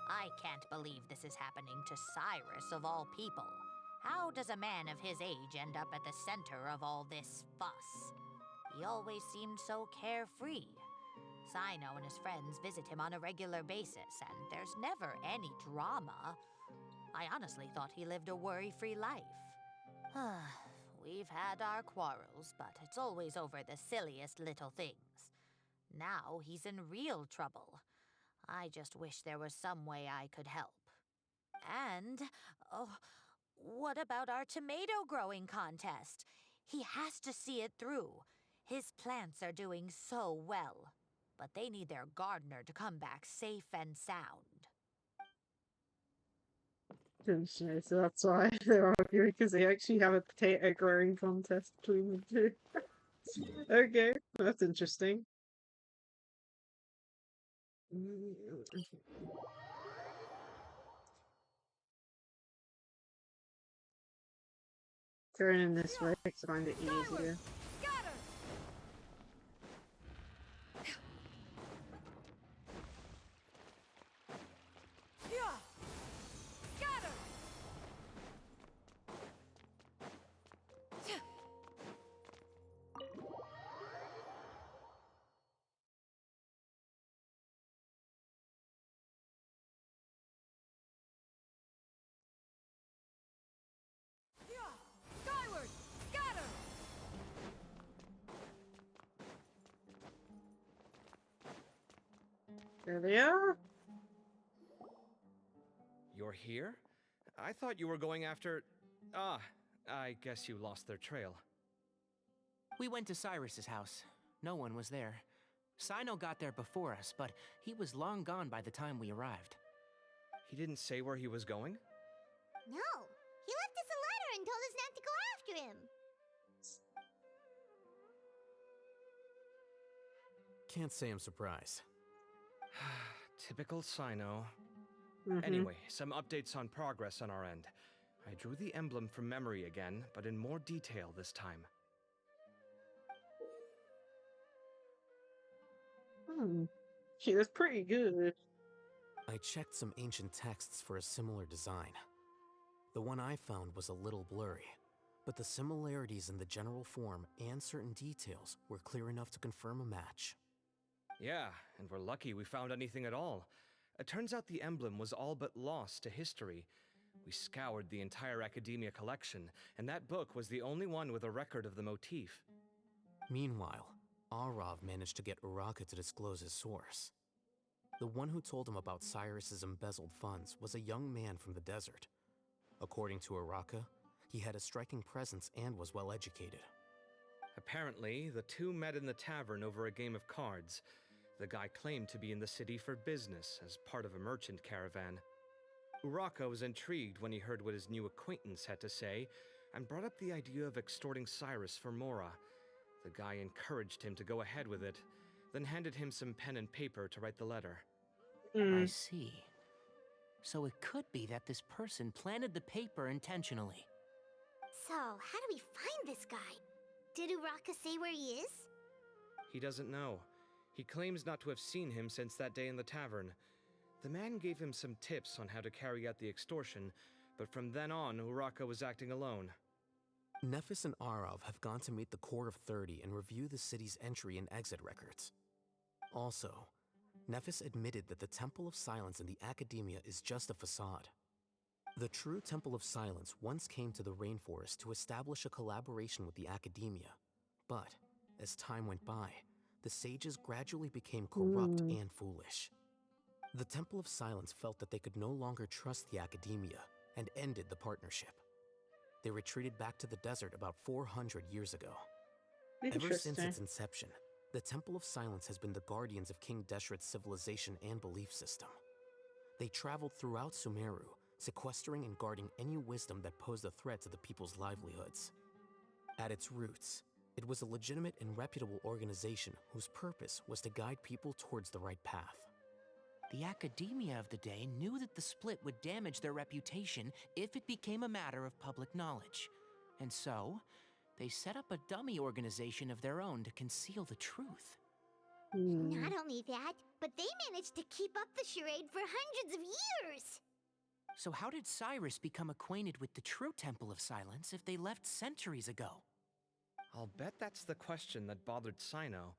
I can't believe this is happening to Cyrus of all people. How does a man of his age end up at the center of all this fuss? He always seemed so carefree. Cyno and his friends visit him on a regular basis, and there's never any drama. I honestly thought he lived a worry-free life. We've had our quarrels, but it's always over the silliest little things. Now he's in real trouble. I just wish there was some way I could help. And, oh, what about our tomato growing contest? He has to see it through. His plants are doing so well, but they need their gardener to come back safe and sound. So that's why they're arguing, because they actually have a potato growing contest between the two. Okay, that's interesting. Turning this way to find it easier. Scatter! Yeah! Scatter! Yeah! Skyward! Scatter! There they are. You're here? I thought you were going after... Ah, I guess you lost their trail. We went to Cyrus's house. No one was there. Cyno got there before us, but he was long gone by the time we arrived. He didn't say where he was going? No, he left us a letter and told us not to go after him. Can't say I'm surprised. Typical Cyno. Mhm. Anyway, some updates on progress on our end. I drew the emblem from memory again, but in more detail this time. She was pretty good. I checked some ancient texts for a similar design. The one I found was a little blurry, but the similarities in the general form and certain details were clear enough to confirm a match. Yeah, and we're lucky we found anything at all. It turns out the emblem was all but lost to history. We scoured the entire Academia collection, and that book was the only one with a record of the motif. Meanwhile, Arav managed to get Uraka to disclose his source. The one who told him about Cyrus's embezzled funds was a young man from the desert. According to Uraka, he had a striking presence and was well educated. Apparently, the two met in the tavern over a game of cards. The guy claimed to be in the city for business as part of a merchant caravan. Uraka was intrigued when he heard what his new acquaintance had to say and brought up the idea of extorting Cyrus for Mora. The guy encouraged him to go ahead with it, then handed him some pen and paper to write the letter. I see. So it could be that this person planted the paper intentionally. So, how do we find this guy? Did Uraka say where he is? He doesn't know. He claims not to have seen him since that day in the tavern. The man gave him some tips on how to carry out the extortion, but from then on, Uraka was acting alone. Nephis and Arav have gone to meet the Core of 30 and review the city's entry and exit records. Also, Nephis admitted that the Temple of Silence in the Academia is just a facade. The true Temple of Silence once came to the rainforest to establish a collaboration with the Academia, but as time went by, the sages gradually became corrupt and foolish. The Temple of Silence felt that they could no longer trust the Academia and ended the partnership. They retreated back to the desert about 400 years ago. Ever since its inception, the Temple of Silence has been the guardians of King Deshret's civilization and belief system. They traveled throughout Sumeru, sequestering and guarding any wisdom that posed a threat to the people's livelihoods. At its roots, it was a legitimate and reputable organization whose purpose was to guide people towards the right path. The academia of the day knew that the split would damage their reputation if it became a matter of public knowledge. And so, they set up a dummy organization of their own to conceal the truth. Not only that, but they managed to keep up the charade for hundreds of years! So how did Cyrus become acquainted with the true Temple of Silence if they left centuries ago? I'll bet that's the question that bothered Cyno.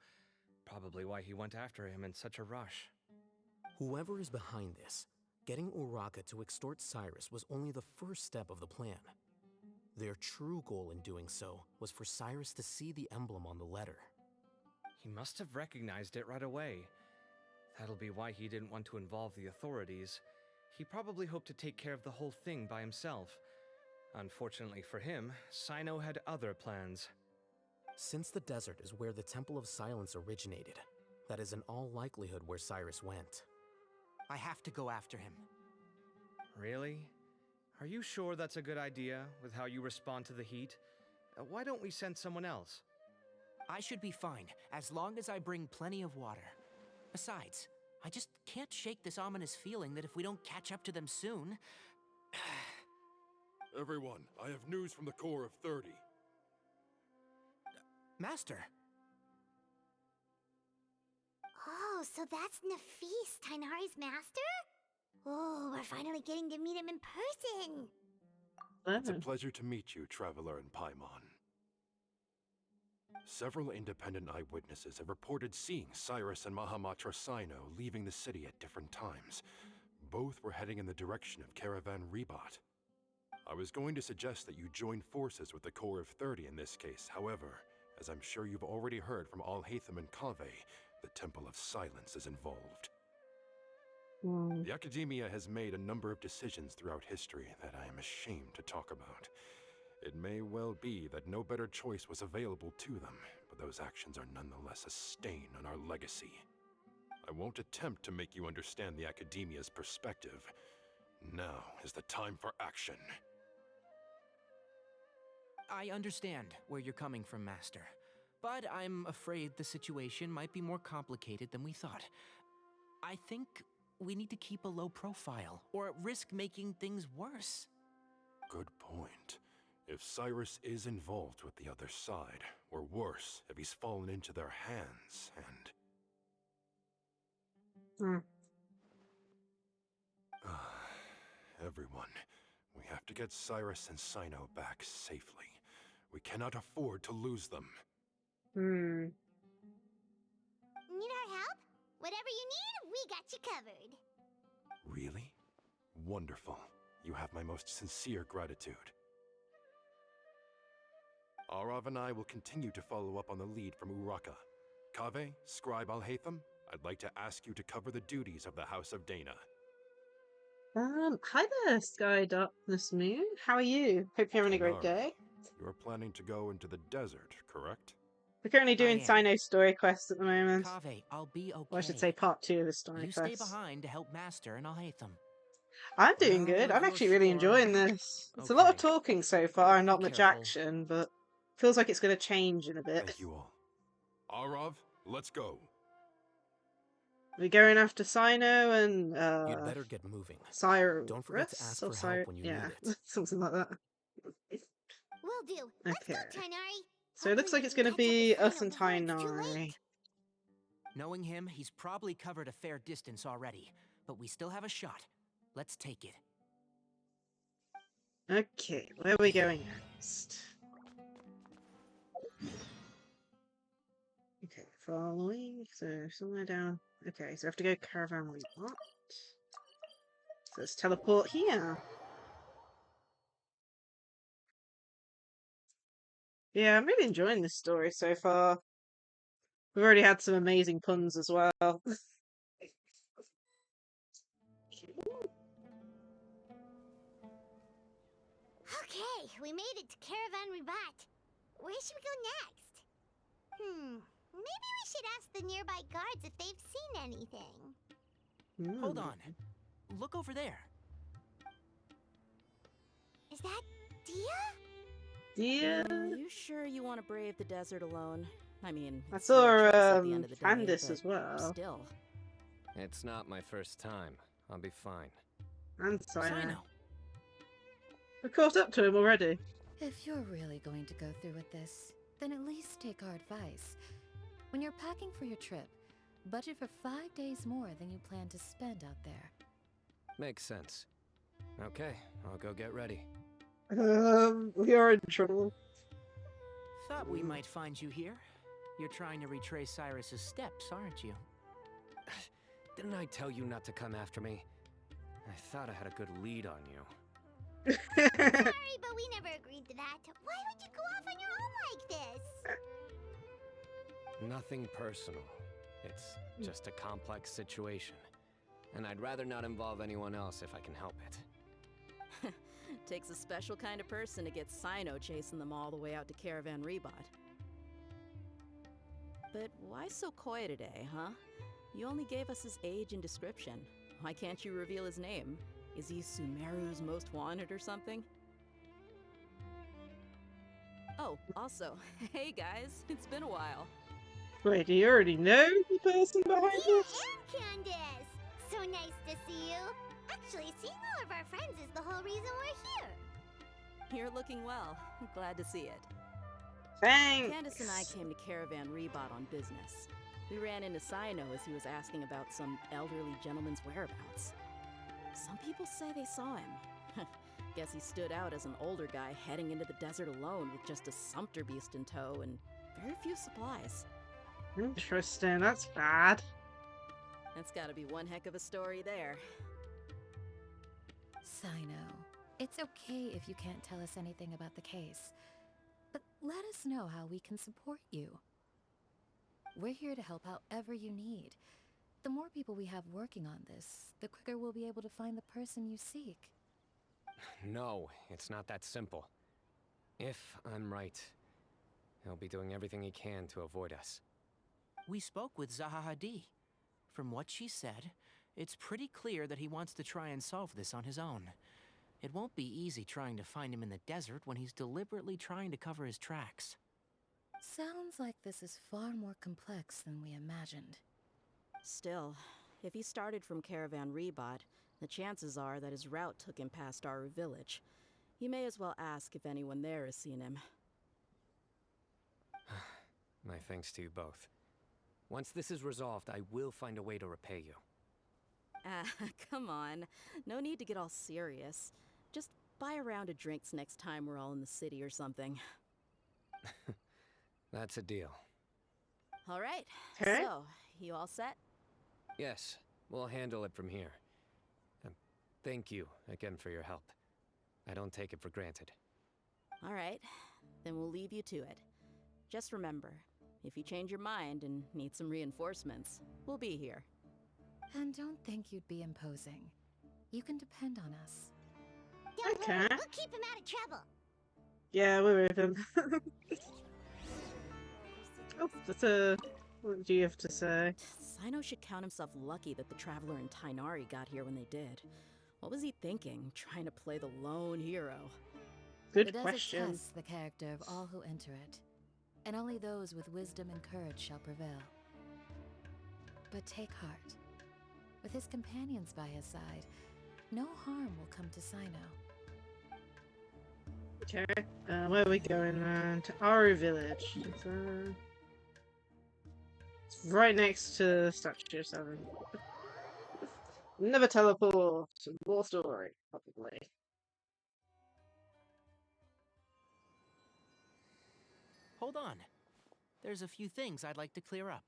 Probably why he went after him in such a rush. Whoever is behind this, getting Uraka to extort Cyrus was only the first step of the plan. Their true goal in doing so was for Cyrus to see the emblem on the letter. He must have recognized it right away. That'll be why he didn't want to involve the authorities. He probably hoped to take care of the whole thing by himself. Unfortunately for him, Cyno had other plans. Since the desert is where the Temple of Silence originated, that is in all likelihood where Cyrus went. I have to go after him. Really? Are you sure that's a good idea, with how you respond to the heat? Why don't we send someone else? I should be fine, as long as I bring plenty of water. Besides, I just can't shake this ominous feeling that if we don't catch up to them soon... Everyone, I have news from the Core of 30. Master! Oh, so that's Nafis, Tainari's master? Oh, we're finally getting to meet him in person! It's a pleasure to meet you, Traveler in Paimon. Several independent eyewitnesses have reported seeing Cyrus and Mahamatra Cyno leaving the city at different times. Both were heading in the direction of Caravan Rebat. I was going to suggest that you join forces with the Core of 30 in this case. However, as I'm sure you've already heard from Alhaitham and Kaveh, the Temple of Silence is involved. The Academia has made a number of decisions throughout history that I am ashamed to talk about. It may well be that no better choice was available to them, but those actions are nonetheless a stain on our legacy. I won't attempt to make you understand the Academia's perspective. Now is the time for action. I understand where you're coming from, Master. But I'm afraid the situation might be more complicated than we thought. I think we need to keep a low profile, or risk making things worse. Good point. If Cyrus is involved with the other side, or worse, if he's fallen into their hands, and... Everyone, we have to get Cyrus and Cyno back safely. We cannot afford to lose them. Need our help? Whatever you need, we got you covered. Really? Wonderful. You have my most sincere gratitude. Arav and I will continue to follow up on the lead from Uraka. Kaveh, Scribe Alhaitham, I'd like to ask you to cover the duties of the House of Dana. Hi there, Sky Darkness Moon. How are you? Hope you're having a great day. You're planning to go into the desert, correct? We're currently doing Cyno's story quest at the moment. Kaveh, I'll be okay. Or I should say part 2 of the story You quest. stay behind to help Master and Alhaitham. I'm doing good. I'm actually really enjoying this. It's a lot of talking so far and not much action, but feels like it's going to change in a bit. Thank you all. Arav, let's go. We're going after Cyno and You'd better get moving. Cyrus. Don't forget to ask for help when you need it. Something like that. Will do. Let's go, Tainari. So it looks like it's going to be us and Tainari. Knowing him, he's probably covered a fair distance already. but we still have a shot. Let's take it. Okay, where are we going next? Okay, following. So somewhere down. Okay, so we have to go caravan rebot. So let's teleport here. Yeah, I'm really enjoying this story so far. We've already had some amazing puns as well. Okay, we made it to Caravan Ribat. Where should we go next? Maybe we should ask the nearby guards if they've seen anything. Hold on. Look over there. Is that Dia? Dia? You sure you want to brave the desert alone? I mean, I it's saw your choice at the end of the day, Candace but as well. Still. It's not my first time. I'll be fine. And Cyno. Cyno. We caught up to him already. If you're really going to go through with this, then at least take our advice. When you're packing for your trip, budget for 5 days more than you plan to spend out there. Makes sense. Okay, I'll go get ready. We are in trouble. Thought we might find you here. You're trying to retrace Cyrus's steps, aren't you? Didn't I tell you not to come after me? I thought I had a good lead on you. Sorry, but we never agreed to that. Why would you go off on your own like this? Nothing personal. It's just a complex situation. And I'd rather not involve anyone else if I can help it. Takes a special kind of person to get Cyno chasing them all the way out to Caravan Rebot. But why so coy today, huh? You only gave us his age and description. Why can't you reveal his name? Is he Sumeru's most wanted or something? Oh, also, hey guys, it's been a while. Wait, do you already know the person behind Dia this? and Candace! So nice to see you. Actually, seeing all of our friends is the whole reason we're here. You're looking well. Glad to see it. Thanks! Candace and I came to Caravan Rebot on business. We ran into Cyno as he was asking about some elderly gentleman's whereabouts. Some people say they saw him. Guess he stood out as an older guy heading into the desert alone with just a sumpter beast in tow and very few supplies. Interesting, that's bad. That's gotta be one heck of a story there. Cyno, it's okay if you can't tell us anything about the case, but let us know how we can support you. We're here to help however you need. The more people we have working on this, the quicker we'll be able to find the person you seek. No, it's not that simple. If I'm right, he'll be doing everything he can to avoid us. We spoke with Zaha Hadid. From what she said, it's pretty clear that he wants to try and solve this on his own. It won't be easy trying to find him in the desert when he's deliberately trying to cover his tracks. Sounds like this is far more complex than we imagined. Still, if he started from Caravan Rebot, the chances are that his route took him past our village. You may as well ask if anyone there has seen him. My thanks to you both. Once this is resolved, I will find a way to repay you. Come on. No need to get all serious. Just buy a round of drinks next time we're all in the city or something. That's a deal. All right. Okay. So, you all set? Yes, we'll handle it from here. Thank you again for your help. I don't take it for granted. All right. Then we'll leave you to it. Just remember, if you change your mind and need some reinforcements, we'll be here. And don't think you'd be imposing. You can depend on us. Don't Okay. worry, we'll keep him out of trouble. Yeah, we're with him. Oh, that's a... What do you have to say? Cyno should count himself lucky that the Traveler and Tainari got here when they did. What was he thinking, trying to play the lone hero? Good The desert question. tests the character of all who enter it, and only those with wisdom and courage shall prevail. But take heart. With his companions by his side, no harm will come to Cyno. Okay, where are we going now? To Aru Village. It's right next to Statue 7. Never teleport. More story, probably. Hold on. There's a few things I'd like to clear up.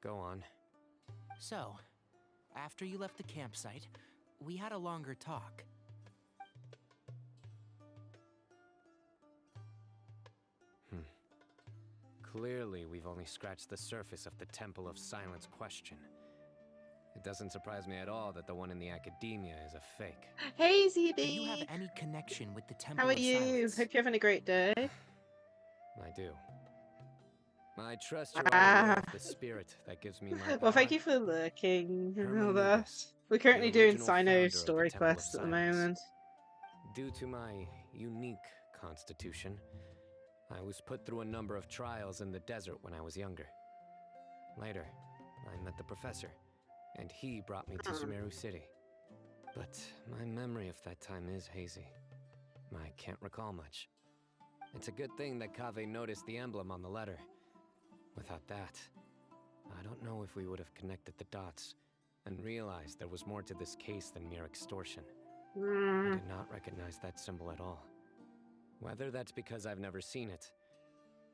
Go on. So, after you left the campsite, we had a longer talk. Clearly, we've only scratched the surface of the Temple of Silence question. It doesn't surprise me at all that the one in the academia is a fake. Hey, ZB! Do you have any connection with the Temple How are of you? Silence? Hope you're having a great day. I do. I trust you're all aware of the spirit that gives me my Well, thank power. you for lurking and all that. Hermanubis, We're currently the doing original founder Cyno of the story Temple of quests at the Silence. moment. Due to my unique constitution, I was put through a number of trials in the desert when I was younger. Later, I met the professor, and he brought me to Sumeru City. But my memory of that time is hazy. I can't recall much. It's a good thing that Kaveh noticed the emblem on the letter. Without that, I don't know if we would have connected the dots and realized there was more to this case than mere extortion. I did not recognize that symbol at all. Whether that's because I've never seen it,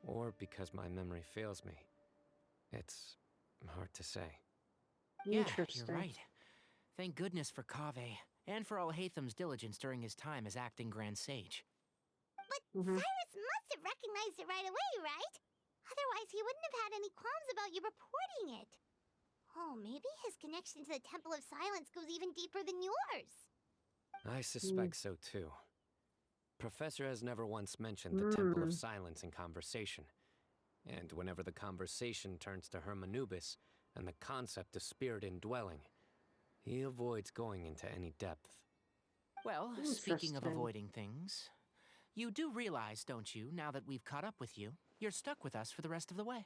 or because my memory fails me, it's hard to say. Yeah, you're right. Thank goodness for Kaveh, and for Alhaitham's diligence during his time as acting Grand Sage. But Cyrus must have recognized it right away, right? Otherwise, he wouldn't have had any qualms about you reporting it. Oh, maybe his connection to the Temple of Silence goes even deeper than yours. I suspect so too. Professor has never once mentioned the Temple of Silence in conversation. And whenever the conversation turns to Hermanubis and the concept of spirit indwelling, he avoids going into any depth. Well, speaking of avoiding things, you do realize, don't you, now that we've caught up with you, you're stuck with us for the rest of the way.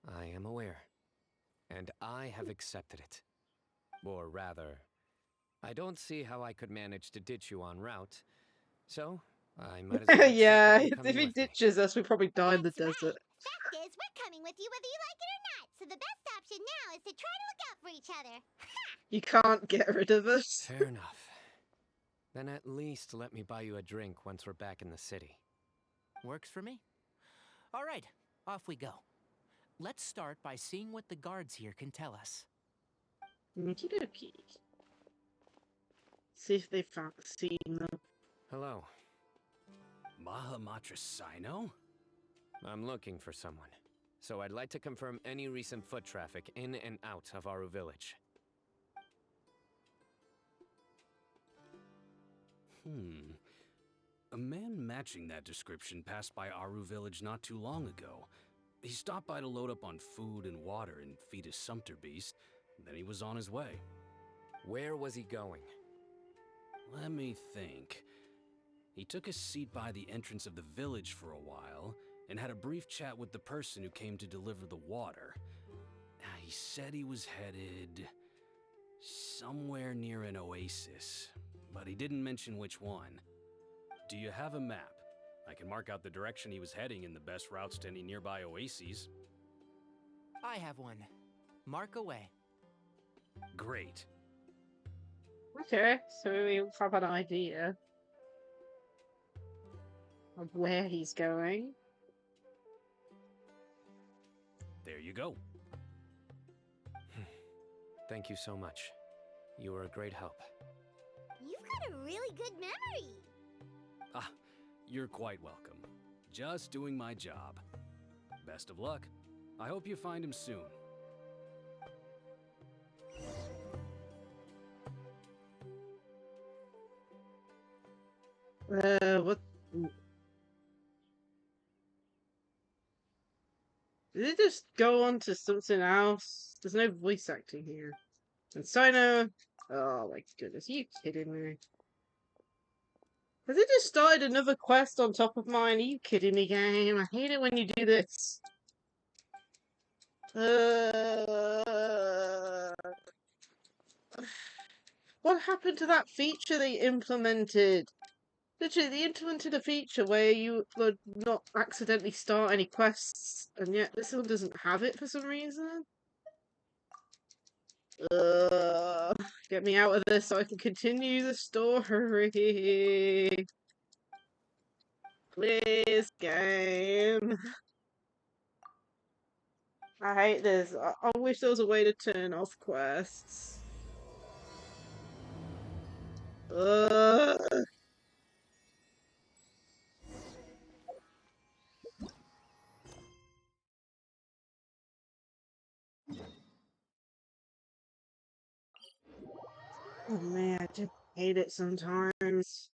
I am aware. And I have accepted it. Or rather, I don't see how I could manage to ditch you en route, so I might as well accept Yeah, that you're if coming he with me. ditches us, we probably die in the desert. Fact is, we're coming with you whether you like it or not, so the best option now is to try to look out for each other. You can't get rid of us. Fair enough. Then at least let me buy you a drink once we're back in the city. Works for me. All right, off we go. Let's start by seeing what the guards here can tell us. Okie dokie. See if they've seen them. Hello. Mahamatra Cyno? I'm looking for someone, so I'd like to confirm any recent foot traffic in and out of Aru Village. A man matching that description passed by Aru Village not too long ago. He stopped by to load up on food and water and feed his sumpter beast, then he was on his way. Where was he going? Let me think. He took a seat by the entrance of the village for a while, and had a brief chat with the person who came to deliver the water. He said he was headed somewhere near an oasis, but he didn't mention which one. Do you have a map? I can mark out the direction he was heading and the best routes to any nearby oases. I have one. Mark away. Great. Okay, so we have an idea of where he's going. There you go. Thank you so much. You were a great help. You've got a really good memory. Ah, you're quite welcome. Just doing my job. Best of luck. I hope you find him soon. What? Did it just go on to something else? There's no voice acting here. And Cyno... Oh my goodness, are you kidding me? Has it just started another quest on top of mine? Are you kidding me, game? I hate it when you do this. What happened to that feature they implemented? Literally, they implemented a feature where you would not accidentally start any quests, and yet this one doesn't have it for some reason. Get me out of this so I can continue the story. Please, game. I hate this. I wish there was a way to turn off quests. Ugh. Oh man, I just hate it sometimes.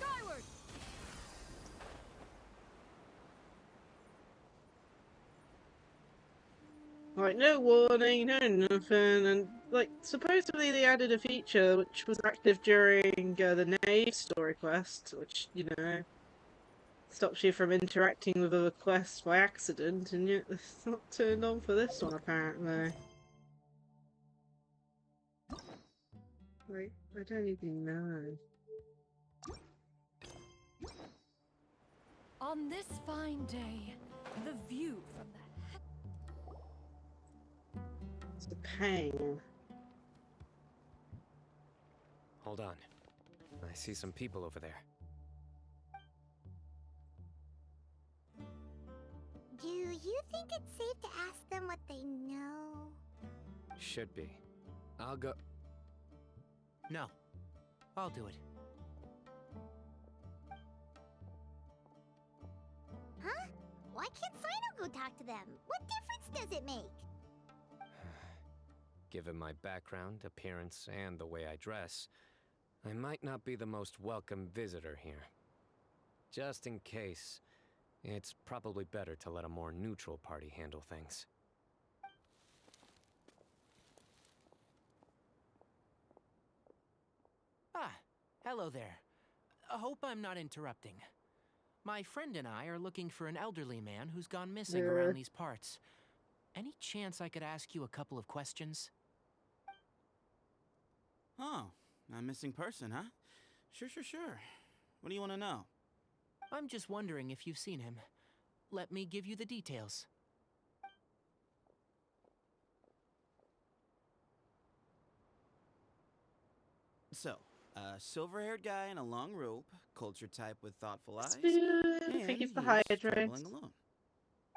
Skyward! Like, no warning, no nothing, and, like, supposedly they added a feature which was active during the Knave story quest, which, you know, stops you from interacting with other quests by accident, and yet it's not turned on for this one, apparently. Like, I don't even know. On this fine day, the view from the It's a pain. Hold on. I see some people over there. Do you think it's safe to ask them what they know? Should be. I'll go. No. I'll do it. Huh? Why can't Cyno go talk to them? What difference does it make? Given my background, appearance, and the way I dress, I might not be the most welcome visitor here. Just in case, it's probably better to let a more neutral party handle things. Ah, hello there. I hope I'm not interrupting. My friend and I are looking for an elderly man who's gone missing around these parts. Any chance I could ask you a couple of questions? Oh, a missing person, huh? Sure. What do you want to know? I'm just wondering if you've seen him. Let me give you the details. So, a silver-haired guy in a long robe, culture type with thoughtful eyes, Thank you and for the he's hydrate. traveling alone.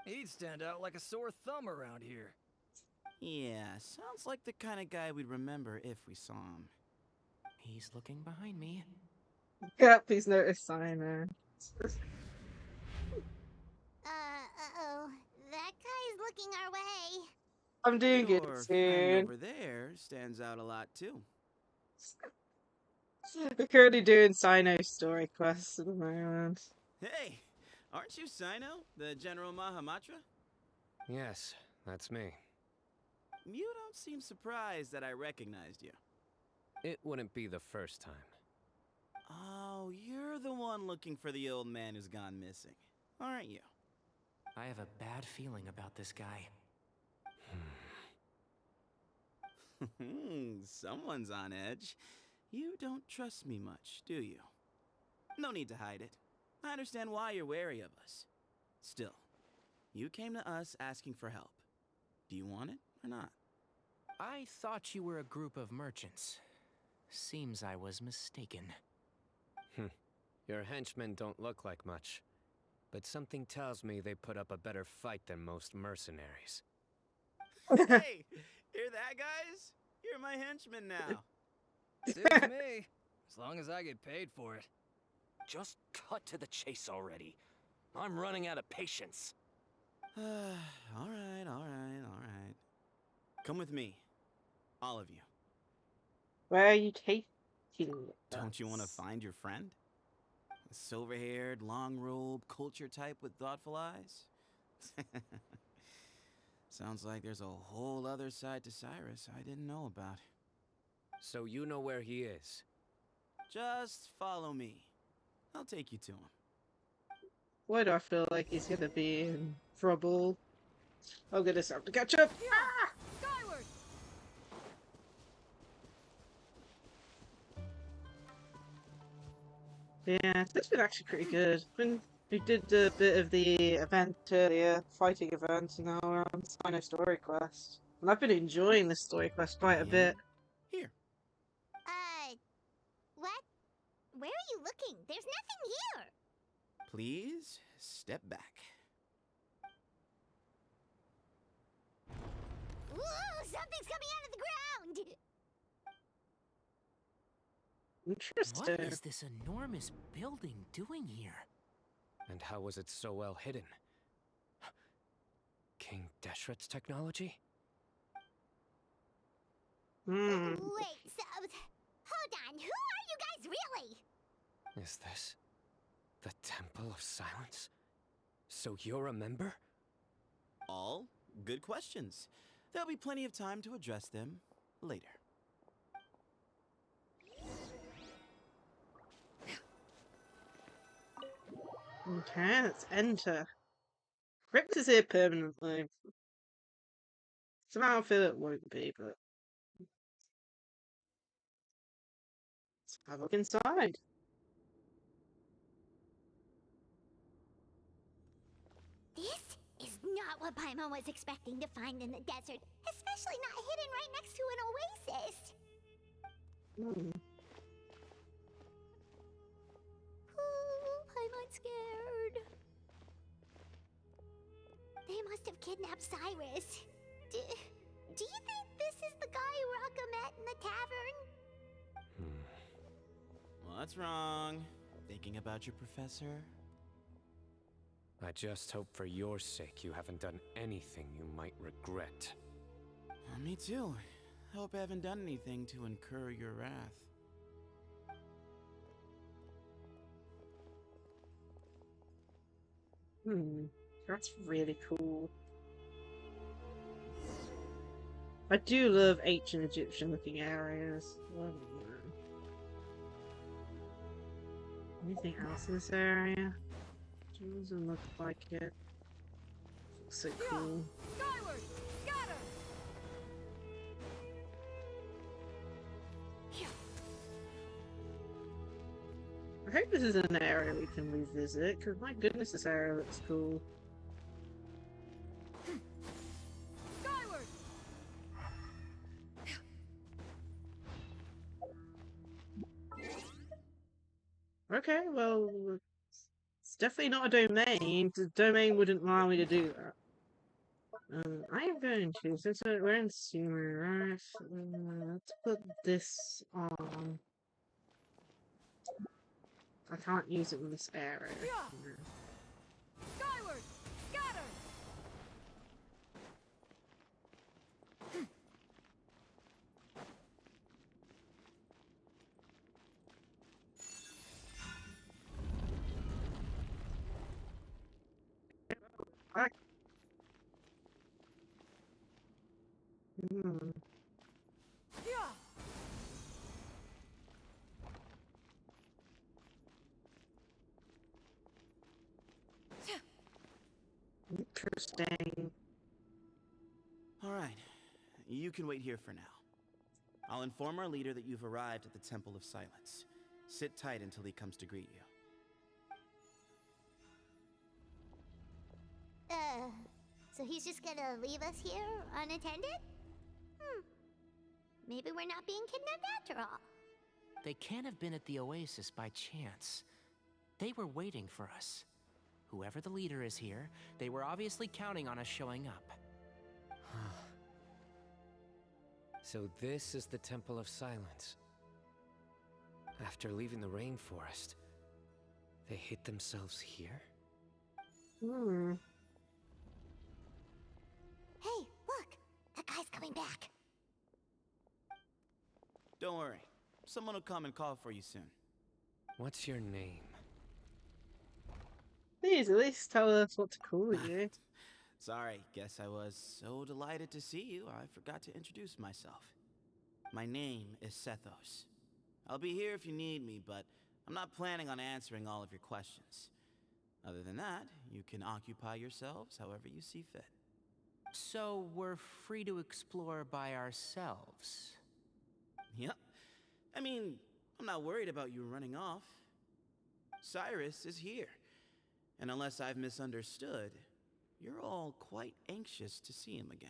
He'd stand out like a sore thumb around here. Yeah, sounds like the kind of guy we'd remember if we saw him. He's looking behind me. Yeah, please notice Cyno. Uh-oh. That guy's looking our way. I'm doing Your good friend soon. over there stands out a lot, too. We're currently doing Cyno story quests at the moment. Hey, aren't you Cyno, the General Mahamatra? Yes, that's me. You don't seem surprised that I recognized you. It wouldn't be the first time. Oh, you're the one looking for the old man who's gone missing, aren't you? I have a bad feeling about this guy. Someone's on edge. You don't trust me much, do you? No need to hide it. I understand why you're wary of us. Still, you came to us asking for help. Do you want it or not? I thought you were a group of merchants. Seems I was mistaken. Your henchmen don't look like much, but something tells me they put up a better fight than most mercenaries. Hey, hear that, guys? You're my henchman now. Suits me, as long as I get paid for it. Just cut to the chase already. I'm running out of patience. All right. Come with me. All of you. Where are you taking us? Don't you want to find your friend? A silver-haired, long-robe, culture type with thoughtful eyes? Sounds like there's a whole other side to Cyrus I didn't know about. So you know where he is? Just follow me. I'll take you to him. Why do I feel like he's gonna be in trouble? Oh goodness, I have to catch up! Ah! Skyward! Yeah, this has been actually pretty good. Been We did a bit of the event earlier, fighting event, and now we're on Cyno story quest. And I've been enjoying this story quest quite a bit. Here. What? Where are you looking? There's nothing here! Please step back. Ooh, something's coming out of the ground! Interesting. What is this enormous building doing here? And how was it so well hidden? King Deshret's technology? Wait, so... Hold on, who are you guys really? Is this the Temple of Silence? So you're a member? All good questions. There'll be plenty of time to address them later. Okay, let's enter. Ripped is here permanently. Somehow I feel it won't be, but... Let's have a look inside. This is not what Paimon was expecting to find in the desert, especially not hidden right next to an oasis. Ooh, Paimon's scared. They must have kidnapped Cyrus. Do you think this is the guy Raka met in the tavern? What's wrong? Thinking about your professor? I just hope for your sake you haven't done anything you might regret. Me too. I hope I haven't done anything to incur your wrath. That's really cool. I do love ancient Egyptian looking areas. Anything else in this area? Doesn't look like it. Looks so cool. Skyward! Scatter! I hope this is an area we can revisit, because my goodness, this area looks cool. Skyward! Okay, well, it's definitely not a domain. The domain wouldn't allow me to do that. I am going to, since we're in Sumer, right? Let's put this on. I can't use it in this area. Skyward! Scatter! Interesting. Alright, you can wait here for now. I'll inform our leader that you've arrived at the Temple of Silence. Sit tight until he comes to greet you. So he's just gonna leave us here unattended? Maybe we're not being kidnapped after all. They can't have been at the oasis by chance. They were waiting for us. Whoever the leader is here, they were obviously counting on us showing up. So this is the Temple of Silence. After leaving the rainforest, they hid themselves here? Hey, look! That guy's coming back. Don't worry. Someone will come and call for you soon. What's your name? Please, at least tell us what to call you. Sorry, guess I was so delighted to see you, I forgot to introduce myself. My name is Sethos. I'll be here if you need me, but I'm not planning on answering all of your questions. Other than that, you can occupy yourselves however you see fit. So we're free to explore by ourselves? Yep. I mean, I'm not worried about you running off. Cyrus is here. And unless I've misunderstood, you're all quite anxious to see him again.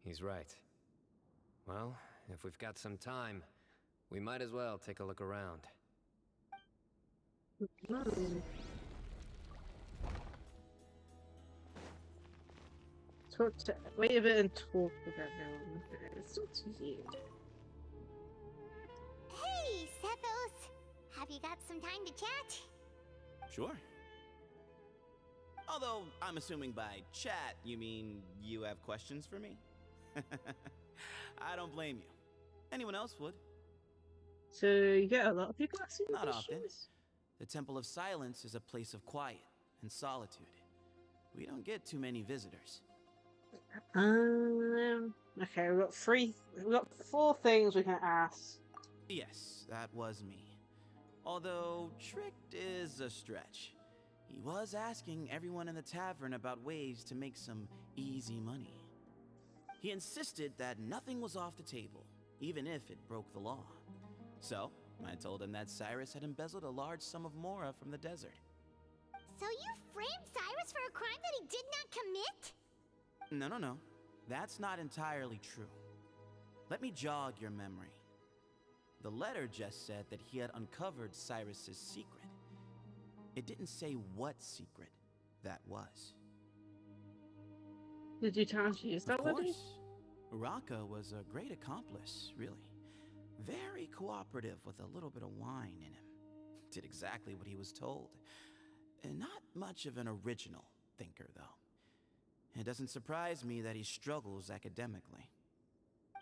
He's right. Well, if we've got some time, we might as well take a look around. Wait a bit and talk with everyone. It's not too weird. Hey, Sethos! Have you got some time to chat? Sure. Although, I'm assuming by chat, you mean you have questions for me? I don't blame you. Anyone else would. So, you get a lot of people asking Not questions? often. The Temple of Silence is a place of quiet and solitude. We don't get too many visitors. Okay, we've got 4 things we can ask. Yes, that was me. Although, tricked is a stretch. He was asking everyone in the tavern about ways to make some easy money. He insisted that nothing was off the table, even if it broke the law. So, I told him that Cyrus had embezzled a large sum of mora from the desert. So you framed Cyrus for a crime that he did not commit? No. That's not entirely true. Let me jog your memory. The letter just said that he had uncovered Cyrus's secret. It didn't say what secret that was. Did you tell him to use that Of weapon? course. Raka was a great accomplice, really. Very cooperative with a little bit of wine in him. Did exactly what he was told. And not much of an original thinker, though. It doesn't surprise me that he struggles academically.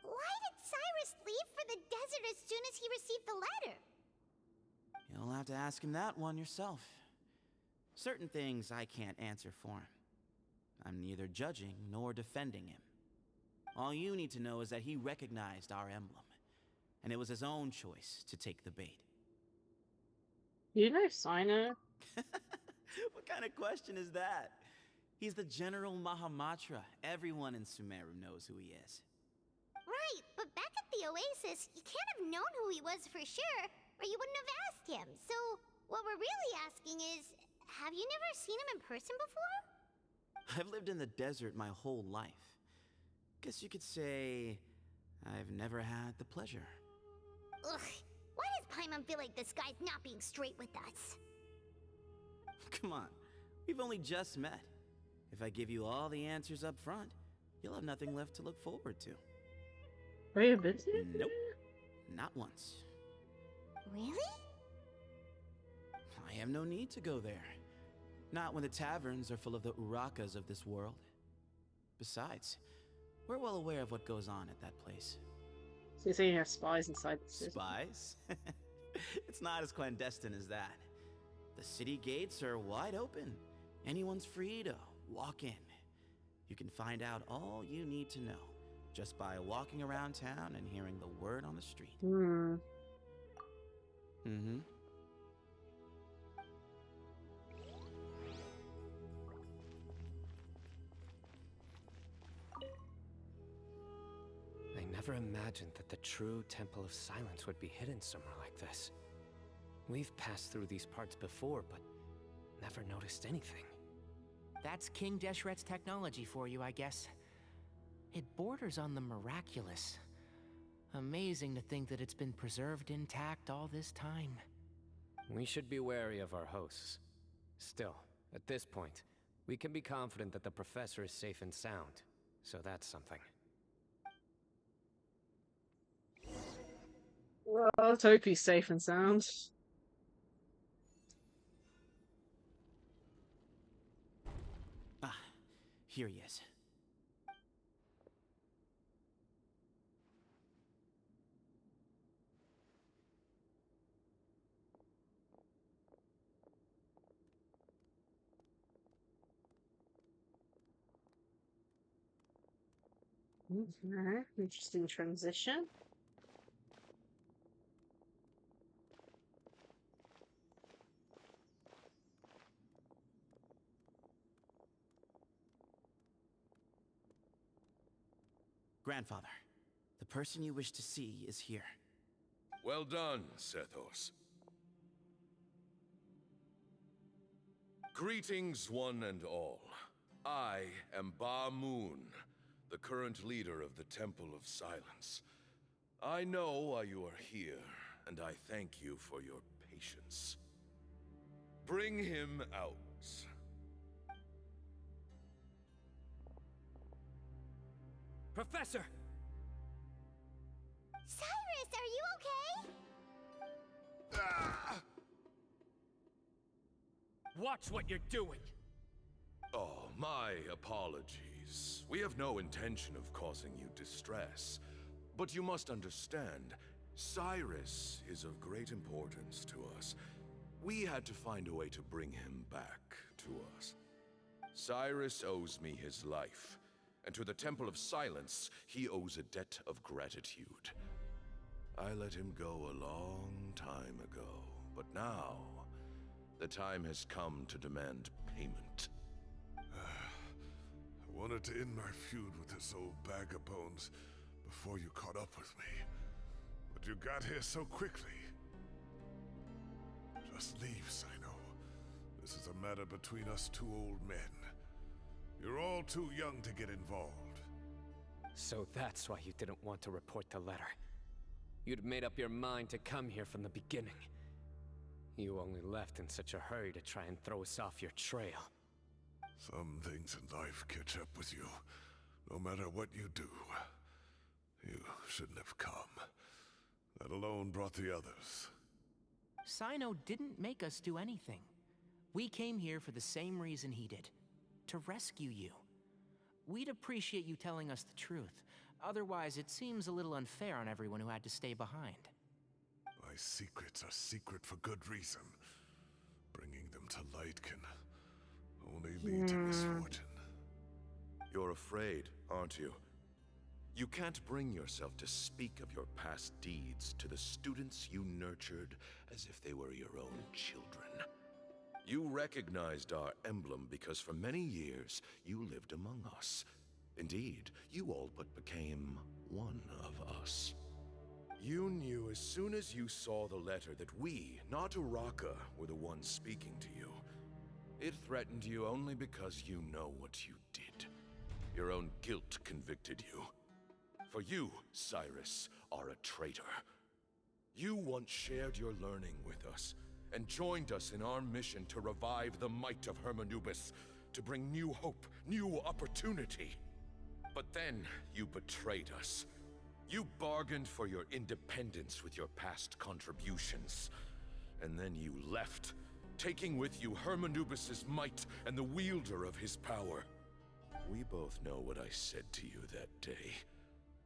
Why did Cyrus leave for the desert as soon as he received the letter? You'll have to ask him that one yourself. Certain things I can't answer for him. I'm neither judging nor defending him. All you need to know is that he recognized our emblem, and it was his own choice to take the bait. You know Cyno? What kind of question is that? He's the General Mahamatra. Everyone in Sumeru knows who he is. Right, but back at the Oasis, you can't have known who he was for sure, or you wouldn't have asked him. So, what we're really asking is, have you never seen him in person before? I've lived in the desert my whole life. Guess you could say I've never had the pleasure. Ugh, why does Paimon feel like this guy's not being straight with us? Come on, we've only just met. If I give you all the answers up front, you'll have nothing left to look forward to. Are you busy? Nope, not once. Really? I have no need to go there. Not when the taverns are full of the Urakas of this world. Besides, we're well aware of what goes on at that place. So you're saying you have spies inside the city? Spies? It's not as clandestine as that. The city gates are wide open. Anyone's free to walk in. You can find out all you need to know just by walking around town and hearing the word on the street. I never imagined that the true Temple of Silence would be hidden somewhere like this. We've passed through these parts before, but never noticed anything. That's King Deshret's technology for you, I guess. It borders on the miraculous. Amazing to think that it's been preserved intact all this time. We should be wary of our hosts. Still, at this point, we can be confident that the professor is safe and sound, so that's something. Well, let's hope he's safe and sound. Ah, here he is. Okay, interesting transition. Grandfather, the person you wish to see is here. Well done, Sethos. Greetings, one and all. I am Ba Moon, the current leader of the Temple of Silence. I know why you are here, and I thank you for your patience. Bring him out. Professor! Cyrus, are you okay? Watch what you're doing! Oh, my apologies. We have no intention of causing you distress. But you must understand, Cyrus is of great importance to us. We had to find a way to bring him back to us. Cyrus owes me his life, and to the Temple of Silence, he owes a debt of gratitude. I let him go a long time ago, but now, the time has come to demand payment. I wanted to end my feud with this old bag of bones before you caught up with me. But you got here so quickly. Just leave, Cyno. This is a matter between us two old men. You're all too young to get involved. So that's why you didn't want to report the letter. You'd made up your mind to come here from the beginning. You only left in such a hurry to try and throw us off your trail. Some things in life catch up with you, no matter what you do. You shouldn't have come. That alone brought the others. Cyno didn't make us do anything. We came here for the same reason he did. To rescue you. We'd appreciate you telling us the truth. Otherwise, it seems a little unfair on everyone who had to stay behind. My secrets are secret for good reason. Bringing them to light can only lead to misfortune. You're afraid, aren't you? You can't bring yourself to speak of your past deeds to the students you nurtured as if they were your own children. You recognized our emblem because for many years you lived among us. Indeed, you all but became one of us. You knew as soon as you saw the letter that we, not Uraka, were the ones speaking to you. It threatened you only because you know what you did. Your own guilt convicted you. For you, Cyrus, are a traitor. You once shared your learning with us, and joined us in our mission to revive the might of Hermanubis, to bring new hope, new opportunity. But then, you betrayed us. You bargained for your independence with your past contributions. And then you left, taking with you Hermanubis' might and the wielder of his power. We both know what I said to you that day.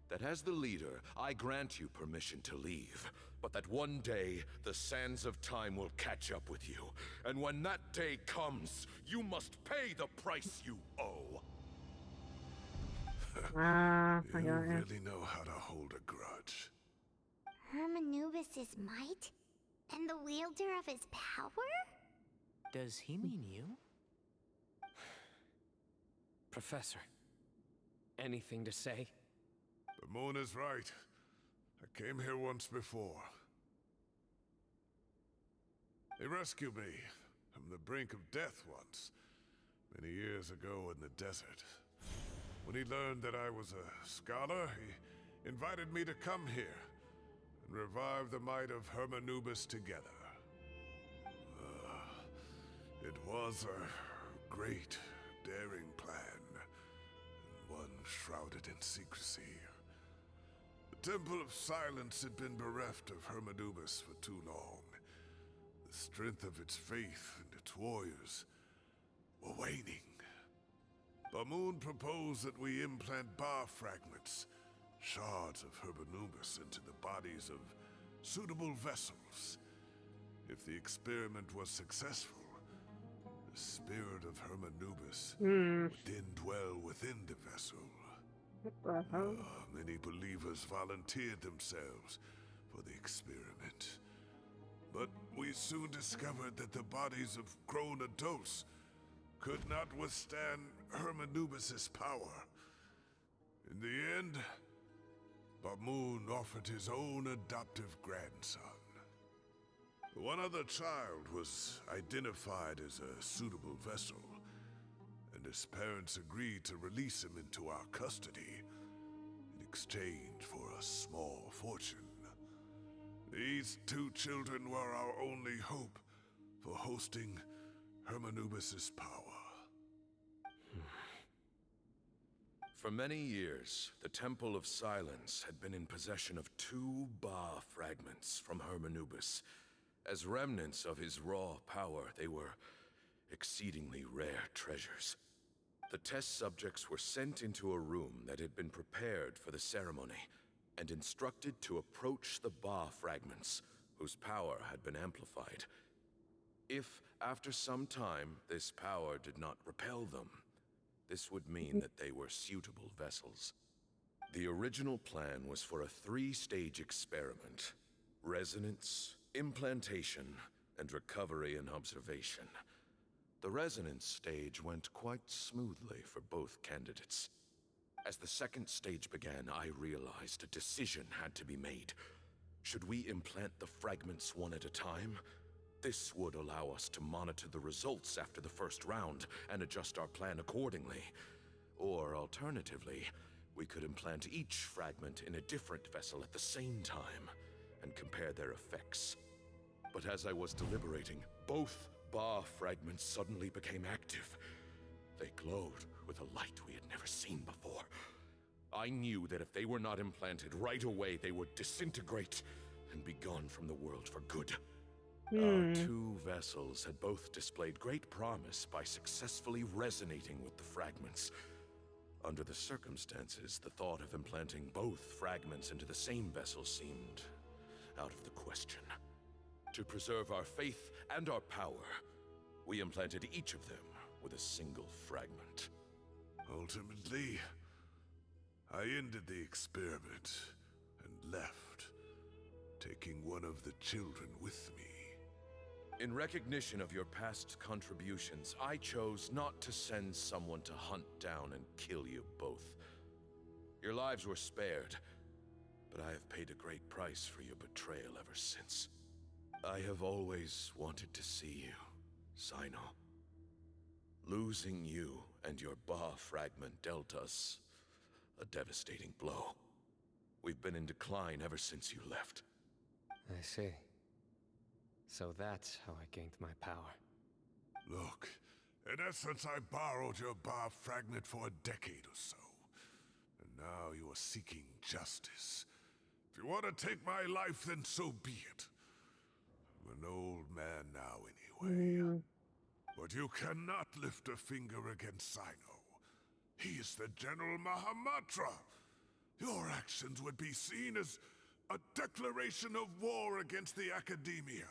That as the leader, I grant you permission to leave, but that one day, the sands of time will catch up with you. And when that day comes, you must pay the price you owe. You really know how to hold a grudge. Hermanubis' might? And the wielder of his power? Does he mean you? Professor, anything to say? The moon is right. I came here once before. He rescued me from the brink of death once, many years ago in the desert. When he learned that I was a scholar, he invited me to come here and revive the might of Hermanubis together. It was a great, daring plan, and one shrouded in secrecy. The Temple of Silence had been bereft of Hermanubis for too long. The strength of its faith and its warriors were waning. Bamoon proposed that we implant bar fragments, shards of Hermanubis, into the bodies of suitable vessels. If the experiment was successful, the spirit of Hermanubis would then dwell within the vessel. Many believers volunteered themselves for the experiment. But we soon discovered that the bodies of grown adults could not withstand Hermanubis' power. In the end, Bamoon offered his own adoptive grandson. One other child was identified as a suitable vessel, and his parents agreed to release him into our custody in exchange for a small fortune. These two children were our only hope for hosting Hermanubis' power. For many years, the Temple of Silence had been in possession of 2 Ba fragments from Hermanubis. As remnants of his raw power, they were exceedingly rare treasures. The test subjects were sent into a room that had been prepared for the ceremony, and instructed to approach the Ba fragments, whose power had been amplified. If, after some time, this power did not repel them, this would mean that they were suitable vessels. The original plan was for a 3-stage experiment: resonance, implantation, and recovery and observation. The resonance stage went quite smoothly for both candidates. As the 2nd stage began, I realized a decision had to be made. Should we implant the fragments one at a time? This would allow us to monitor the results after the first round and adjust our plan accordingly. Or alternatively, we could implant each fragment in a different vessel at the same time and compare their effects. But as I was deliberating, both Ba fragments suddenly became active. They glowed with a light we had never seen before. I knew that if they were not implanted right away, they would disintegrate and be gone from the world for good. Our 2 vessels had both displayed great promise by successfully resonating with the fragments. Under the circumstances, the thought of implanting both fragments into the same vessel seemed out of the question. To preserve our faith and our power, we implanted each of them with a single fragment. Ultimately, I ended the experiment and left, taking one of the children with me. In recognition of your past contributions, I chose not to send someone to hunt down and kill you both. Your lives were spared, but I have paid a great price for your betrayal ever since. I have always wanted to see you, Cyno. Losing you and your Ba fragment dealt us a devastating blow. We've been in decline ever since you left. I see. So that's how I gained my power. Look, in essence, I borrowed your Ba fragment for a decade or so. And now you are seeking justice. If you want to take my life, then so be it. I'm an old man now, anyway. But you cannot lift a finger against Cyno. He is the General Mahamatra. Your actions would be seen as a declaration of war against the Academia.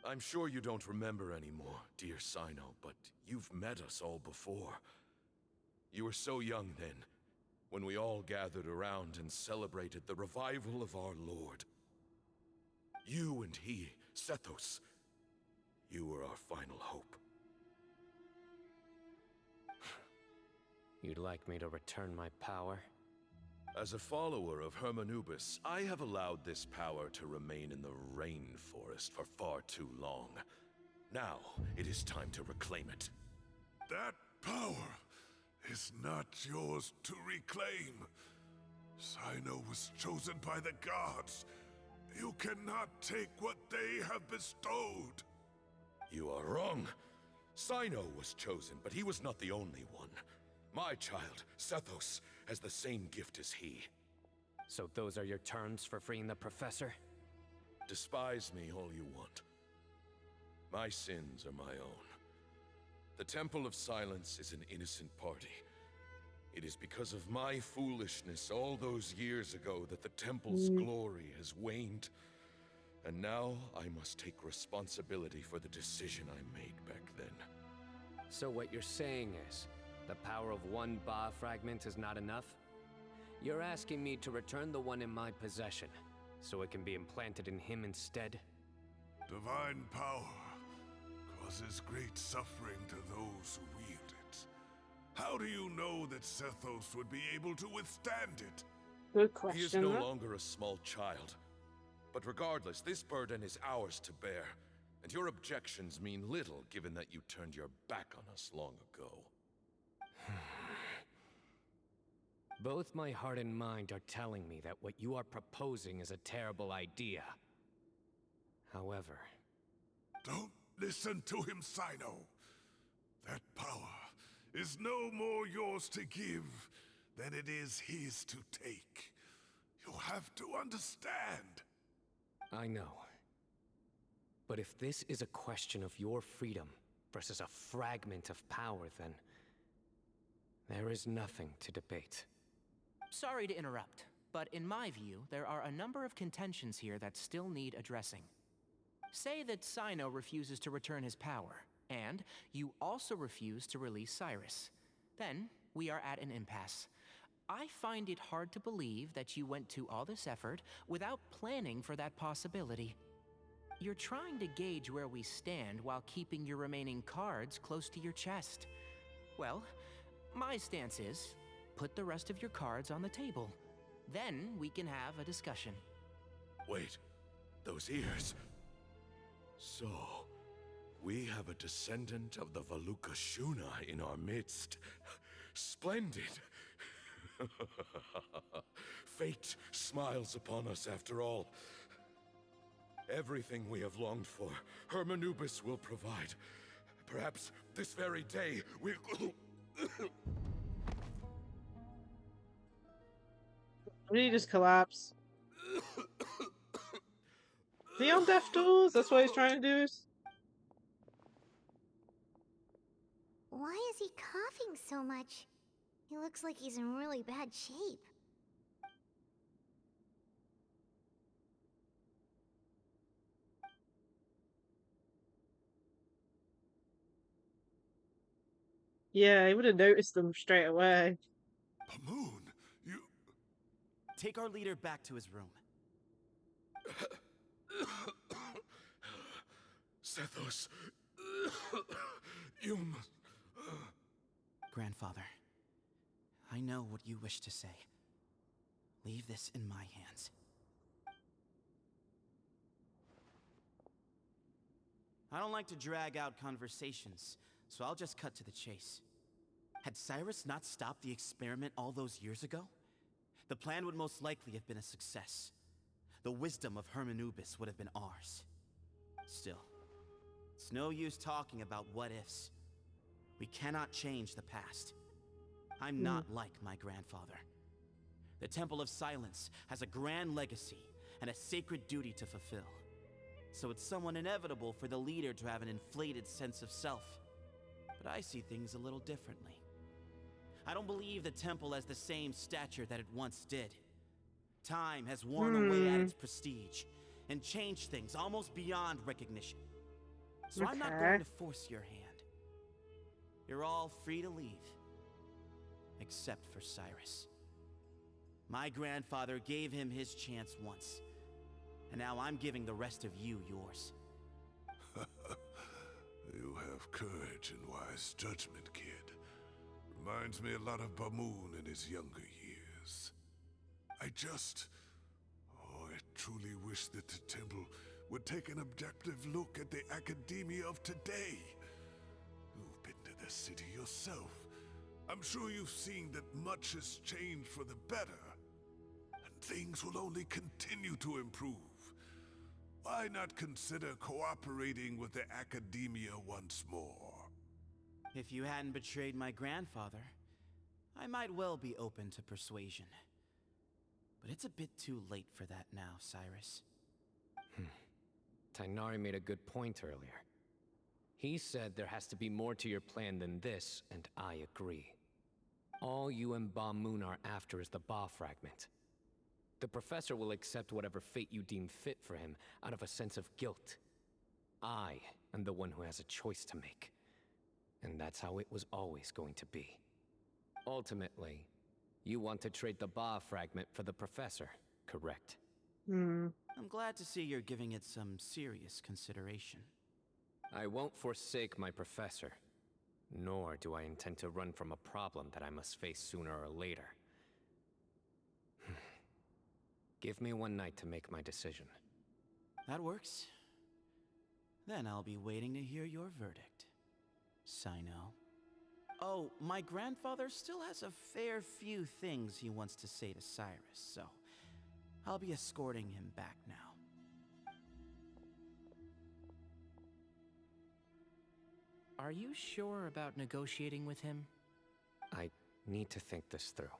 I'm sure you don't remember anymore, dear Cyno, but you've met us all before. You were so young then, when we all gathered around and celebrated the revival of our Lord. You and he, Sethos, you were our final hope. You'd like me to return my power? As a follower of Hermanubis, I have allowed this power to remain in the rainforest for far too long. Now, it is time to reclaim it. That power is not yours to reclaim. Cyno was chosen by the gods. You cannot take what they have bestowed. You are wrong. Cyno was chosen, but he was not the only one. My child, Sethos, has the same gift as he. So those are your terms for freeing the professor? Despise me all you want. My sins are my own. The Temple of Silence is an innocent party. It is because of my foolishness all those years ago that the Temple's glory has waned. And now I must take responsibility for the decision I made back then. So what you're saying is, the power of one Ba fragment is not enough? You're asking me to return the one in my possession, so it can be implanted in him instead? Divine power causes great suffering to those who wield it. How do you know that Sethos would be able to withstand it? Good question. He is no longer a small child. But regardless, this burden is ours to bear. And your objections mean little, given that you turned your back on us long ago. Both my heart and mind are telling me that what you are proposing is a terrible idea. However... Don't listen to him, Cyno. That power is no more yours to give than it is his to take. You have to understand. I know. But if this is a question of your freedom versus a fragment of power, then... there is nothing to debate. Sorry to interrupt, but in my view, there are a number of contentions here that still need addressing. Say that Cyno refuses to return his power, and you also refuse to release Cyrus. Then, we are at an impasse. I find it hard to believe that you went to all this effort without planning for that possibility. You're trying to gauge where we stand while keeping your remaining cards close to your chest. Well, my stance is, put the rest of your cards on the table. Then we can have a discussion. Wait, those ears... So, we have a descendant of the Valuka-Shuna in our midst. Splendid! Fate smiles upon us after all. Everything we have longed for, Hermanubis will provide. Perhaps this very day we'll... Did he just collapse? Is he on death doors? That's what he's trying to do? Why is he coughing so much? He looks like he's in really bad shape. Yeah, he would have noticed them straight away. Pamoon, you... Take our leader back to his room. Sethos, you must... Grandfather, I know what you wish to say. Leave this in my hands. I don't like to drag out conversations, so I'll just cut to the chase. Had Cyrus not stopped the experiment all those years ago, the plan would most likely have been a success. The wisdom of Hermanubis would have been ours. Still, it's no use talking about what-ifs. We cannot change the past. I'm not like my grandfather. The Temple of Silence has a grand legacy and a sacred duty to fulfill. So it's somewhat inevitable for the leader to have an inflated sense of self. But I see things a little differently. I don't believe the temple has the same stature that it once did. Time has worn away at its prestige and changed things almost beyond recognition. So I'm not going to force your hand. You're all free to leave. Except for Cyrus. My grandfather gave him his chance once. And now I'm giving the rest of you yours. You have courage and wise judgment, kid. Reminds me a lot of Pamoon in his younger years. I truly wish that the temple would take an objective look at the academia of today. You've been to the city yourself. I'm sure you've seen that much has changed for the better. And things will only continue to improve. Why not consider cooperating with the academia once more? If you hadn't betrayed my grandfather, I might well be open to persuasion. But it's a bit too late for that now, Cyrus. Tighnari made a good point earlier. He said there has to be more to your plan than this, and I agree. All you and Ba-Moon are after is the Ba fragment. The professor will accept whatever fate you deem fit for him out of a sense of guilt. I am the one who has a choice to make. And that's how it was always going to be. Ultimately, you want to trade the Ba fragment for the professor, correct? I'm glad to see you're giving it some serious consideration. I won't forsake my professor. Nor do I intend to run from a problem that I must face sooner or later. Give me one night to make my decision. That works. Then I'll be waiting to hear your verdict, Cyno. Oh, my grandfather still has a fair few things he wants to say to Cyrus, so I'll be escorting him back now. Are you sure about negotiating with him? I need to think this through.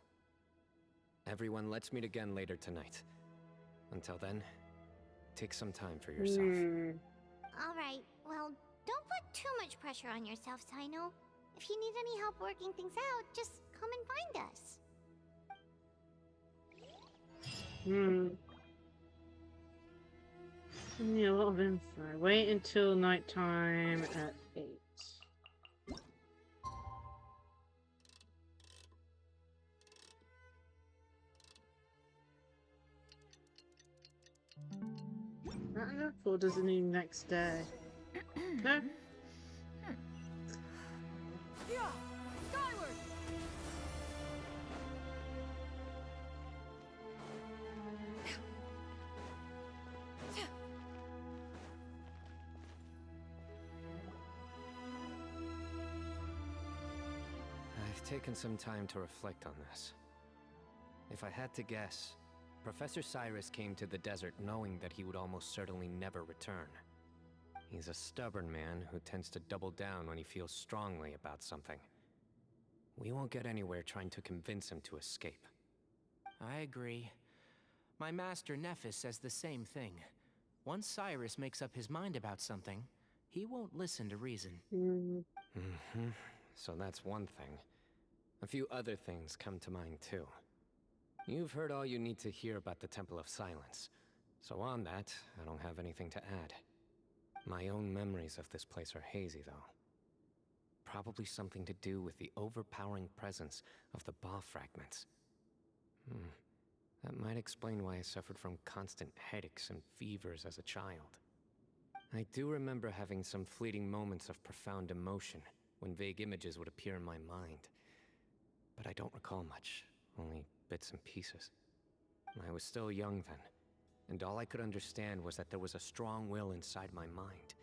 Everyone, let's meet again later tonight. Until then, take some time for yourself. Alright, well, don't put too much pressure on yourself, Cyno. If you need any help working things out, just come and find us. Give me a lot of info. Wait until nighttime at 8. Not enough, or does it need next day? No? Yeah! Skyward! I've taken some time to reflect on this. If I had to guess, Professor Cyrus came to the desert knowing that he would almost certainly never return. He's a stubborn man who tends to double down when he feels strongly about something. We won't get anywhere trying to convince him to escape. I agree. My master Nephis says the same thing. Once Cyrus makes up his mind about something, he won't listen to reason. So that's one thing. A few other things come to mind too. You've heard all you need to hear about the Temple of Silence. So on that, I don't have anything to add. My own memories of this place are hazy, though. Probably something to do with the overpowering presence of the Ba fragments. That might explain why I suffered from constant headaches and fevers as a child. I do remember having some fleeting moments of profound emotion when vague images would appear in my mind. But I don't recall much, only bits and pieces. I was still young then, and all I could understand was that there was a strong will inside my mind.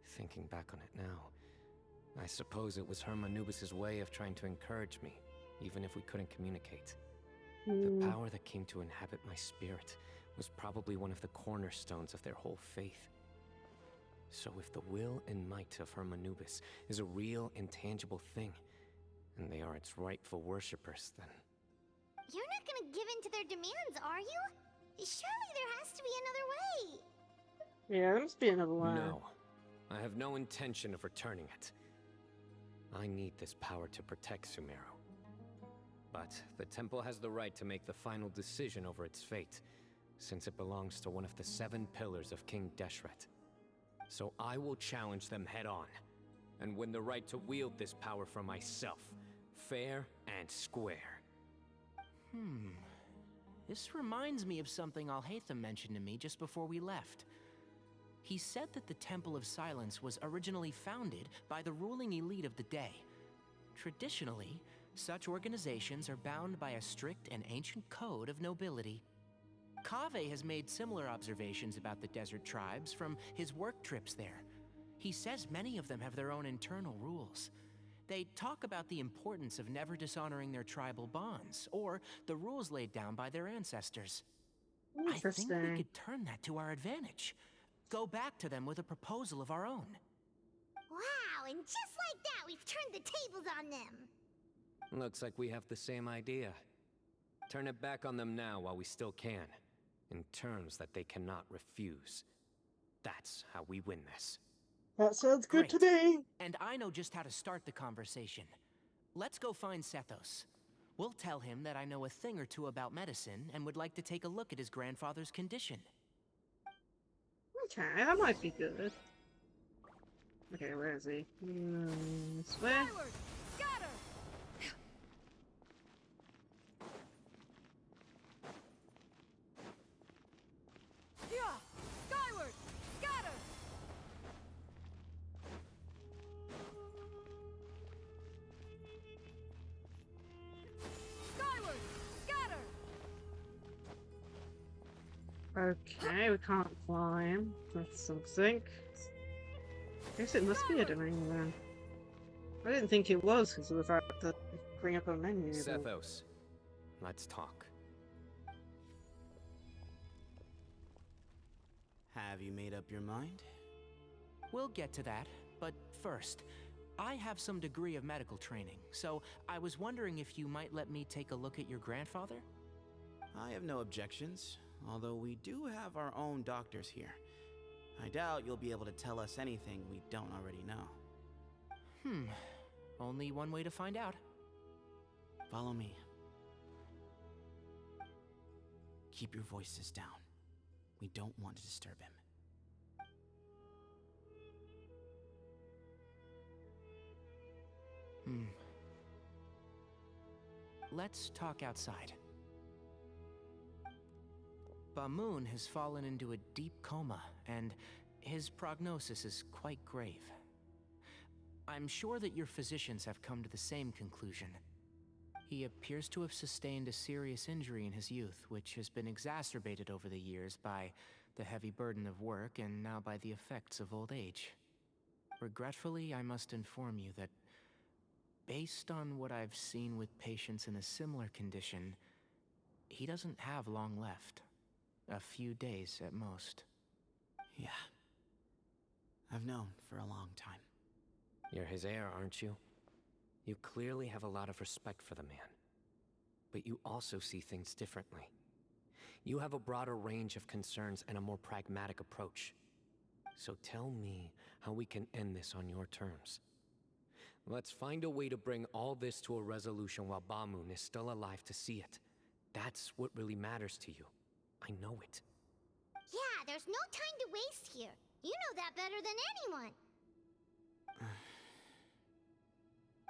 Thinking back on it now, I suppose it was Hermanubis' way of trying to encourage me, even if we couldn't communicate. The power that came to inhabit my spirit was probably one of the cornerstones of their whole faith. So if the will and might of Hermanubis is a real, intangible thing, and they are its rightful worshippers, then... You're not gonna give in to their demands, are you? Surely there has to be another way. Yeah, there must be another way. No. I have no intention of returning it. I need this power to protect Sumeru. But the temple has the right to make the final decision over its fate, since it belongs to one of the 7 pillars of King Deshret. So I will challenge them head-on, and win the right to wield this power for myself, fair and square. This reminds me of something Alhaitham mentioned to me just before we left. He said that the Temple of Silence was originally founded by the ruling elite of the day. Traditionally, such organizations are bound by a strict and ancient code of nobility. Kaveh has made similar observations about the desert tribes from his work trips there. He says many of them have their own internal rules. They talk about the importance of never dishonoring their tribal bonds, or the rules laid down by their ancestors. I think we could turn that to our advantage. Go back to them with a proposal of our own. Wow, and just like that, we've turned the tables on them. Looks like we have the same idea. Turn it back on them now while we still can, in terms that they cannot refuse. That's how we win this. That sounds good to me. And I know just how to start the conversation. Let's go find Sethos. We'll tell him that I know a thing or two about medicine and would like to take a look at his grandfather's condition. Okay, that might be good. Okay, where is he? This way? Skyward! Scatter! Yeah! Skyward! Scatter! Skyward! Scatter! Okay, we can't climb. That's something. I guess it must be a domain then. I didn't think it was because of the fact that you bring up a menu. but- Sethos, let's talk. Have you made up your mind? We'll get to that, but first, I have some degree of medical training, so I was wondering if you might let me take a look at your grandfather? I have no objections, although we do have our own doctors here. I doubt you'll be able to tell us anything we don't already know. Only one way to find out. Follow me. Keep your voices down. We don't want to disturb him. Let's talk outside. Bamoon has fallen into a deep coma, and his prognosis is quite grave. I'm sure that your physicians have come to the same conclusion. He appears to have sustained a serious injury in his youth, which has been exacerbated over the years by the heavy burden of work and now by the effects of old age. Regretfully, I must inform you that based on what I've seen with patients in a similar condition, he doesn't have long left. A few days at most. Yeah. I've known for a long time. You're his heir, aren't you? You clearly have a lot of respect for the man. But you also see things differently. You have a broader range of concerns and a more pragmatic approach. So tell me how we can end this on your terms. Let's find a way to bring all this to a resolution while Bamoon is still alive to see it. That's what really matters to you. I know it. Yeah, there's no time to waste here. You know that better than anyone.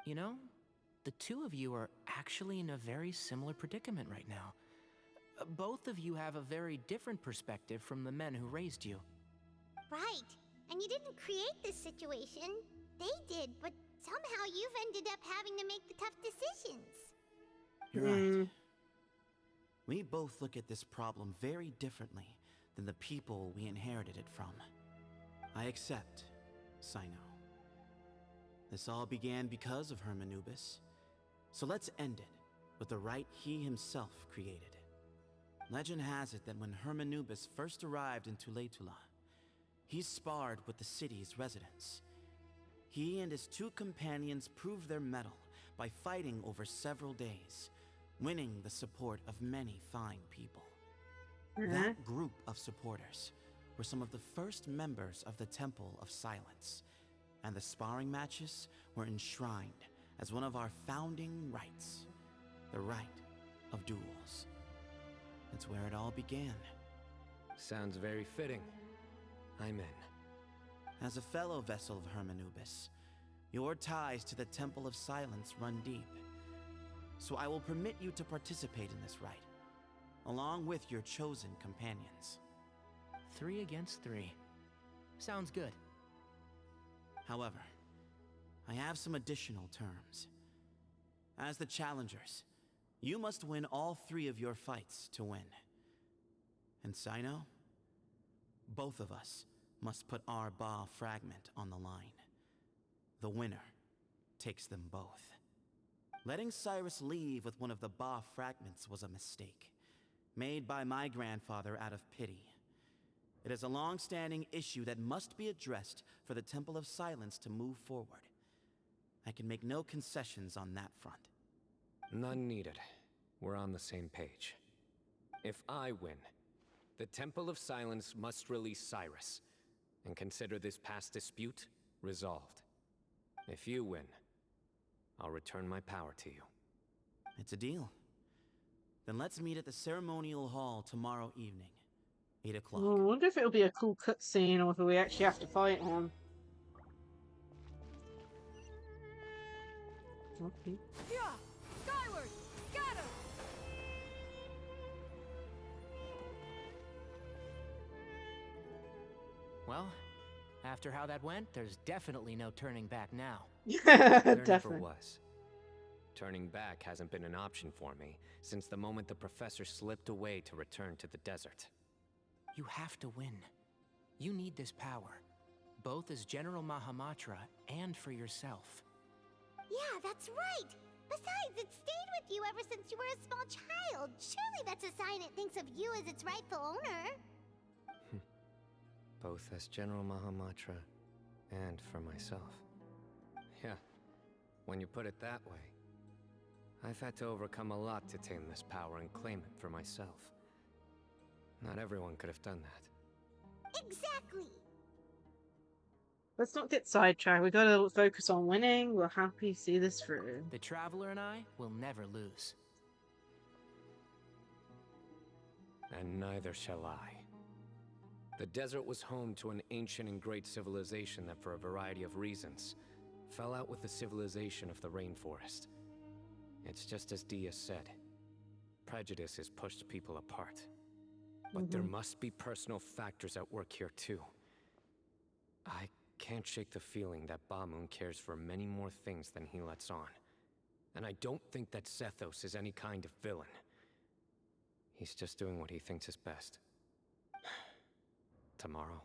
You know, the two of you are actually in a very similar predicament right now. Both of you have a very different perspective from the men who raised you. Right. And you didn't create this situation. They did, but somehow you've ended up having to make the tough decisions. You're right. We both look at this problem very differently than the people we inherited it from. I accept, Cyno. This all began because of Hermanubis. So let's end it with the rite he himself created. Legend has it that when Hermanubis first arrived in Tuletula, he sparred with the city's residents. He and his two companions proved their mettle by fighting over several days, winning the support of many fine people. That group of supporters were some of the first members of the Temple of Silence, and the sparring matches were enshrined as one of our founding rites, the rite of duels. That's where it all began. Sounds very fitting. I'm in. As a fellow vessel of Hermanubis, your ties to the Temple of Silence run deep. So I will permit you to participate in this rite, along with your chosen companions. 3 against 3. Sounds good. However, I have some additional terms. As the challengers, you must win all 3 of your fights to win. And Cyno, both of us must put our Ba fragment on the line. The winner takes them both. Letting Cyrus leave with one of the Ba fragments was a mistake, made by my grandfather out of pity. It is a long-standing issue that must be addressed for the Temple of Silence to move forward. I can make no concessions on that front. None needed. We're on the same page. If I win, the Temple of Silence must release Cyrus, and consider this past dispute resolved. If you win, I'll return my power to you. It's a deal. Then let's meet at the ceremonial hall tomorrow evening, 8 o'clock. I wonder if it'll be a cool cutscene or if we actually have to fight him. Okay. Yeah! Skyward! Scatter! Well, after how that went, there's definitely no turning back now. There never was. Turning back hasn't been an option for me since the moment the professor slipped away to return to the desert. You have to win. You need this power, both as General Mahamatra and for yourself. Yeah, that's right! Besides, it stayed with you ever since you were a small child. Surely that's a sign it thinks of you as its rightful owner. Both as General Mahamatra and for myself. Yeah, when you put it that way. I've had to overcome a lot to tame this power and claim it for myself. Not everyone could have done that. Exactly! Let's not get sidetracked. We gotta focus on winning. We'll happily see this through. The Traveler and I will never lose. And neither shall I. The desert was home to an ancient and great civilization that, for a variety of reasons, fell out with the civilization of the rainforest. It's just as Dia said. Prejudice has pushed people apart. But there must be personal factors at work here too. I can't shake the feeling that Bamun cares for many more things than he lets on. And I don't think that Zethos is any kind of villain. He's just doing what he thinks is best. Tomorrow,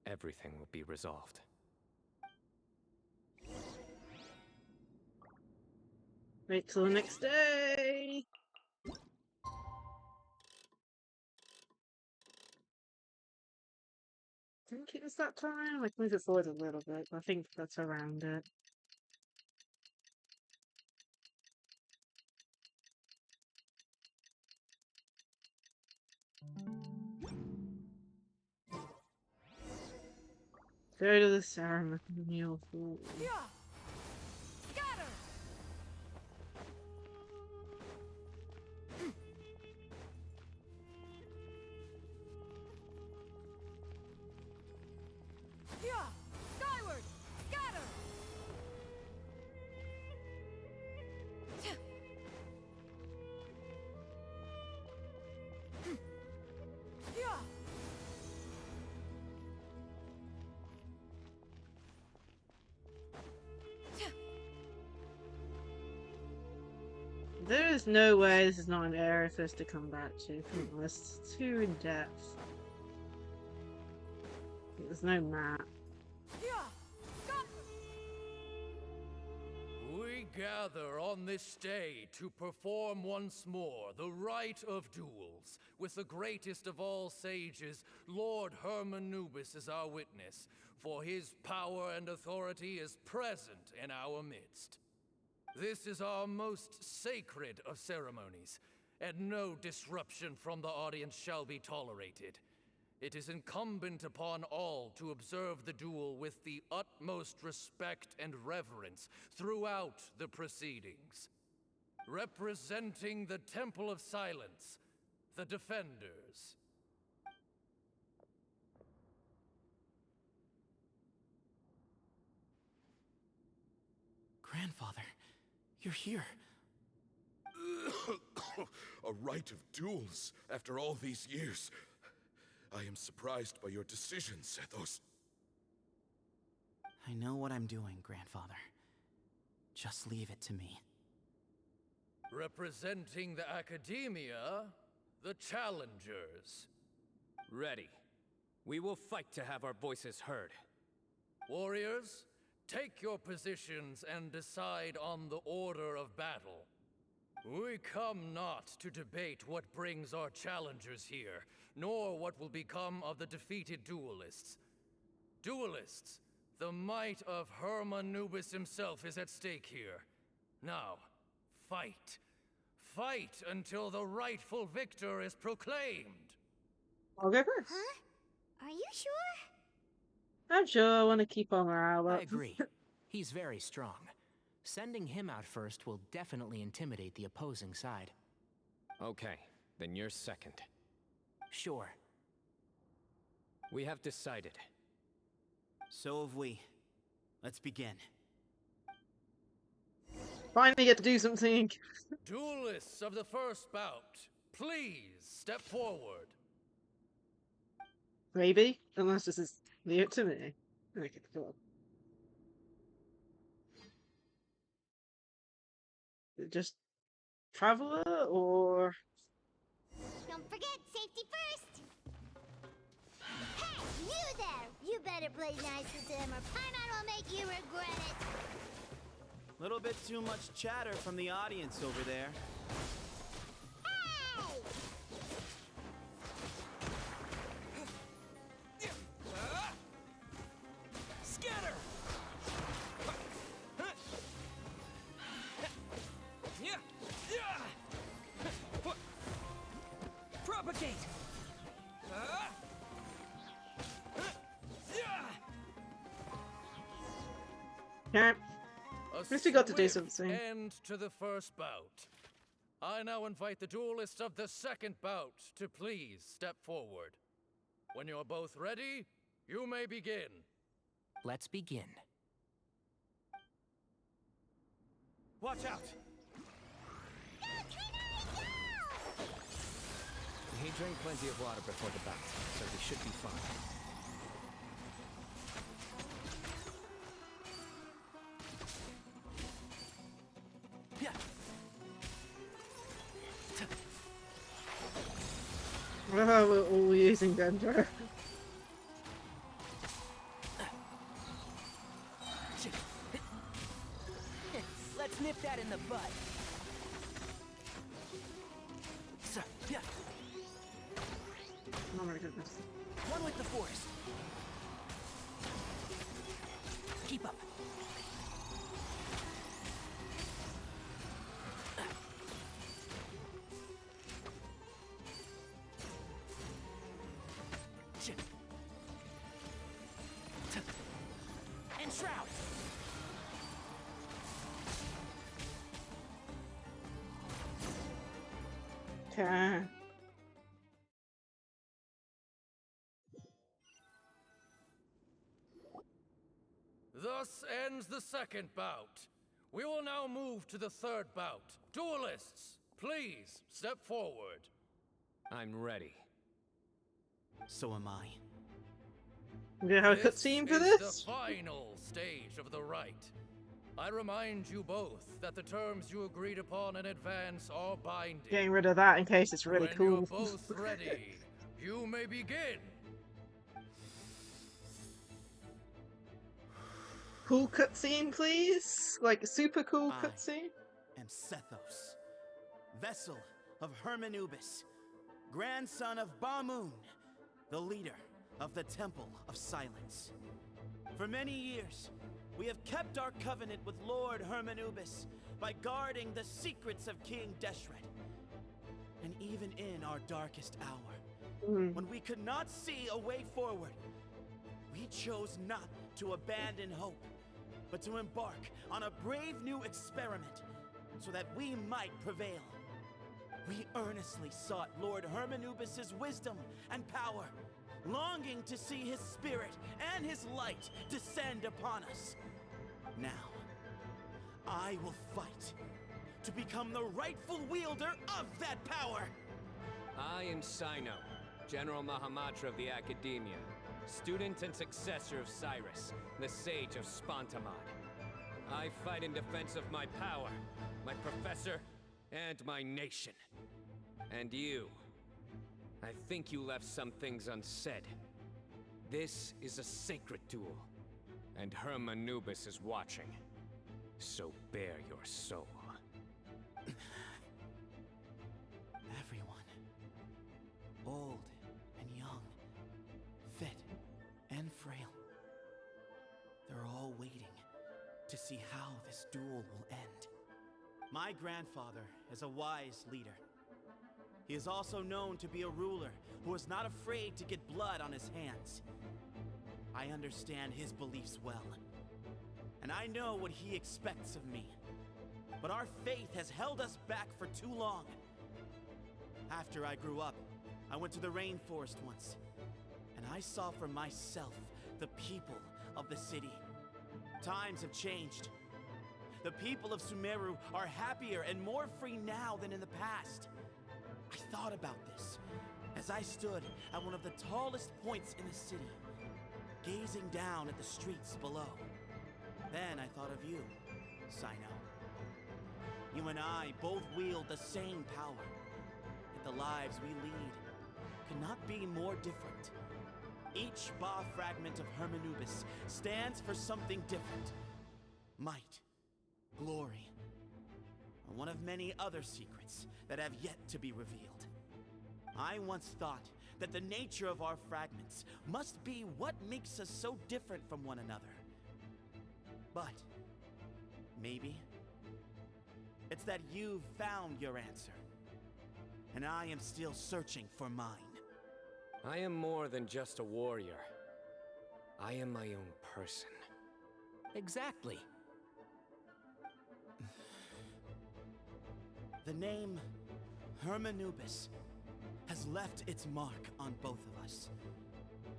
everything will be resolved. Wait till the next day! I think it was that time. I can move it forward a little bit, but I think that's around it. Go to the ceremonial hall. Yeah. Scatter. Yeah. Skyward. Scatter. Yeah. There is no way this is not an area for us to come back to. Come on, it's too in depth. There's no map. We gather on this day to perform once more the rite of duels, with the greatest of all sages, Lord Hermanubis, as our witness, for his power and authority is present in our midst. This is our most sacred of ceremonies, and no disruption from the audience shall be tolerated. It is incumbent upon all to observe the duel with the utmost respect and reverence throughout the proceedings. Representing the Temple of Silence, the Defenders. Grandfather, you're here. A rite of duels after all these years. I am surprised by your decision, Zethos. I know what I'm doing, Grandfather. Just leave it to me. Representing the Academia, the Challengers. Ready. We will fight to have our voices heard. Warriors, take your positions and decide on the order of battle. We come not to debate what brings our challengers here, nor what will become of the defeated duelists. Duelists, the might of Hermanubis himself is at stake here. Now, fight. Fight until the rightful victor is proclaimed. I'll go first. Huh? Are you sure? I'm sure I want to keep our morale up. I agree. He's very strong. Sending him out first will definitely intimidate the opposing side. Okay, then you're second. Sure. We have decided. So have we. Let's begin. Finally get to do something. Duelists of the first bout, please step forward. Maybe, unless this is leave it to me. Okay, cool. Just traveler or Don't forget, safety first! play nice with them, or Paimon will make you regret it. Little bit too much chatter from the audience over there. Scatter! Propagate! Yeah. At least we got to do something. End to the first bout. I now invite the duelists of the second bout to please step forward. When you're both ready, you may begin. Let's begin. Watch out! He drank plenty of water before the bout, so he should be fine. We're all using Dendro. Let's nip that in the bud. Oh my goodness. One with the forest. Keep up. And shroud. Okay. Thus ends the second bout. We will now move to the third bout. Duelists, please step forward. I'm ready. So am I. We have a cutscene for This this? is the final stage of the rite. I remind you both that the terms you agreed upon in advance are binding. Getting rid of that in case it's really When cool. you're both ready, you may begin. Cool cutscene, please? Like a super cool I cutscene? am Sethos, vessel of Hermanubis, grandson of Bamoon, the leader of the Temple of Silence. For many years, we have kept our covenant with Lord Hermanubis by guarding the secrets of King Deshret. And even in our darkest hour, when we could not see a way forward, we chose not to abandon hope, but to embark on a brave new experiment so that we might prevail. We earnestly sought Lord Hermanubis' wisdom and power, longing to see his spirit and his light descend upon us. Now, I will fight to become the rightful wielder of that power. I am Cyno, General Mahamatra of the Academia, student and successor of Cyrus, the Sage of Spontamod. I fight in defense of my power, my professor, and my nation. And you. I think you left some things unsaid. This is a sacred duel, and Hermanubis is watching. So bare your soul. Everyone, old and young, fit and frail, they're all waiting to see how this duel will end. My grandfather is a wise leader. He is also known to be a ruler who is not afraid to get blood on his hands. I understand his beliefs well, and I know what he expects of me. But our faith has held us back for too long. After I grew up, I went to the rainforest once, and I saw for myself the people of the city. Times have changed. The people of Sumeru are happier and more free now than in the past. I thought about this as I stood at one of the tallest points in the city, gazing down at the streets below. Then I thought of you, Cyno. You and I both wield the same power, yet the lives we lead could not be more different. Each bar fragment of Hermanubis stands for something different. Might, glory, and one of many other secrets that have yet to be revealed. I once thought that the nature of our fragments must be what makes us so different from one another. But maybe it's that you've found your answer, and I am still searching for mine. I am more than just a warrior. I am my own person. Exactly. The name Hermanubis has left its mark on both of us,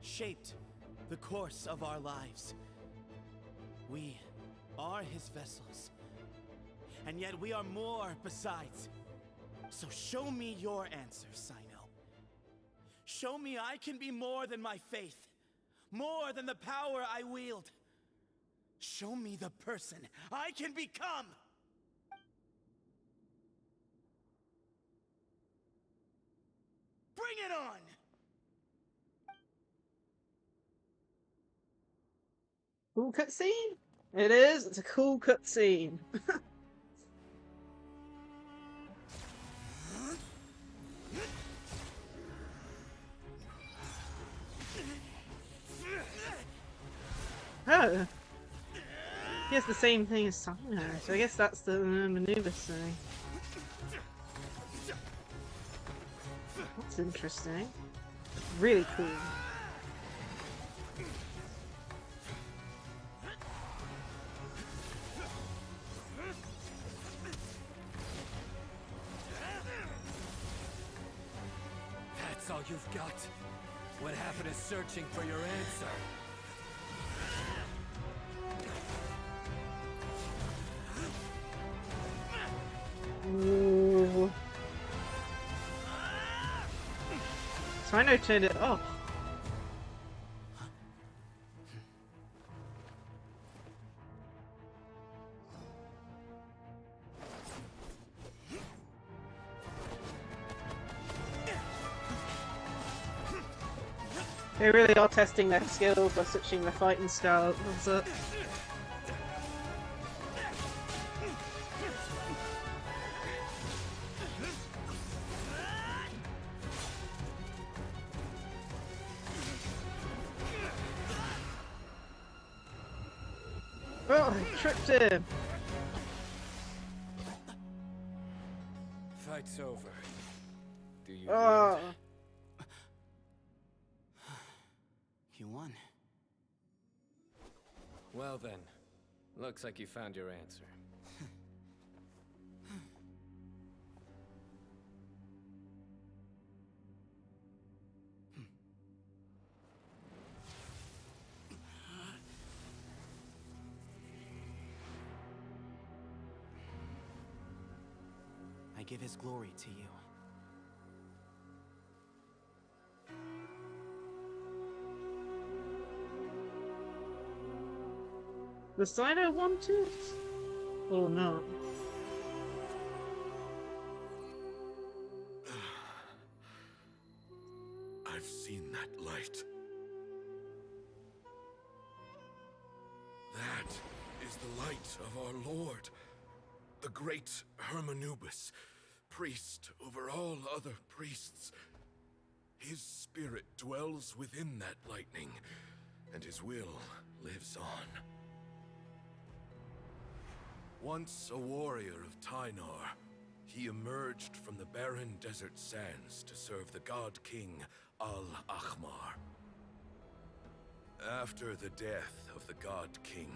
shaped the course of our lives. We are his vessels, and yet we are more besides. So show me your answer, Cyno. Show me I can be more than my faith, more than the power I wield. Show me the person I can become! Bring it on! Cool cutscene? It is. It's a cool cutscene. Oh. He has the same thing as Cyno, so I guess that's the maneuver thing. That's interesting. Really cool. That's all you've got? What happened is searching for your answer. Ooh. Cyno turned it off. They really are testing their skills by switching their fighting style. That's it. Oh, I tripped him! Fight's over. Do you Oh. hear? You won. Well then, looks like you found your answer. I give his glory to you. The Cyno wanted? Or not? I've seen that light. That is the light of our Lord, the great Hermanubis, priest over all other priests. His spirit dwells within that lightning, and his will lives on. Once a warrior of Tynar, he emerged from the barren desert sands to serve the god king Al-Ahmar. After the death of the god king,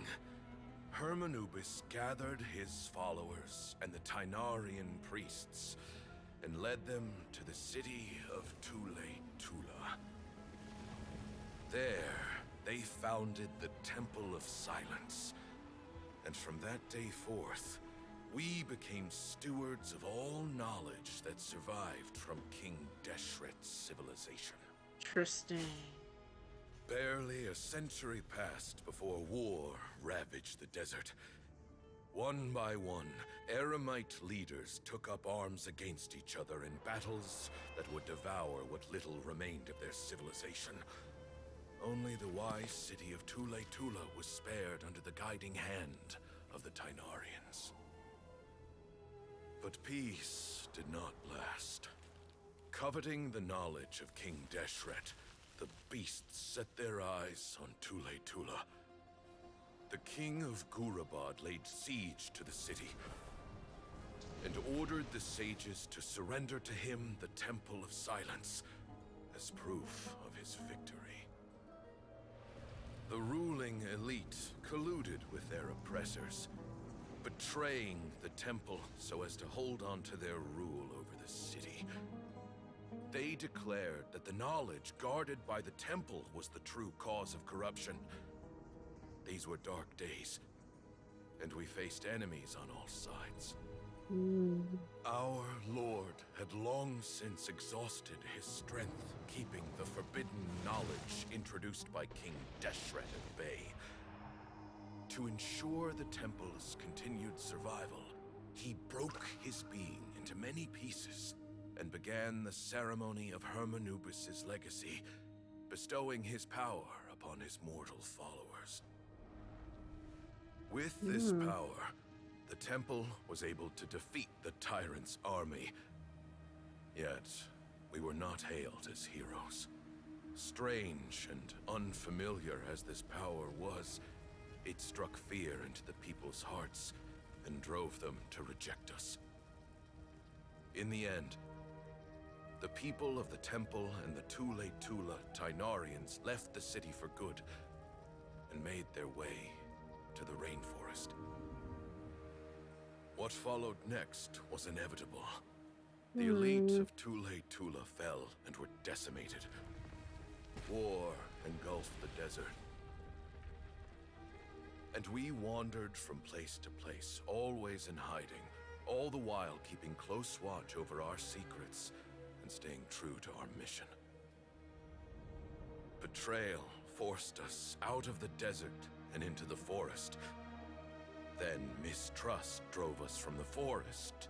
Hermanubis gathered his followers and the Tynarian priests and led them to the city of Tule-Tula. There, they founded the Temple of Silence. And from that day forth, we became stewards of all knowledge that survived from King Deshret's civilization. Interesting. Barely a century passed before war ravaged the desert. One by one, Eremite leaders took up arms against each other in battles that would devour what little remained of their civilization. only the wise city of Tula was spared under the guiding hand of the Tainarians. But peace did not last. Coveting the knowledge of King Deshret, the beasts set their eyes on Tula. The king of Gurabad laid siege to the city and ordered the sages to surrender to him the Temple of Silence as proof of his victory. The ruling elite colluded with their oppressors, betraying the temple so as to hold on to their rule over the city. They declared that the knowledge guarded by the temple was the true cause of corruption. These were dark days, and we faced enemies on all sides. Our lord had long since exhausted his strength, keeping the forbidden knowledge introduced by King Deshret at bay. To ensure the temple's continued survival, he broke his being into many pieces and began the ceremony of Hermanubis' legacy, bestowing his power upon his mortal followers. With this power, the temple was able to defeat the tyrant's army. Yet, we were not hailed as heroes. Strange and unfamiliar as this power was, it struck fear into the people's hearts and drove them to reject us. In the end, the people of the temple and the Tula Tainarians left the city for good and made their way to the rainforest. What followed next was inevitable. The elite of Tula fell and were decimated. War engulfed the desert. And we wandered from place to place, always in hiding, all the while keeping close watch over our secrets and staying true to our mission. Betrayal forced us out of the desert and into the forest. Then mistrust drove us from the forest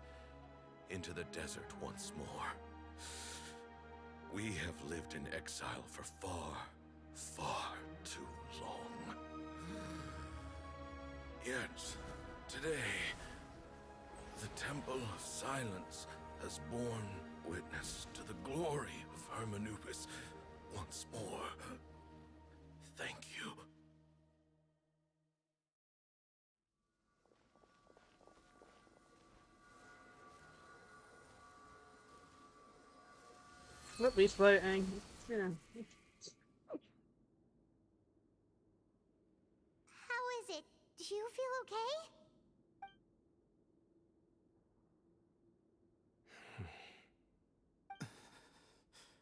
into the desert once more. We have lived in exile for far, far too long. Yet, today, the Temple of Silence has borne witness to the glory of Hermanubis once more. Thank you. Look, he's floating. Yeah. How is it? Do you feel okay?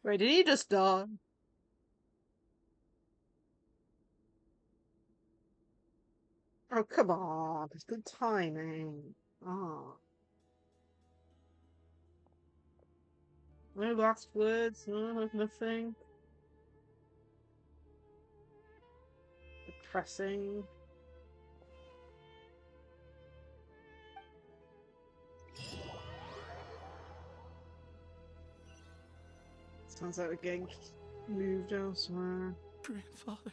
Wait, did he just die? Oh, come on. It's good timing. Oh. No last words, no, nothing. Depressing. Sounds like we're getting moved elsewhere. Grandfather.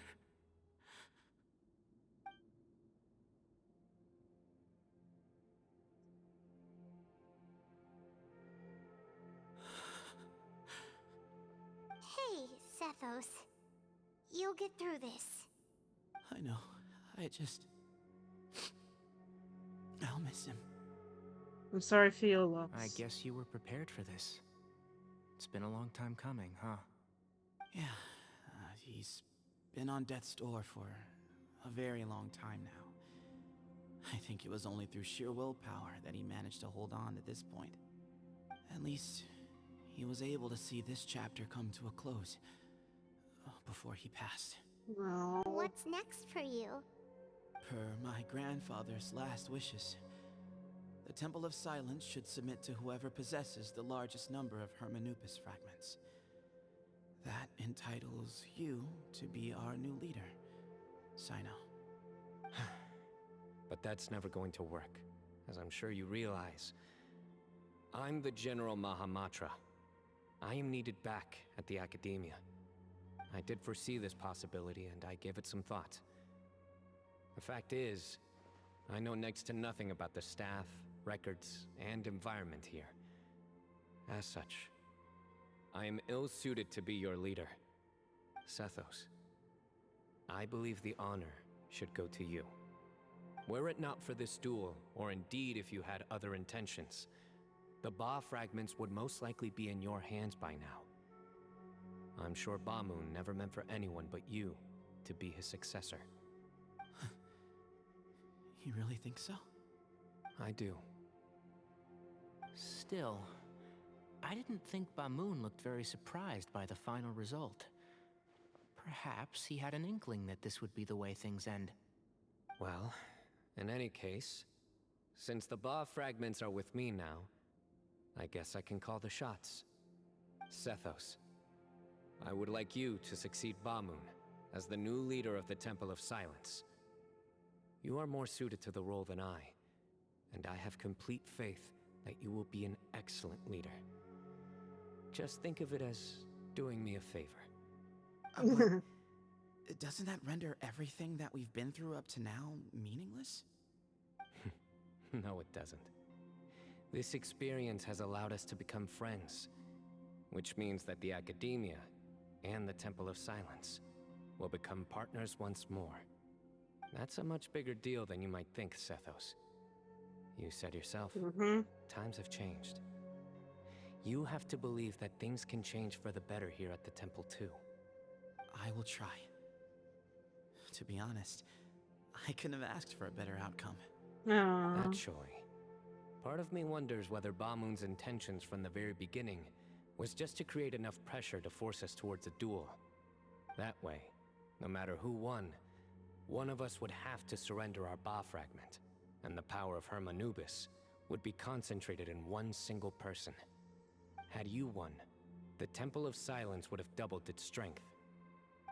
Hey, Cephos. You'll get through this. I know. I'll miss him. I'm sorry for your loss. I guess you were prepared for this. It's been a long time coming, huh? Yeah, he's been on death's door for a very long time now. I think it was only through sheer willpower that he managed to hold on to this point. At least, he was able to see this chapter come to a close before he passed. No. What's next for you? Per my grandfather's last wishes, the Temple of Silence should submit to whoever possesses the largest number of Hermanubis fragments. That entitles you to be our new leader, Cyno. But that's never going to work, as I'm sure you realize. I'm the General Mahamatra. I am needed back at the Academia. I did foresee this possibility, and I gave it some thought. The fact is, I know next to nothing about the staff, records, and environment here. As such, I am ill-suited to be your leader. Sethos, I believe the honor should go to you. Were it not for this duel, or indeed if you had other intentions, the Ba fragments would most likely be in your hands by now. I'm sure Ba-Moon never meant for anyone but you to be his successor. You really think so? I do. Still, I didn't think Ba-Moon looked very surprised by the final result. Perhaps he had an inkling that this would be the way things end. Well, in any case, since the Ba fragments are with me now, I guess I can call the shots. Sethos, I would like you to succeed Ba-Moon as the new leader of the Temple of Silence. You are more suited to the role than I, and I have complete faith that you will be an excellent leader. Just think of it as doing me a favor. Doesn't that render everything that we've been through up to now meaningless? No, it doesn't. This experience has allowed us to become friends, which means that the Academia and the Temple of Silence will become partners once more. That's a much bigger deal than you might think, Sethos. You said yourself, times have changed. You have to believe that things can change for the better here at the temple too. I will try. To be honest, I couldn't have asked for a better outcome. Actually, part of me wonders whether Ba-Moon's intentions from the very beginning was just to create enough pressure to force us towards a duel. That way, no matter who won, one of us would have to surrender our Ba fragment, and the power of Hermanubis would be concentrated in one single person. Had you won, the Temple of Silence would have doubled its strength.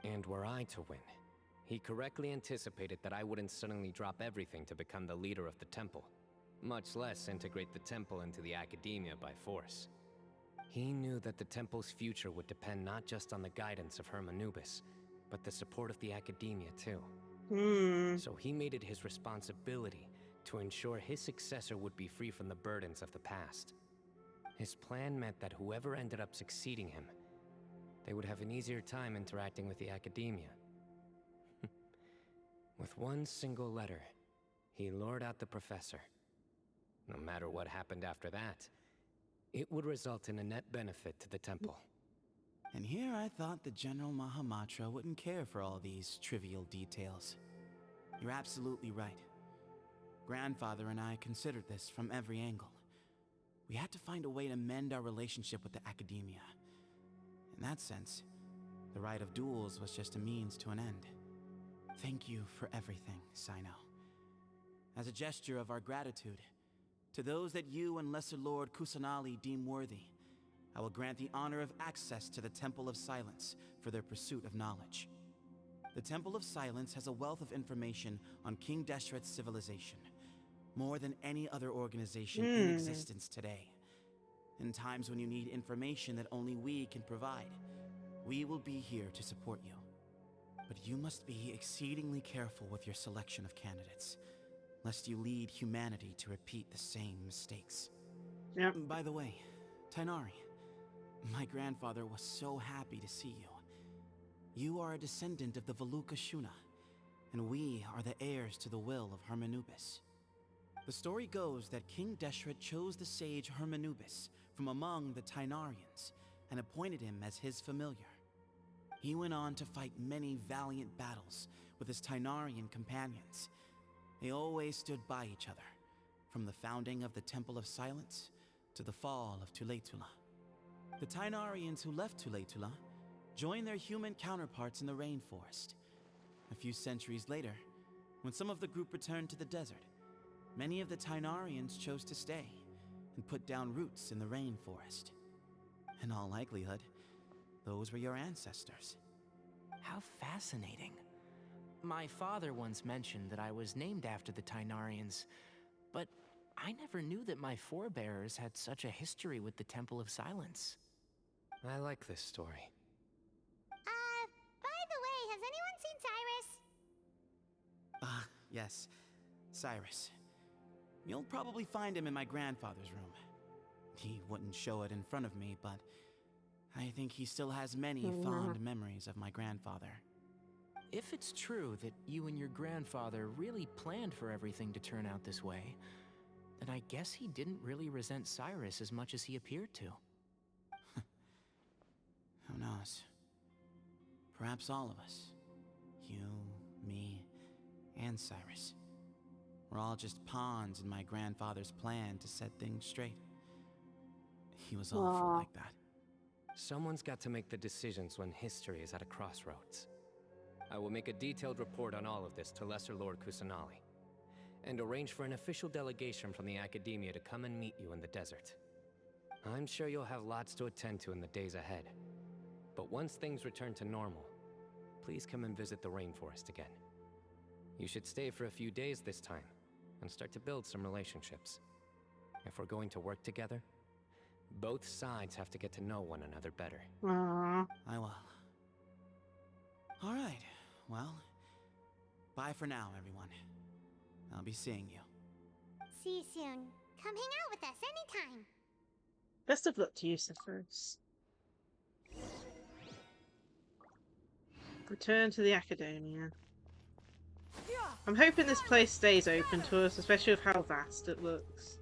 And were I to win, he correctly anticipated that I wouldn't suddenly drop everything to become the leader of the temple, much less integrate the temple into the Academia by force. He knew that the temple's future would depend not just on the guidance of Hermanubis, but the support of the Academia too. So he made it his responsibility to ensure his successor would be free from the burdens of the past. His plan meant that whoever ended up succeeding him, they would have an easier time interacting with the Academia. With one single letter, he lured out the professor. No matter what happened after that, it would result in a net benefit to the temple. And here I thought the General Mahamatra wouldn't care for all these trivial details. You're absolutely right. Grandfather and I considered this from every angle. We had to find a way to mend our relationship with the Academia. In that sense, the right of duels was just a means to an end. Thank you for everything, Cyno. As a gesture of our gratitude, to those that you and Lesser Lord Kusanali deem worthy, I will grant the honor of access to the Temple of Silence for their pursuit of knowledge. The Temple of Silence has a wealth of information on King Deshret's civilization, more than any other organization in existence today. In times when you need information that only we can provide, we will be here to support you. But you must be exceedingly careful with your selection of candidates, lest you lead humanity to repeat the same mistakes. By the way, Tighnari, my grandfather was so happy to see you. You are a descendant of the Veluca Shuna, and we are the heirs to the will of Hermanubis. The story goes that King Deshret chose the sage Hermanubis from among the Tighnarians and appointed him as his familiar. He went on to fight many valiant battles with his Tighnarian companions. They always stood by each other, from the founding of the Temple of Silence to the fall of Tuletula. The Tighnarians who left Tuletula joined their human counterparts in the rainforest. A few centuries later, when some of the group returned to the desert, many of the Tighnarians chose to stay and put down roots in the rainforest. In all likelihood, those were your ancestors. How fascinating. My father once mentioned that I was named after the Tighnarians, but I never knew that my forebears had such a history with the Temple of Silence. I like this story. Yes. Cyrus. You'll probably find him in my grandfather's room. He wouldn't show it in front of me, but I think he still has many fond memories of my grandfather. If it's true that you and your grandfather really planned for everything to turn out this way, then I guess he didn't really resent Cyrus as much as he appeared to. Who knows? Perhaps all of us. You, me, and Cyrus. We're all just pawns in my grandfather's plan to set things straight. He was awful like that. Someone's got to make the decisions when history is at a crossroads. I will make a detailed report on all of this to Lesser Lord Kusanali, and arrange for an official delegation from the Academia to come and meet you in the desert. I'm sure you'll have lots to attend to in the days ahead. But once things return to normal, please come and visit the rainforest again. You should stay for a few days this time, and start to build some relationships. If we're going to work together, both sides have to get to know one another better. Aww. I will. Alright, well, bye for now, everyone. I'll be seeing you. See you soon. Come hang out with us anytime. Best of luck to you, Sephiroth. Return to the Academia. I'm hoping this place stays open to us, especially with how vast it looks.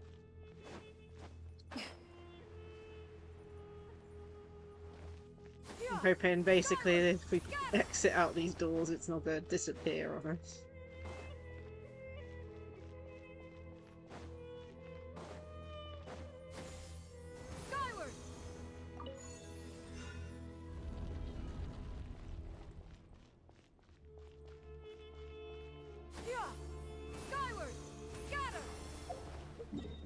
I'm hoping basically if we exit out these doors, it's not going to disappear on us. Skyward! Yeah! Skyward! Scatter!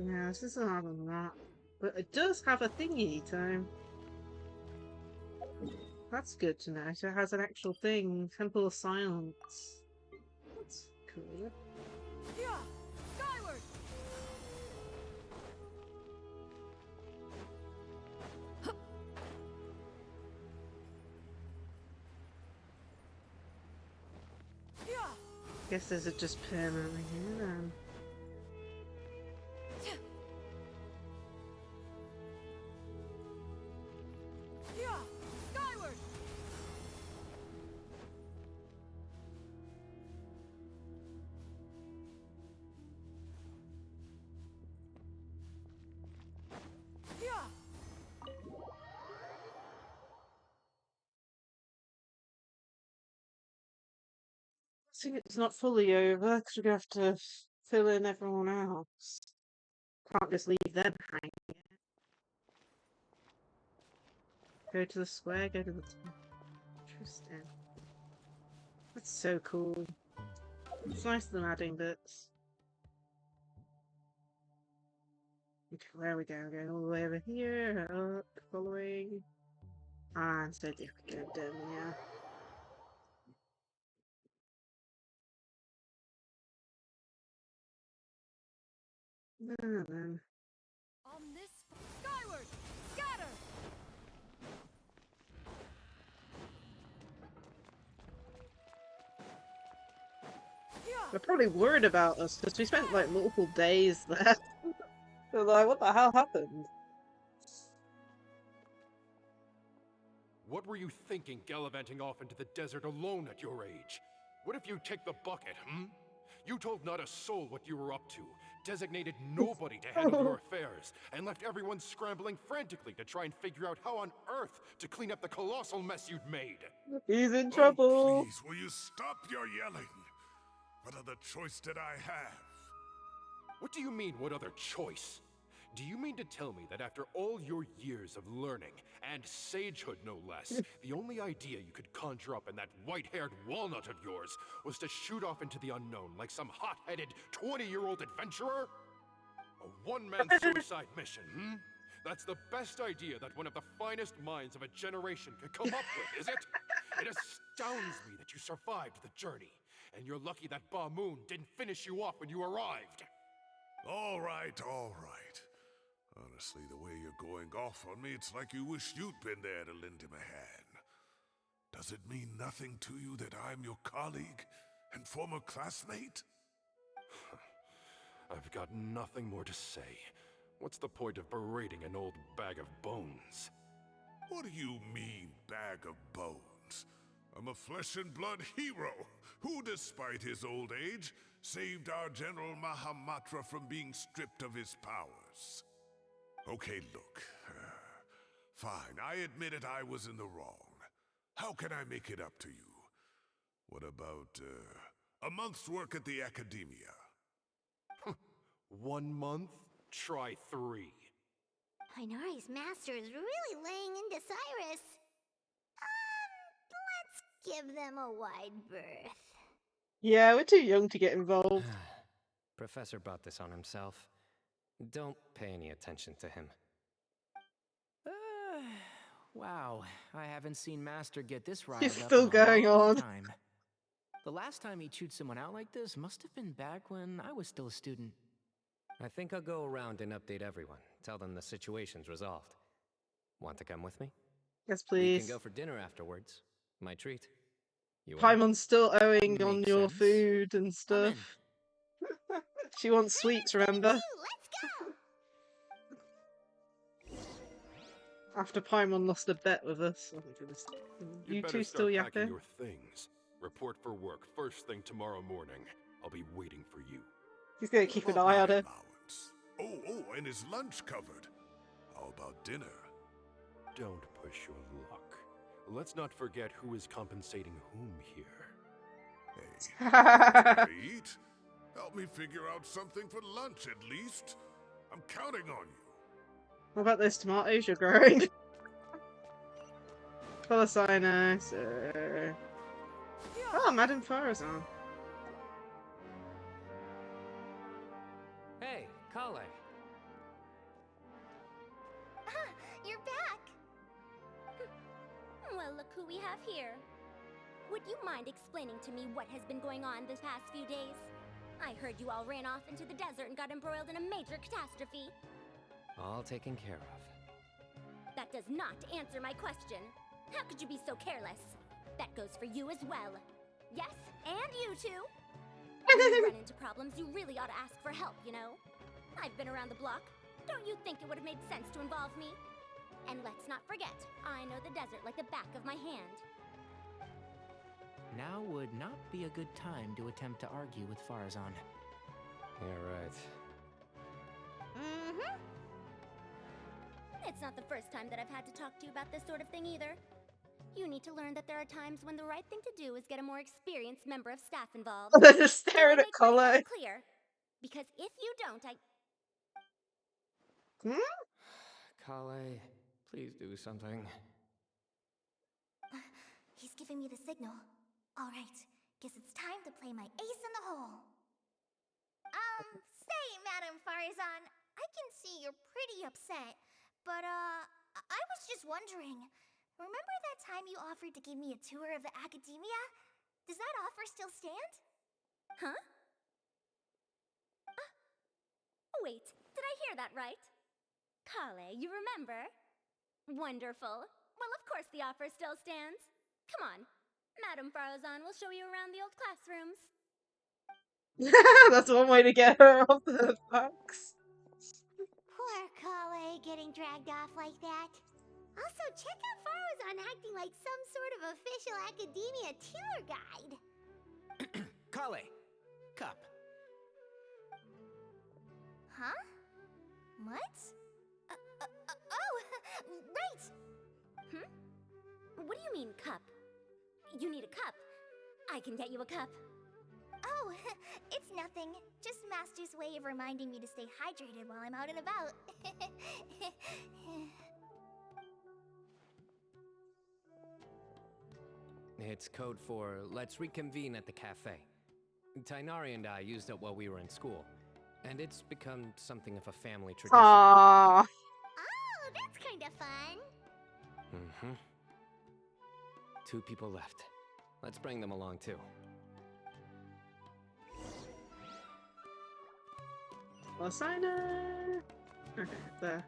Yeah, this isn't having that. But it does have a thingy time. That's good to know. So it has an actual thing. Temple of Silence. That's cool. Yeah! Skyward! Yeah! Guess there's just permanently here then. Yeah! Skyward! Yeah! I think it's not fully over because we're going to have to fill in everyone else. Can't just leave them hanging. Go to the square, go to the... Interesting. That's so cool. It's nice them adding bits. Okay, where we go? We're going all the way over here, up, following. Ah, and so there we go, down here. Then. On this skyward! Scatter! They're probably worried about us because we spent like multiple days there. They're like, what the hell happened? What were you thinking, gallivanting off into the desert alone at your age? What if you take the bucket, You told not a soul what you were up to, designated nobody to handle your affairs, and left everyone scrambling frantically to try and figure out how on earth to clean up the colossal mess you'd made. He's in trouble. Oh, please, will you stop your yelling? What other choice did I have? What do you mean, what other choice? Do you mean to tell me that after all your years of learning, and sagehood no less, the only idea you could conjure up in that white-haired walnut of yours was to shoot off into the unknown like some hot-headed 20-year-old adventurer? A one-man suicide mission, That's the best idea that one of the finest minds of a generation could come up with, is it? It astounds me that you survived the journey, and you're lucky that Ba Moon didn't finish you off when you arrived. All right, all right. Honestly, the way you're going off on me, it's like you wish you'd been there to lend him a hand. Does it mean nothing to you that I'm your colleague and former classmate? I've got nothing more to say. What's the point of berating an old bag of bones? What do you mean, bag of bones? I'm a flesh and blood hero who, despite his old age, saved our General Mahamatra from being stripped of his powers. Okay, look. Fine, I admitted I was in the wrong. How can I make it up to you? What about, a month's work at the Academia? 1 month? Try 3. Inari's master is really laying into Cyrus. Let's give them a wide berth. Yeah, we're too young to get involved. Professor brought this on himself. Don't pay any attention to him. Wow, I haven't seen Master get this riled It's up still in a going long on. time. The last time he chewed someone out like this must have been back when I was still a student. I think I'll go around and update everyone. Tell them the situation's resolved. Want to come with me? Yes, We please. can go for dinner afterwards. My treat. You in? Paimon's still owing on Makes your sense. food and I'm stuff. in. She wants sweets, remember? Let's go! After Paimon lost a bet with us. Oh my goodness. You better two start still packing yapping? your things. Report for work first thing tomorrow morning. I'll be waiting for you. He's gonna keep an What eye about on my her. allowance? Oh, and his lunch covered. How about dinner? Don't push your luck. Let's not forget who is compensating whom here. Hey, can we eat? Help me figure out something for lunch at least. I'm counting on you. What about those tomatoes you're growing? Colour Cyno, so... Oh, Madame Farazan. Hey, Kale. You're back! Well, look who we have here. Would you mind explaining to me what has been going on this past few days? I heard you all ran off into the desert and got embroiled in a major catastrophe. All taken care of. That does not answer my question. How could you be so careless? That goes for you as well. Yes, and you too. When you run into problems, you really ought to ask for help, you know? I've been around the block. Don't you think it would have made sense to involve me? And let's not forget, I know the desert like the back of my hand. Now would not be a good time to attempt to argue with Farazan. You're right. Mm-hmm. It's not the first time that I've had to talk to you about this sort of thing either. You need to learn that there are times when the right thing to do is get a more experienced member of staff involved. They're just staring Can I at make myself Kale. clear? Because if you don't, Kale, please do something. He's giving me the signal. All right, guess it's time to play my ace in the hole. Say, Madame Farazan, I can see you're pretty upset, but, I was just wondering, remember that time you offered to give me a tour of the Academia? Does that offer still stand? Huh? Wait, did I hear that right? Kale, you remember? Wonderful. Well, of course the offer still stands. Come on. Madame Farazan will show you around the old classrooms. That's one way to get her off the box. Poor Kale getting dragged off like that. Also, check out Farazan acting like some sort of official Academia tour guide. Kale, cup. Huh? What? Oh, right! What do you mean, cup? You need a cup. I can get you a cup. Oh, it's nothing. Just Master's way of reminding me to stay hydrated while I'm out and about. It's code for let's reconvene at the cafe. Tighnari and I used it while we were in school, and it's become something of a family tradition. Aww. Oh, that's kind of fun. Mm-hmm. 2 people left. Let's bring them along too. Cyno. Okay, there.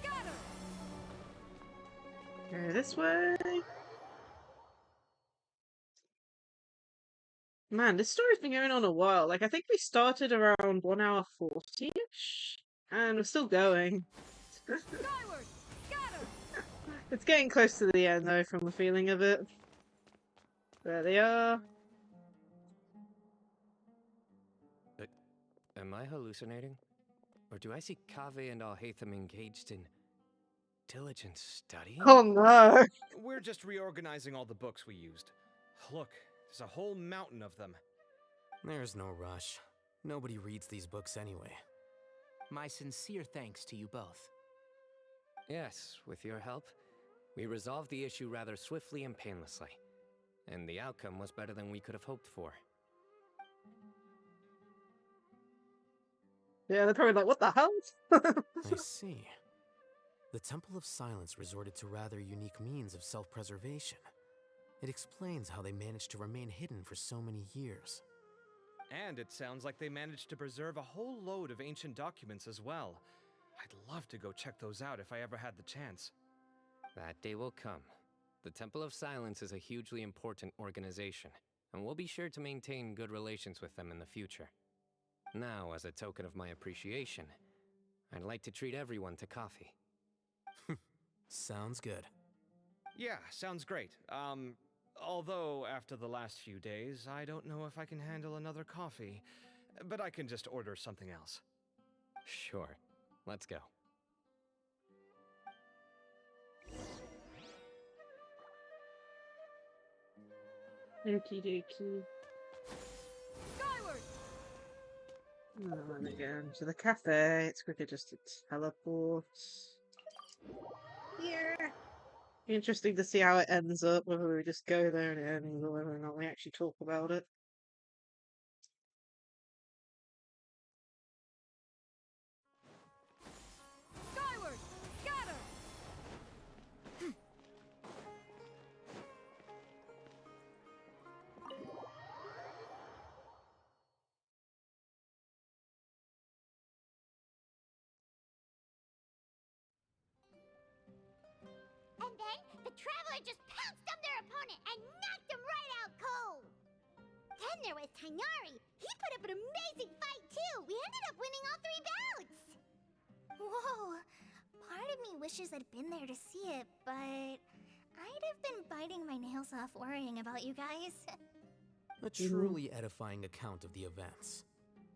Scatter! There it this way? Man, this story's been going on a while. Like, I think we started around 1 hour 40-ish, and we're still going. Skyward! Scatter! It's getting close to the end, though, from the feeling of it. There they are. Am I hallucinating? Or do I see Kaveh and Alhaitham engaged in diligent study? Oh no! We're just reorganizing all the books we used. Look, there's a whole mountain of them. There's no rush. Nobody reads these books anyway. My sincere thanks to you both. Yes, with your help, we resolved the issue rather swiftly and painlessly. And the outcome was better than we could have hoped for. Yeah, they're probably like, what the hell? I see. The Temple of Silence resorted to rather unique means of self-preservation. It explains how they managed to remain hidden for so many years. And it sounds like they managed to preserve a whole load of ancient documents as well. I'd love to go check those out if I ever had the chance. That day will come. The Temple of Silence is a hugely important organization, and we'll be sure to maintain good relations with them in the future. Now, as a token of my appreciation, I'd like to treat everyone to coffee. Sounds good. Yeah, sounds great. Although after the last few days, I don't know if I can handle another coffee. But I can just order something else. Sure. Let's go. Okie dokie. Skyward! And again to the cafe. It's quicker just to teleport. Here. Interesting to see how it ends up, whether we just go there and it ends or whether or not we actually talk about it. Skyward! Scatter! And then the Traveler just pounced on their opponent and knocked him right out cold. Then there was Tainari. He put up an amazing fight too. We ended up winning all 3 bouts. Whoa. Part of me wishes I'd been there to see it, but I'd have been biting my nails off worrying about you guys. A truly edifying account of the events.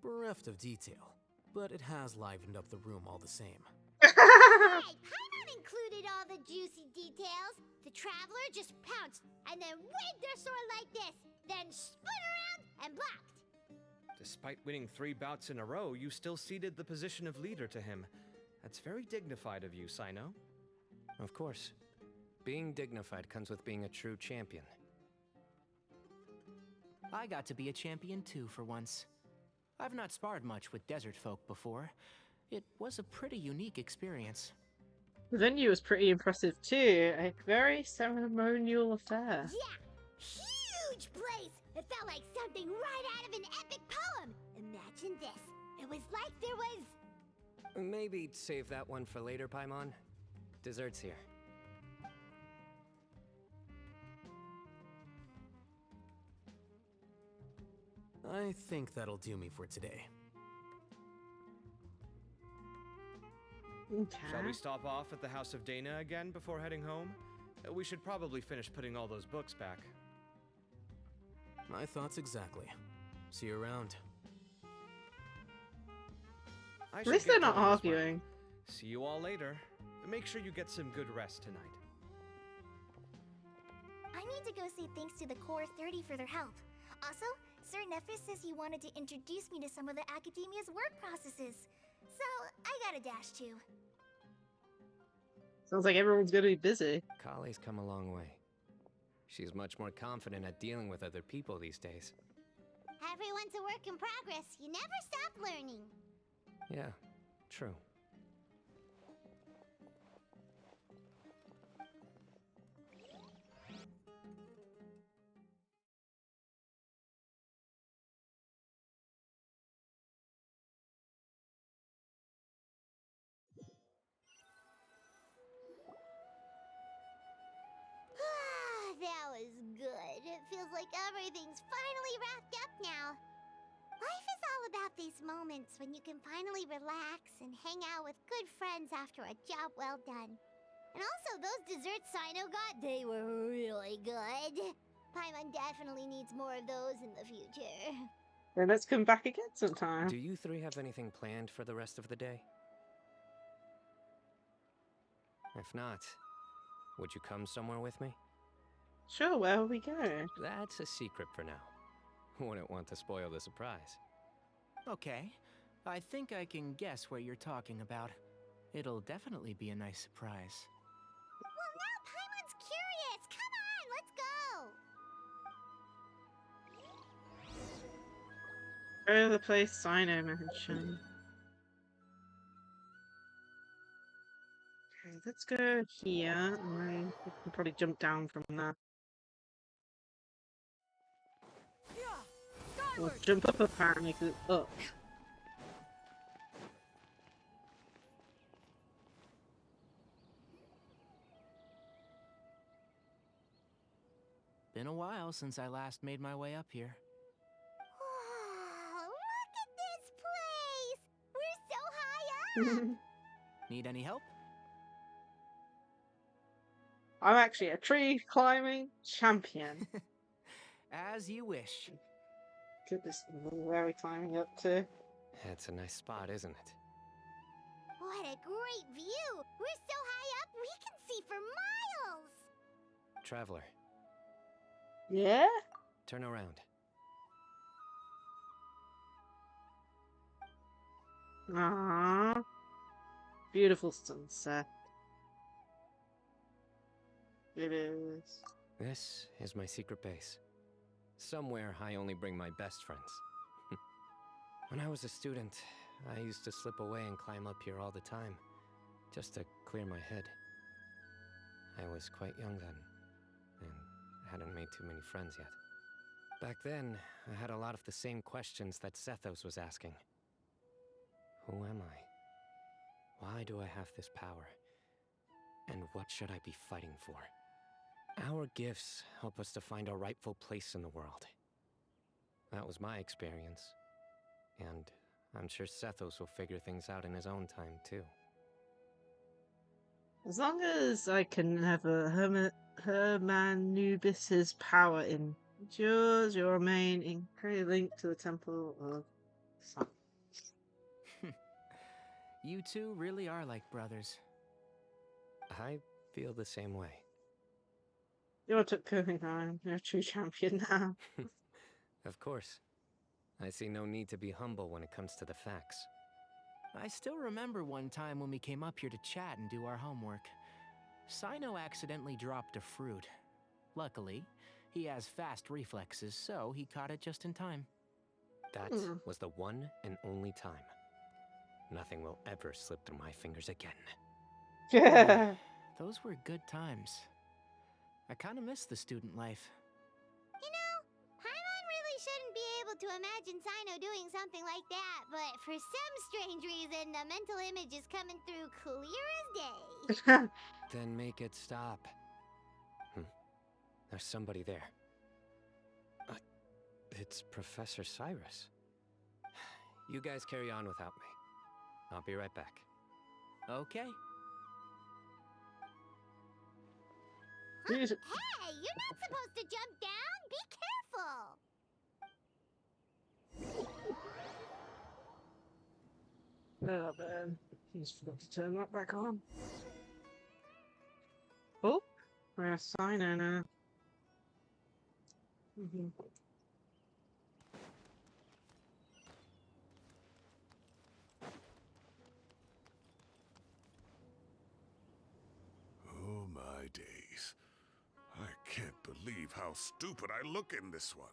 Bereft of detail, but it has livened up the room all the same. Hey, Paimon included all the juicy details. The Traveler just pounced and then waved their sword like this, then spun around and blocked. Despite winning 3 bouts in a row, you still ceded the position of leader to him. That's very dignified of you, Cyno. Of course. Being dignified comes with being a true champion. I got to be a champion too for once. I've not sparred much with desert folk before. It was a pretty unique experience. The venue was pretty impressive too. A very ceremonial affair. Yeah, huge place. It felt like something right out of an epic poem. Imagine this. It was like there was... Maybe save that one for later, Paimon. Dessert's here. I think that'll do me for today. Okay. Shall we stop off at the House of Dana again before heading home? We should probably finish putting all those books back. My thoughts exactly. See you around. At least they're not arguing. See you all later. Make sure you get some good rest tonight. I need to go say thanks to the Core 30 for their help. Also, Sir Nephis says he wanted to introduce me to some of the Academia's work processes. So, I gotta dash too. Sounds like everyone's gonna be busy. Kali's come a long way. She's much more confident at dealing with other people these days. Everyone's a work in progress. You never stop learning. Yeah, true. like everything's finally wrapped up now. Life is all about these moments when you can finally relax and hang out with good friends after a job well done. And also, those desserts Cyno got, they were really good. Paimon definitely needs more of those in the future. Then let's come back again sometime. Do you three have anything planned for the rest of the day? If not, would you come somewhere with me? Sure, where will we go? That's a secret for now. Wouldn't want to spoil the surprise. Okay, I think I can guess what you're talking about. It'll definitely be a nice surprise. Well, now Paimon's curious. Come on, let's go. Go to the place Cyno mentioned. Okay, let's go here, and then we can probably jump down from there. Or jump up apparently, because it's up. Been a while since I last made my way up here. Wow, look at this place! We're so high up! Need any help? I'm actually a tree climbing champion. As you wish. Goodness, where are we climbing up to? It's a nice spot, isn't it? What a great view! We're so high up, we can see for miles! Traveler. Yeah? Turn around. Aww. Beautiful sunset. It is. This is my secret base. Somewhere I only bring my best friends. When I was a student, I used to slip away and climb up here all the time, just to clear my head. I was quite young then, and hadn't made too many friends yet. Back then, I had a lot of the same questions that Sethos was asking. Who am I? Why do I have this power? And what should I be fighting for? Our gifts help us to find our rightful place in the world. That was my experience. And I'm sure Sethos will figure things out in his own time, too. As long as I can have a Hermanubis's power endures, your remain in link to the Temple of Sun. You two really are like brothers. I feel the same way. You're cooking time. You're a true champion now. Of course. I see no need to be humble when it comes to the facts. I still remember one time when we came up here to chat and do our homework. Cyno accidentally dropped a fruit. Luckily, he has fast reflexes, so he caught it just in time. That was the one and only time. Nothing will ever slip through my fingers again. Yeah. Those were good times. I kind of miss the student life. You know, Paimon really shouldn't be able to imagine Cyno doing something like that, but for some strange reason, the mental image is coming through clear as day. Then make it stop. There's somebody there. It's Professor Cyrus. You guys carry on without me. I'll be right back. Okay. Hey, you're not supposed to jump down! Be careful! Oh man, he's forgot to turn that back on. Oh, we're a Cyno now. Oh my days. I can't believe how stupid I look in this one.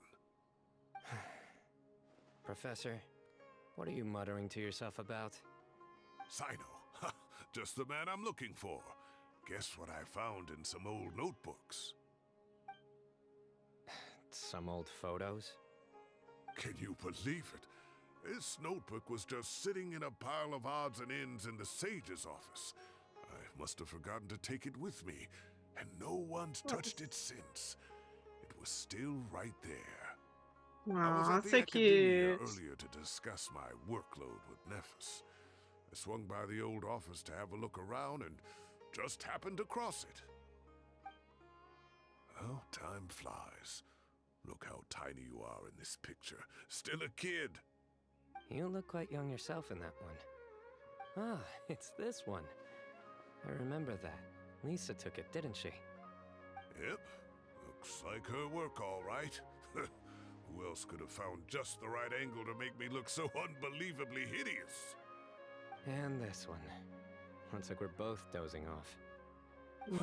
Professor, what are you muttering to yourself about? Cyno, just the man I'm looking for. Guess what I found in some old notebooks? Some old photos? Can you believe it? This notebook was just sitting in a pile of odds and ends in the sage's office. I must have forgotten to take it with me, and no one's touched it since. It was was still right there. I was Aw, at the so academia cute. earlier to discuss my workload with Nephis. I swung by the old office to have a look around and just happened to cross it. Oh, time flies. Look how tiny you are in this picture. Still a kid. You look quite young yourself in that one. Ah, it's this one. I remember that. Lisa took it, didn't she? Yep. Looks like her work, all right. Who else could have found just the right angle to make me look so unbelievably hideous? And this one. Looks like we're both dozing off.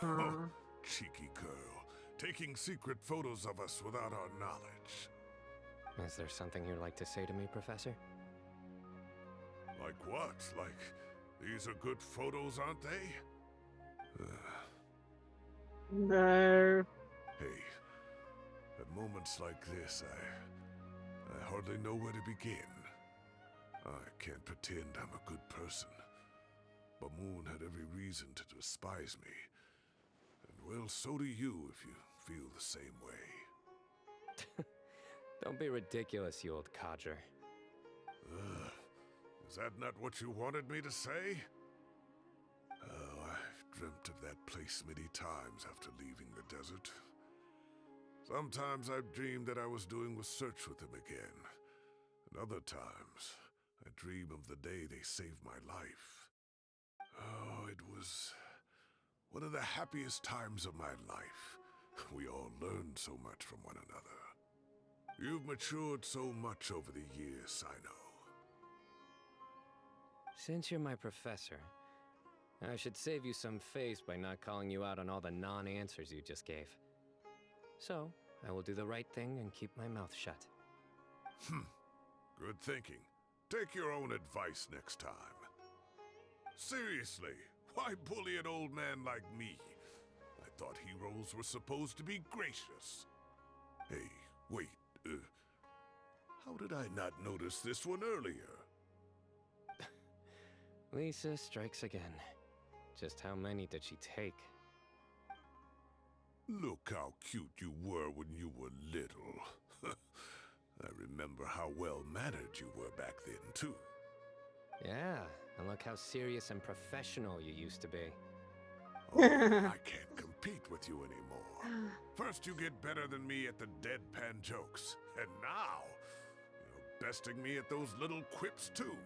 Oh, cheeky girl. Taking secret photos of us without our knowledge. Is there something you'd like to say to me, Professor? Like what? Like, these are good photos, aren't they? No. Hey, at moments like this, I hardly know where to begin. I can't pretend I'm a good person. But Moon had every reason to despise me. And well, so do you if you feel the same way. Don't be ridiculous, you old codger. Is that not what you wanted me to say? Oh, I've dreamt of that place many times after leaving the desert. Sometimes I've dreamed that I was doing a search with them again. And other times, I dream of the day they saved my life. Oh, it was one of the happiest times of my life. We all learned so much from one another. You've matured so much over the years, Cyno. Since you're my professor, I should save you some face by not calling you out on all the non-answers you just gave. So, I will do the right thing and keep my mouth shut. Good thinking. Take your own advice next time. Seriously, why bully an old man like me? I thought heroes were supposed to be gracious. Hey, wait, how did I not notice this one earlier? Lisa strikes again. Just how many did she take? Look how cute you were when you were little. I remember how well-mannered you were back then, too. Yeah, and look how serious and professional you used to be. Oh, I can't compete with you anymore. First you get better than me at the deadpan jokes, and now you're besting me at those little quips, too.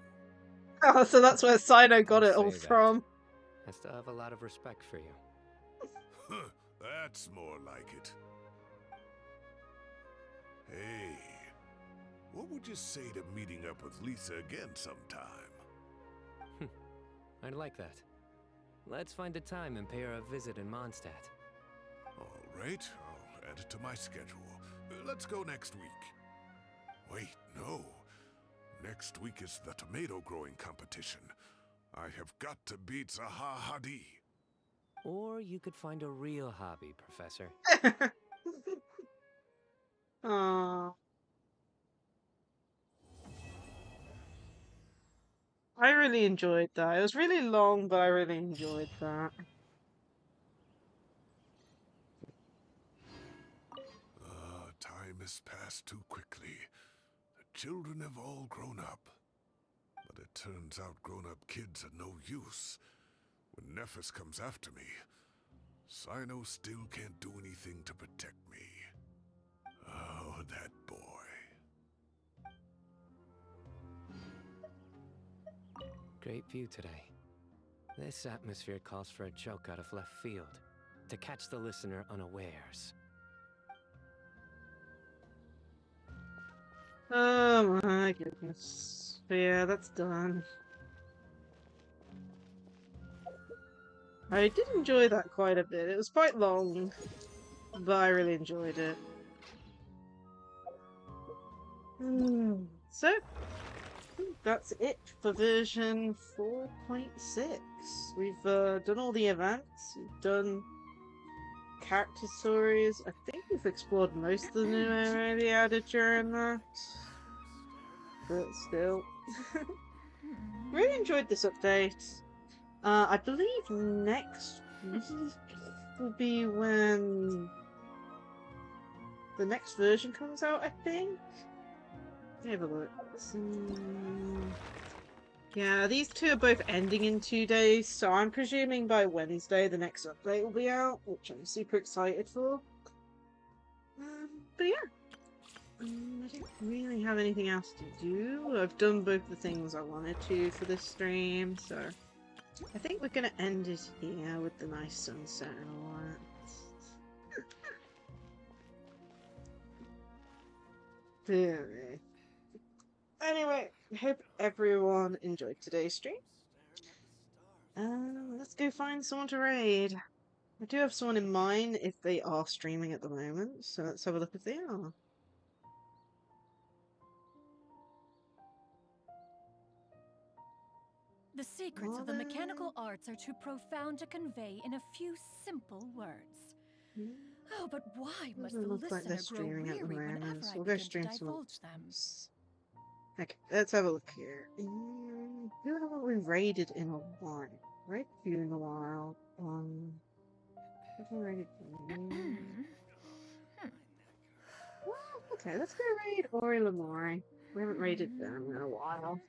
Oh, so that's where Cyno got it all Say that. from. I still have a lot of respect for you. That's more like it. Hey, what would you say to meeting up with Lisa again sometime? I'd like that. Let's find a time and pay her a visit in Mondstadt. All right, I'll add it to my schedule. Let's go next week. Wait, no. Next week is the tomato growing competition. I have got to beat Zaha Hadid. Or you could find a real hobby, Professor. Aww. I really enjoyed that. It was really long, but I really enjoyed that. Time has passed too quickly. The children have all grown up. But it turns out grown-up kids are no use. When Nephis comes after me, Cyno still can't do anything to protect me. Oh, that boy. Great view today. This atmosphere calls for a joke out of left field, to catch the listener unawares. Oh my goodness. But yeah, that's done. I did enjoy that quite a bit. It was quite long, but I really enjoyed it. So, that's it for version 4.6. We've done all the events, we've done character stories. I think we've explored most of the new area they added during that. But still. Really enjoyed this update. I believe next week will be when the next version comes out, I think. Let me have a look. Yeah, these two are both ending in 2 days, so I'm presuming by Wednesday the next update will be out, which I'm super excited for. But yeah. I don't really have anything else to do. I've done both the things I wanted to for this stream, so I think we're gonna end it here with the nice sunset and all that. Really. Anyway, I hope everyone enjoyed today's stream. Let's go find someone to raid. I do have someone in mind if they are streaming at the moment, so let's have a look if they are. The secrets of the mechanical arts are too profound to convey in a few simple words. Oh, but why must the Doesn't look like they're listener grow streaming at the weary moment, whenever so I we'll go begin to stream some divulge them? Okay, let's have a look here. Who haven't we raided in a while? Raided you in a while. Haven't raided you. Well, okay, let's go raid Ori Lamori. We haven't raided them in a while.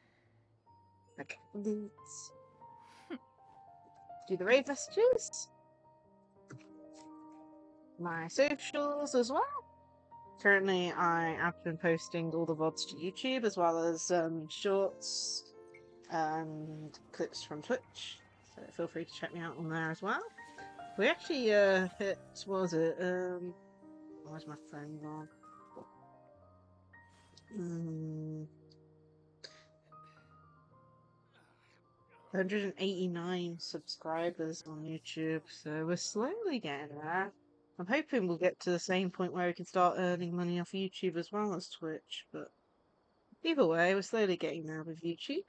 Okay, let's do the raid messages. My socials as well. Currently, I have been posting all the VODs to YouTube as well as shorts and clips from Twitch. So feel free to check me out on there as well. We actually hit, what was it? Where's my phone gone? 189 subscribers on YouTube, so we're slowly getting there. I'm hoping we'll get to the same point where we can start earning money off YouTube as well as Twitch, but either way, we're slowly getting there with YouTube.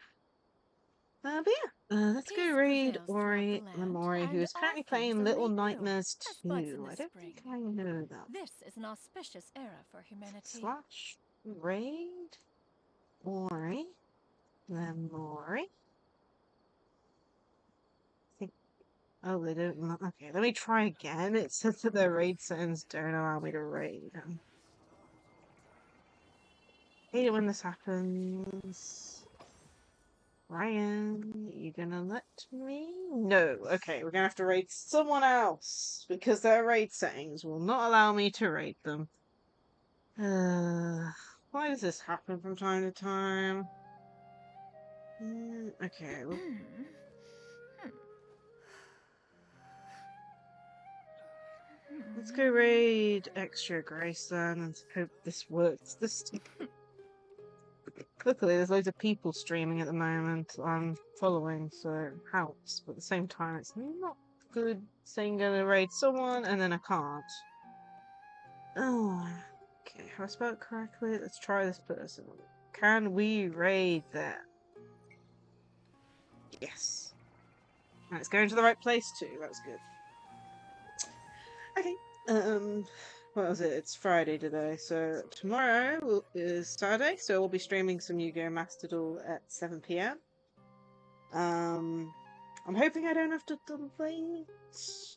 But yeah, let's go raid Ori Lamori, who is currently playing Little Nightmares 2. I don't think I know that. This is an auspicious era for humanity. / raid Ori Lamori. Oh, they don't. Okay, let me try again. It says that their raid settings don't allow me to raid. Hate it when this happens. Ryan, you gonna let me? No. Okay, we're gonna have to raid someone else because their raid settings will not allow me to raid them. Why does this happen from time to time? Okay. Let's go raid Extra Grace then and hope this works this time. Luckily, there's loads of people streaming at the moment I'm following, so it helps. But at the same time, it's not good saying gonna raid someone and then I can't. Oh, okay. Have I spelled it correctly? Let's try this person. Can we raid them? Yes. And it's going to the right place too. That's good. Okay. What was it? It's Friday today, so tomorrow is Saturday, so we'll be streaming some Yu-Gi-Oh! Master Duel at 7 PM. I'm hoping I don't have to delay it.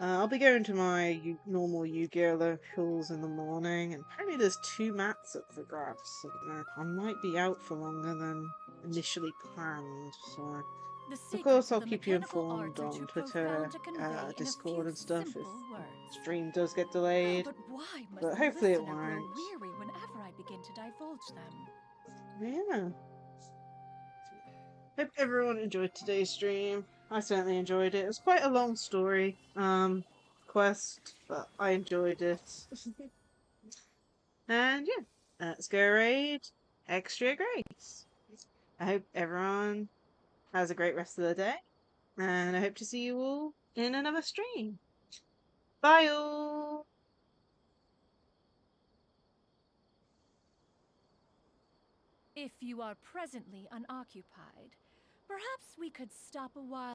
I'll be going to my normal Yu-Gi-Oh! Locals in the morning, and apparently there's 2 mats up for grabs, so I might be out for longer than initially planned, so... Of course, I'll keep you informed on Twitter, Discord and stuff if stream does get delayed, but hopefully it won't. Weary whenever I begin to divulge them. Yeah. Hope everyone enjoyed today's stream. I certainly enjoyed it. It was quite a long story, quest, but I enjoyed it. And yeah, let's go raid Extra Grace. I hope everyone has a great rest of the day, and I hope to see you all in another stream. Bye all! If you are presently unoccupied, perhaps we could stop a while.